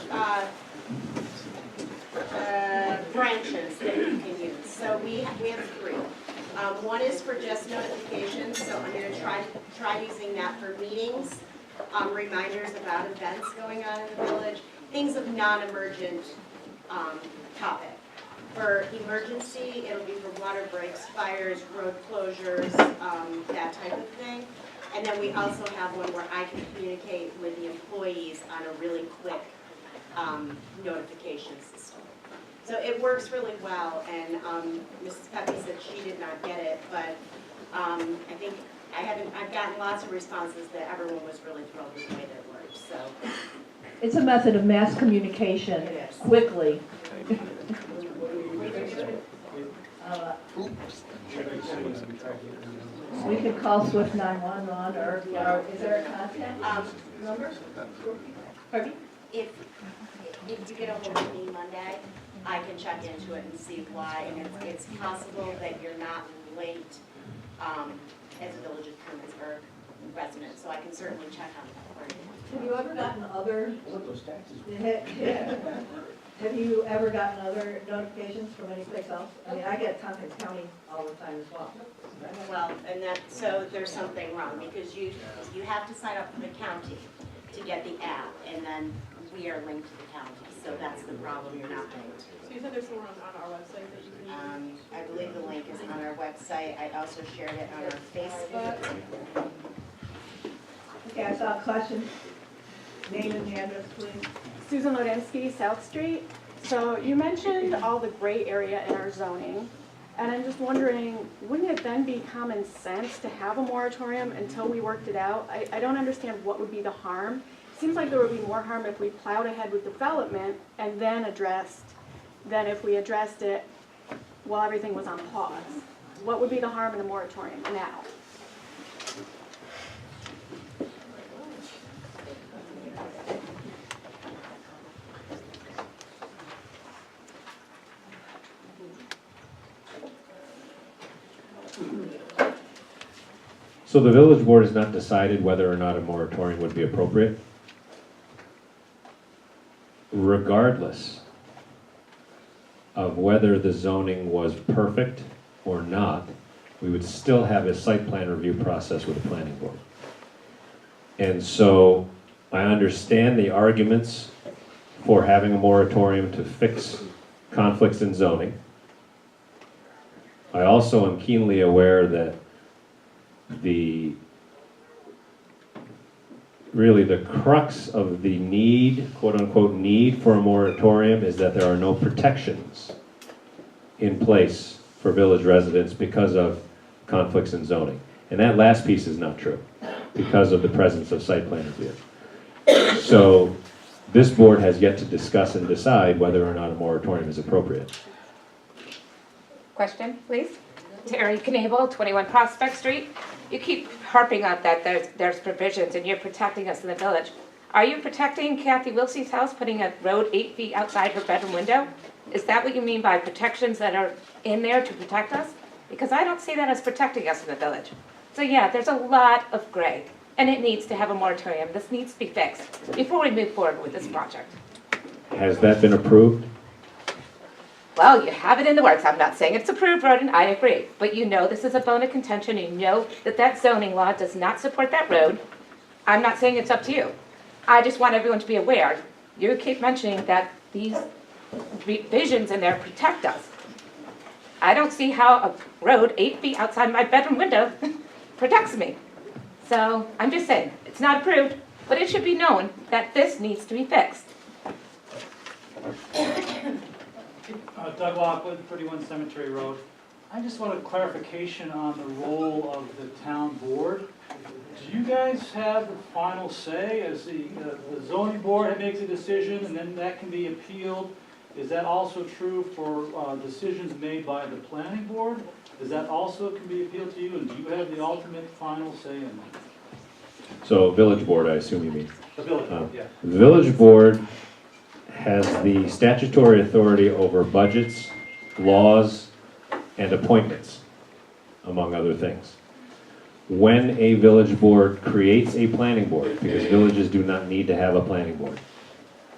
branches that you can use. So we have 3. One is for just notifications, so I'm going to try using that for meetings, reminders about events going on in the village, things of non-emergent topic. For emergency, it'll be for water breaks, fires, road closures, that type of thing. And then we also have one where I can communicate with the employees on a really quick notification system. So it works really well, and Mrs. Pepe said she did not get it, but I think I've gotten lots of responses that everyone was really thrilled with the way that it works, so. It's a method of mass communication quickly. We could call Swift 911 or is there a contact number? Pardon? If you get a hold of me Monday, I can check into it and see why, and it's possible that you're not late as a Village of Trumansburg resident, so I can certainly check on that for you. Have you ever gotten other? Have you ever gotten other notifications from anyplace else? I mean, I get Tompkins County all the time as well. Well, and so there's something wrong, because you have to sign up for the county to get the app, and then we are linked to the county, so that's the problem, you're not linked. So you said there's somewhere on our website that you can use? I believe the link is on our website. I also shared it on our Facebook. Okay, I saw a question. Name and address, please. Susan Lodinsky, South Street. So you mentioned all the gray area in our zoning, and I'm just wondering, wouldn't it then be common sense to have a moratorium until we worked it out? I don't understand what would be the harm. It seems like there would be more harm if we plowed ahead with development and then addressed, than if we addressed it while everything was on pause. What would be the harm in a moratorium now? So the village board has not decided whether or not a moratorium would be appropriate. Regardless of whether the zoning was perfect or not, we would still have a site plan review process with the planning board. And so I understand the arguments for having a moratorium to fix conflicts in zoning. I also am keenly aware that really the crux of the need, quote unquote need for a moratorium is that there are no protections in place for village residents because of conflicts in zoning. And that last piece is not true because of the presence of site plan review. So this board has yet to discuss and decide whether or not a moratorium is appropriate. Question, please. Terry Knable, 21 Prospect Street. You keep harping on that there's provisions and you're protecting us in the village. Are you protecting Kathy Wilsey's house, putting a road 8 feet outside her bedroom window? Is that what you mean by protections that are in there to protect us? Because I don't see that as protecting us in the village. So yeah, there's a lot of gray, and it needs to have a moratorium. This needs to be fixed before we move forward with this project. Has that been approved? Well, you have it in the works. I'm not saying it's approved, Roden, I agree. But you know this is a bone of contention. You know that that zoning law does not support that road. I'm not saying it's up to you. I just want everyone to be aware. You keep mentioning that these revisions in there protect us. I don't see how a road 8 feet outside my bedroom window protects me. So I'm just saying, it's not approved, but it should be known that this needs to be fixed. Doug Lockwood, 31 Cemetery Road. I just want a clarification on the role of the town board. Do you guys have the final say as the zoning board makes a decision and then that can be appealed? Is that also true for decisions made by the planning board? Is that also can be appealed to you, and do you have the ultimate final say in that? So village board, I assume you mean? The village board, yeah. The village board has the statutory authority over budgets, laws, and appointments, among other things. When a village board creates a planning board, because villages do not need to have a planning board.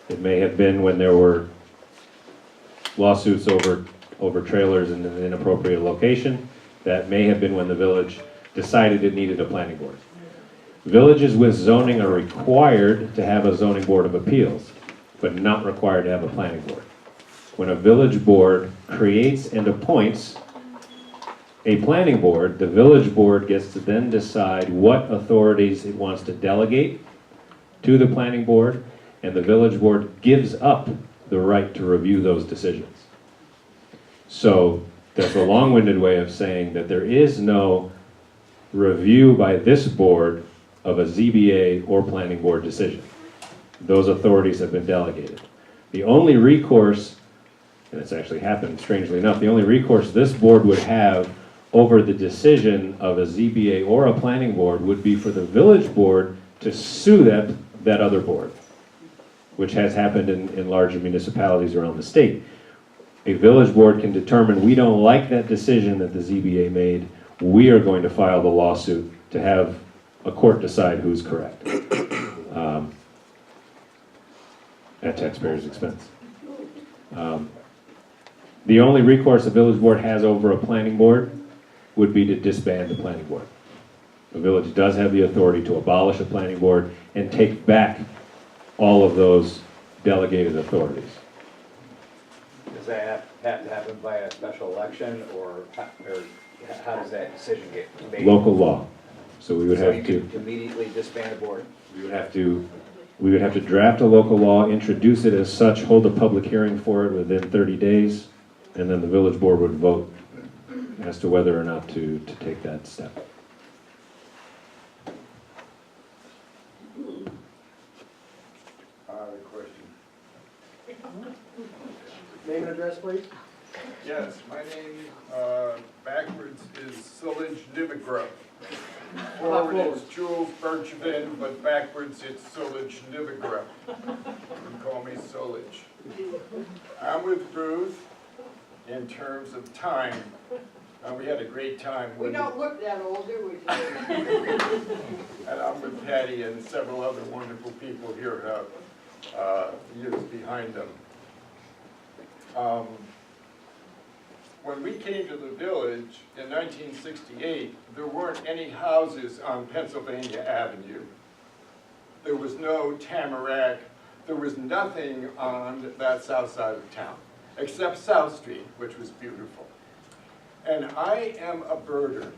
It may have been when there were lawsuits over trailers in an inappropriate location. That may have been when the village decided it needed a planning board. Villages with zoning are required to have a zoning board of appeals, but not required to have a planning board. When a village board creates and appoints a planning board, the village board gets to then decide what authorities it wants to delegate to the planning board, and the village board gives up the right to review those decisions. So that's a long-winded way of saying that there is no review by this board of a ZBA or planning board decision. Those authorities have been delegated. The only recourse, and it's actually happened strangely enough, the only recourse this board would have over the decision of a ZBA or a planning board would be for the village board to sue that other board, which has happened in larger municipalities around the state. A village board can determine we don't like that decision that the ZBA made, we are going to file the lawsuit to have a court decide who's correct. At taxpayers' expense. The only recourse a village board has over a planning board would be to disband the planning board. The village does have the authority to abolish a planning board and take back all of those delegated authorities. Does that have to happen by a special election, or how does that decision get made? Local law. So we would So have you to could immediately disband a board? we would have to draft a local law, introduce it as such, hold a public hearing for it within 30 days, and then the village board would vote as to whether or not to take that step. Name and address, please. Yes, my name, backwards is Sillage Nivigrup. Forward is Jules Birchvin, but backwards it's Sillage Nivigrup. You can call me Sillage. I'm with Ruth in terms of time. We had a great time. We don't look that old, do we? And I'm with Patty and several other wonderful people here who have years behind them. when we came to the village in 1968, there weren't any houses on Pennsylvania Avenue. There was no Tamarack. There was nothing on that south side of town, except South Street, which was beautiful. And I am a birder.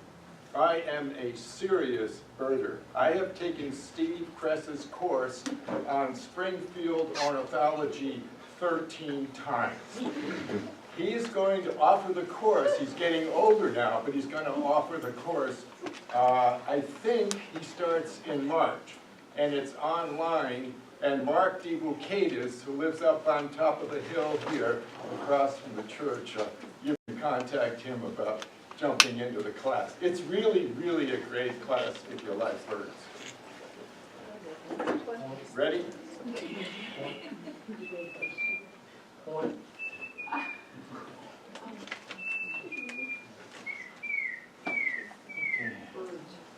I am a serious birder. I have taken Steve Kress's course on Springfield ornithology 13 times. He's going to offer the course. He's getting older now, but he's going to offer the course. I think he starts in March, and it's online. And Mark DeBucadis, who lives up on top of the hill here across from the church, you can contact him about jumping into the class. It's really, really a great class if you like birds. Ready?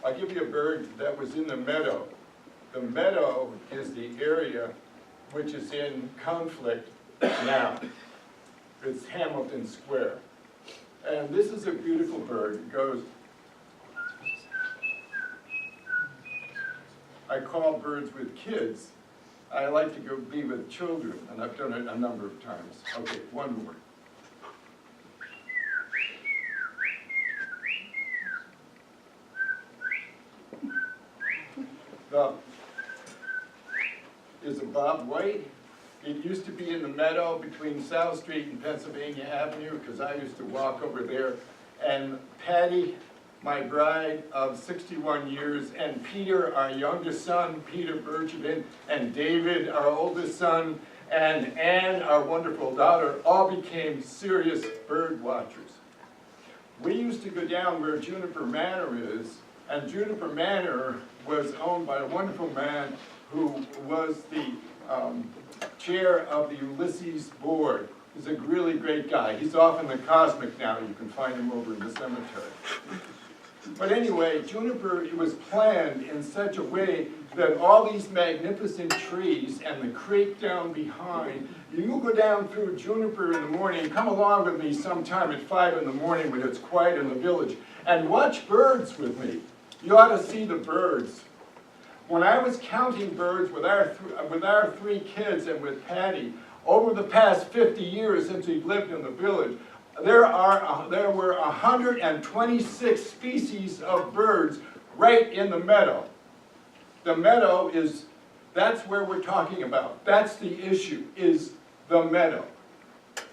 I'll give you a bird that was in the meadow. The meadow is the area which is in conflict now. It's Hamilton Square. And this is a beautiful bird. It goes, I call birds with kids. I like to go be with children, and I've done it a number of times. Okay, one more. The is a Bob White. It used to be in the meadow between South Street and Pennsylvania Avenue, because I used to walk over there. And Patty, my bride of 61 years, and Peter, our youngest son, Peter Bergevin, and David, our oldest son, and Anne, our wonderful daughter, all became serious bird watchers. We used to go down where Juniper Manor is, and Juniper Manor was owned by a wonderful man who was the chair of the Ulysses board. He's a really great guy. He's off in the cosmic now. You can find him over in the cemetery. But anyway, Juniper, it was planned in such a way that all these magnificent trees and the creek down behind, you can go down through Juniper in the morning, come along with me sometime at 5 in the morning when it's quiet in the village, and watch birds with me. You ought to see the birds. When I was counting birds with our 3 kids and with Patty, over the past 50 years since we've lived in the village, there were 126 species of birds right in the meadow. The meadow is, that's where we're talking about. That's the issue, is the meadow.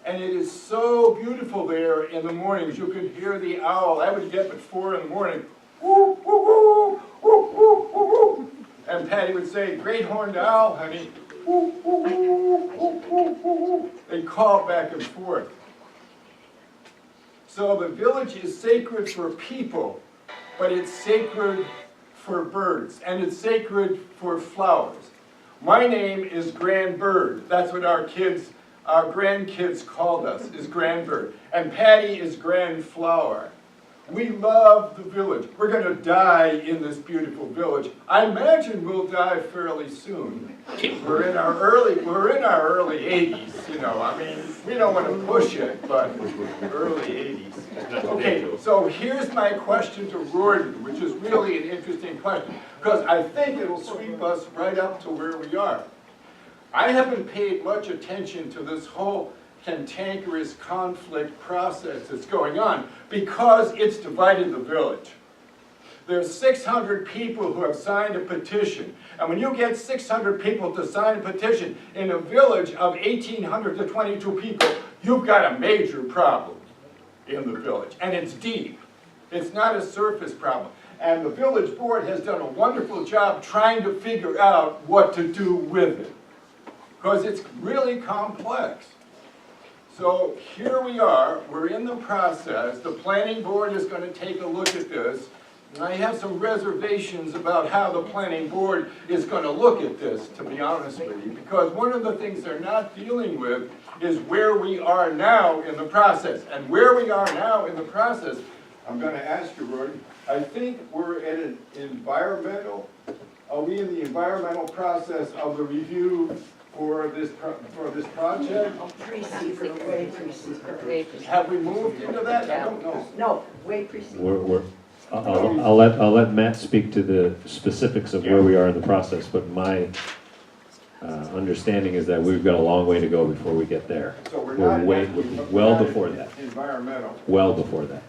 And it is so beautiful there in the mornings. You could hear the owl. I would get up at 4 in the morning. Woo, woo, woo, woo, woo, woo, woo. And Patty would say, great horned owl, honey. Woo, woo, woo, woo, woo, woo. They call back and forth. So the village is sacred for people, but it's sacred for birds, and it's sacred for flowers. My name is Grand Bird. That's what our grandkids called us, is Grand Bird. And Patty is Grand Flower. We love the village. We're going to die in this beautiful village. I imagine we'll die fairly soon. We're in our early 80s, you know. I mean, we don't want to push it, but early 80s. Okay, so here's my question to Gordon, which is really an interesting question, because I think it'll sweep us right up to where we are. I haven't paid much attention to this whole cantankerous conflict process that's going on because it's divided the village. There's 600 people who have signed a petition, and when you get 600 people to sign a petition in a village of 1,800 to 22 people, you've got a major problem in the village, and it's deep. It's not a surface problem. And the village board has done a wonderful job trying to figure out what to do with it, because it's really complex. So here we are, we're in the process. The planning board is going to take a look at this. And I have some reservations about how the planning board is going to look at this, to be honest with you, because one of the things they're not dealing with is where we are now in the process. And where we are now in the process, I'm going to ask you, Roy, I think we're at an environmental, are we in the environmental process of the review for this project? Pre-seeker, way pre-seeker. Have we moved into that? I don't know. No, way pre-seeker. I'll let Matt speak to the specifics of where we are in the process, but my understanding is that we've got a long way to go before we get there. So we're not well before that. Environmental. Well before that.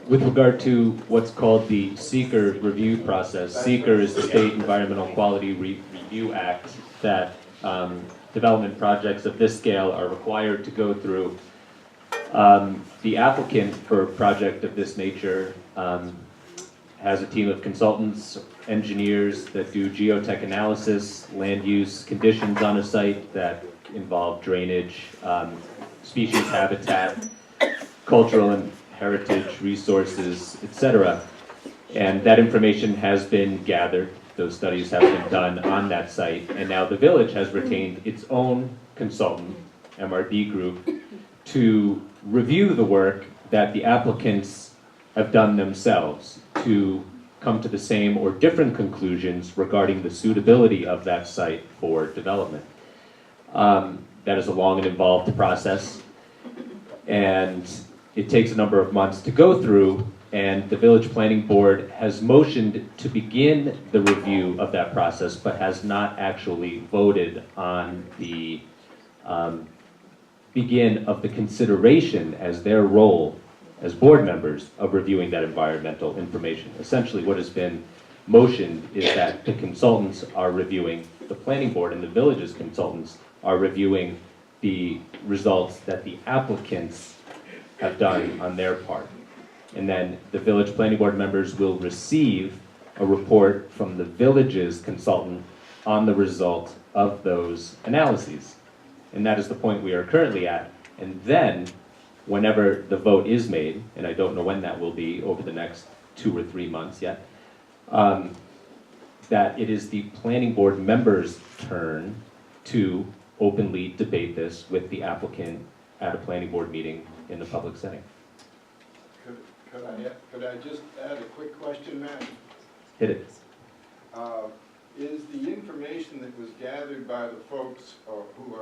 With regard to what's called the seeker review process, seeker is the State Environmental Quality Review Act that development projects of this scale are required to go through. The applicant for a project of this nature has a team of consultants, engineers that do geotech analysis, land use conditions on a site that involve drainage, species habitat, cultural and heritage resources, etc. And that information has been gathered. Those studies have been done on that site, and now the village has retained its own consultant, MRD Group, to review the work that the applicants have done themselves to come to the same or different conclusions regarding the suitability of that site for development. That is a long and involved process, and it takes a number of months to go through, and the Village Planning Board has motioned to begin the review of that process, but has not actually voted on the begin of the consideration as their role as board members of reviewing that environmental information. Essentially what has been motioned is that the consultants are reviewing, the planning board and the village's consultants are reviewing the results that the applicants have done on their part. And then the village planning board members will receive a report from the village's consultant on the result of those analyses. And that is the point we are currently at. And then, whenever the vote is made, and I don't know when that will be over the next 2 or 3 months yet, that it is the planning board members' turn to openly debate this with the applicant at a planning board meeting in a public setting. Could I just add a quick question, Matt? Hit it. Is the information that was gathered by the folks who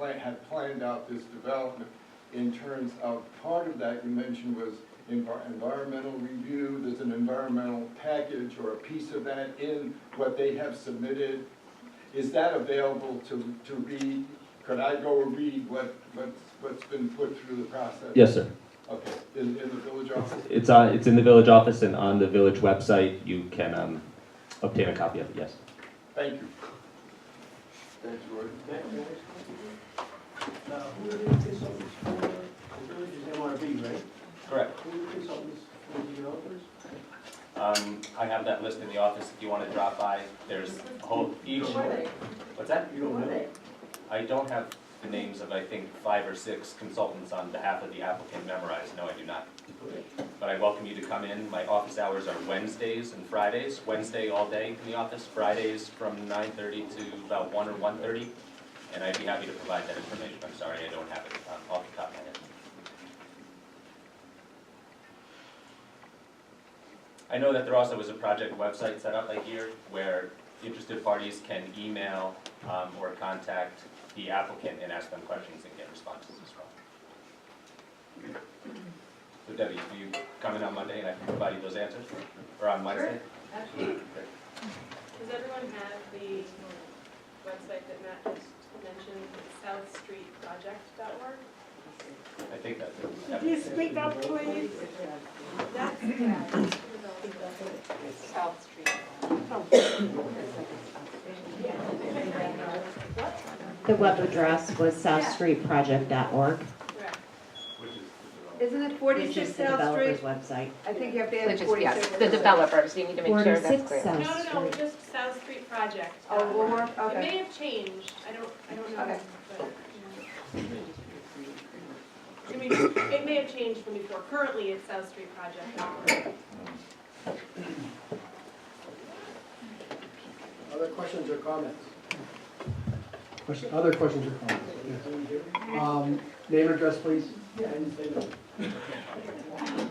had planned out this development, in terms of part of that you mentioned was environmental review, there's an environmental package or a piece of that in what they have submitted? Is that available to read? Could I go read what's been put through the process? Yes, sir. Okay, in the village office? It's in the village office and on the village website. You can obtain a copy of it, yes. Thank you. Thanks, Roy. Who are the consultants for the village's MRB, right? Correct. Who are the consultants for the developers? I have that list in the office if you want to drop by. There's a whole, each. What's that? You don't know? I don't have the names of, I think, 5 or 6 consultants on behalf of the applicant memorized. No, I do not. But I welcome you to come in. My office hours are Wednesdays and Fridays. Wednesday all day in the office, Fridays from 9:30 to about 1 or 1:30. And I'd be happy to provide that information. I'm sorry, I don't have it off the top of my head. I know that there also was a project website set up, I hear, where interested parties can email or contact the applicant and ask them questions and get responses as well. So Debbie, do you come in on Monday and I can provide you those answers? Or on Wednesday? Sure, absolutely. Does everyone have the website that Matt just mentioned, southstreetproject.org? I think that's it. Could you speak up, please? That's South Street. The web address was southstreetproject.org. Isn't it Which 46 is the South developer's Street? website. I think you have to add Which is, 46. yes, the developers, you need to make sure that's 46 clear. South No, just South Street Project. Oh, one more? It Okay. may have changed, I don't know. Okay. But, I mean, it may have changed from before. Currently, it's South Street Project. Other questions or comments? Other questions or comments? Yes. Name and address, please.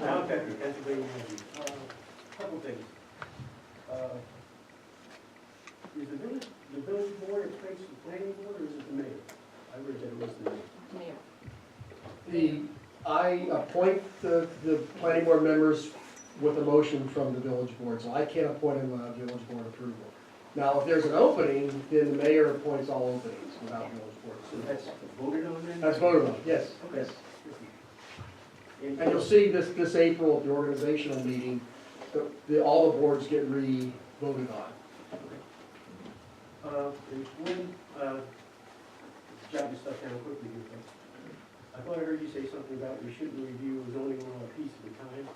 Now, Pennsylvania, couple things. Is the village board appoints the planning board, or is it the mayor? I read that it was the mayor. I appoint the planning board members with a motion from the village board, so I can't appoint them without village board approval. Now, if there's an opening, then the mayor appoints all openings without village board So approval. that's voted on then? That's voted on, yes, yes. And you'll see this April at the organizational meeting, all the boards get re-voted on. There's one, jotting stuff down quickly here, but I thought I heard you say something about we shouldn't review zoning law a piece at a time.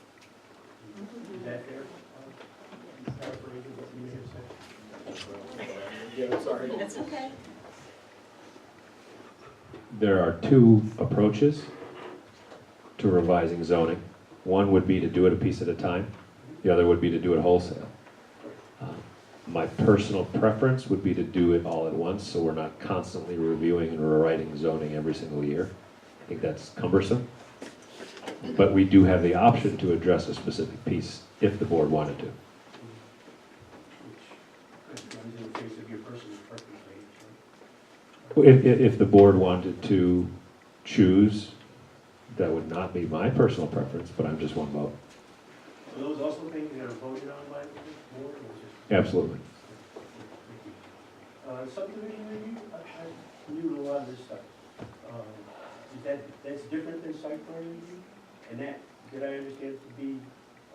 Is that fair? Paraphrasing what you may have said. Yeah, sorry. That's okay. There are two approaches to revising zoning. One would be to do it a piece at a time. The other would be to do it wholesale. My personal preference would be to do it all at once, so we're not constantly reviewing and rewriting zoning every single year. I think that's cumbersome. But we do have the option to address a specific piece if the board wanted to. Which runs in the face of your personal preference. If the board wanted to choose, that would not be my personal preference, but I'm just one vote. Are those also things that are voted on by the board, or just? Absolutely. Subdivision review, I'm new to a lot of this stuff. That's different than site plan review? And that, did I understand it to be,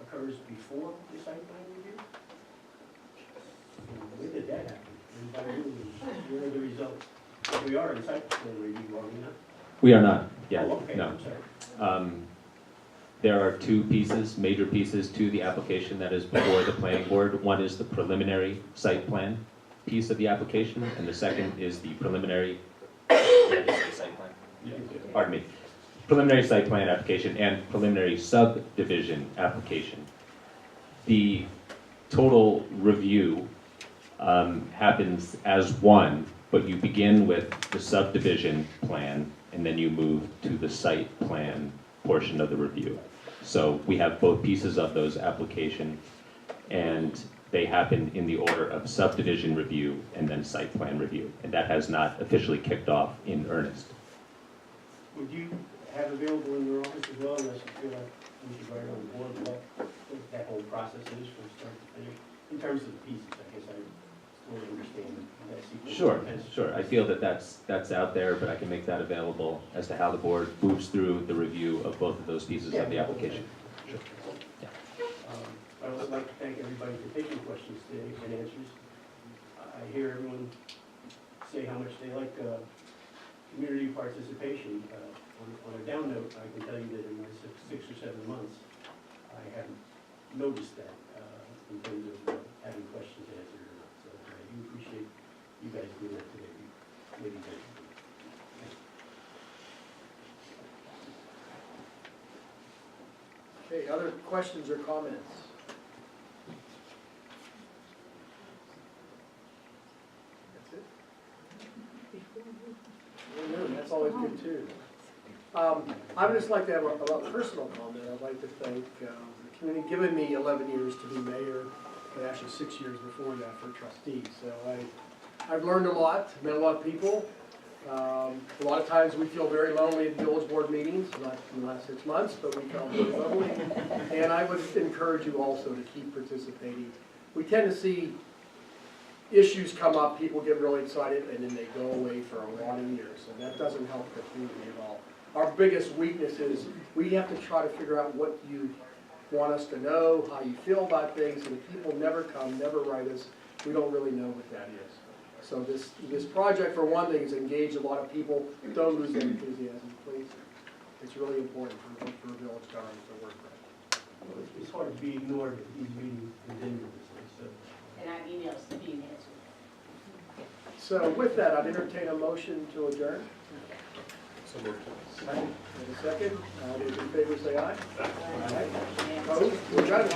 occurs before the site plan review? When did that happen? And by who? What are the results? We are in site plan review, are we not? We are not yet, Oh, okay, no. I'm sorry. There are two pieces, major pieces to the application that is before the planning board. One is the preliminary site plan piece of the application, and the second is the preliminary, site plan? Pardon me. Preliminary site plan application and preliminary subdivision application. The total review happens as one, but you begin with the subdivision plan, and then you move to the site plan portion of the review. So we have both pieces of those application, and they happen in the order of subdivision review and then site plan review. And that has not officially kicked off in earnest. Would you have available in your office as well, unless you feel like we should write on the board what that whole process is from start to finish? In terms of the pieces, I guess I still understand that sequence. Sure. I feel that that's out there, but I can make that available as to how the board moves through the review of both of those pieces of the application. Sure. I would like to thank everybody for taking questions today and answers. I hear everyone say how much they like community participation. On a down note, I can tell you that in my 6 or 7 months, I haven't noticed that in terms of having questions answered or not. So I do appreciate you guys doing that today. Maybe thank you. Okay, other questions or comments? That's it? Well, no, that's always good too. I would just like to have a personal comment. I'd like to thank the community, given me 11 years to be mayor, but actually 6 years before that for trustee. So I've learned a lot, met a lot of people. A lot of times we feel very lonely at village board meetings, not in the last 6 months, but we felt very lonely. And I would encourage you also to keep participating. We tend to see issues come up, people get really excited, and then they go away for a lot of years. And that doesn't help the community at all. Our biggest weakness is we have to try to figure out what you want us to know, how you feel about things, and if people never come, never write us, we don't really know what that is. So this project, for one thing, has engaged a lot of people. Don't lose their enthusiasm, please. It's really important for a village government to work right. Well, it's hard to be ignored if these meetings continue. So. And I have emails to be answered. So with that, I'd entertain a motion to adjourn. So moved. Second. A second. Those in favor say aye. Aye. Opposed? We're done.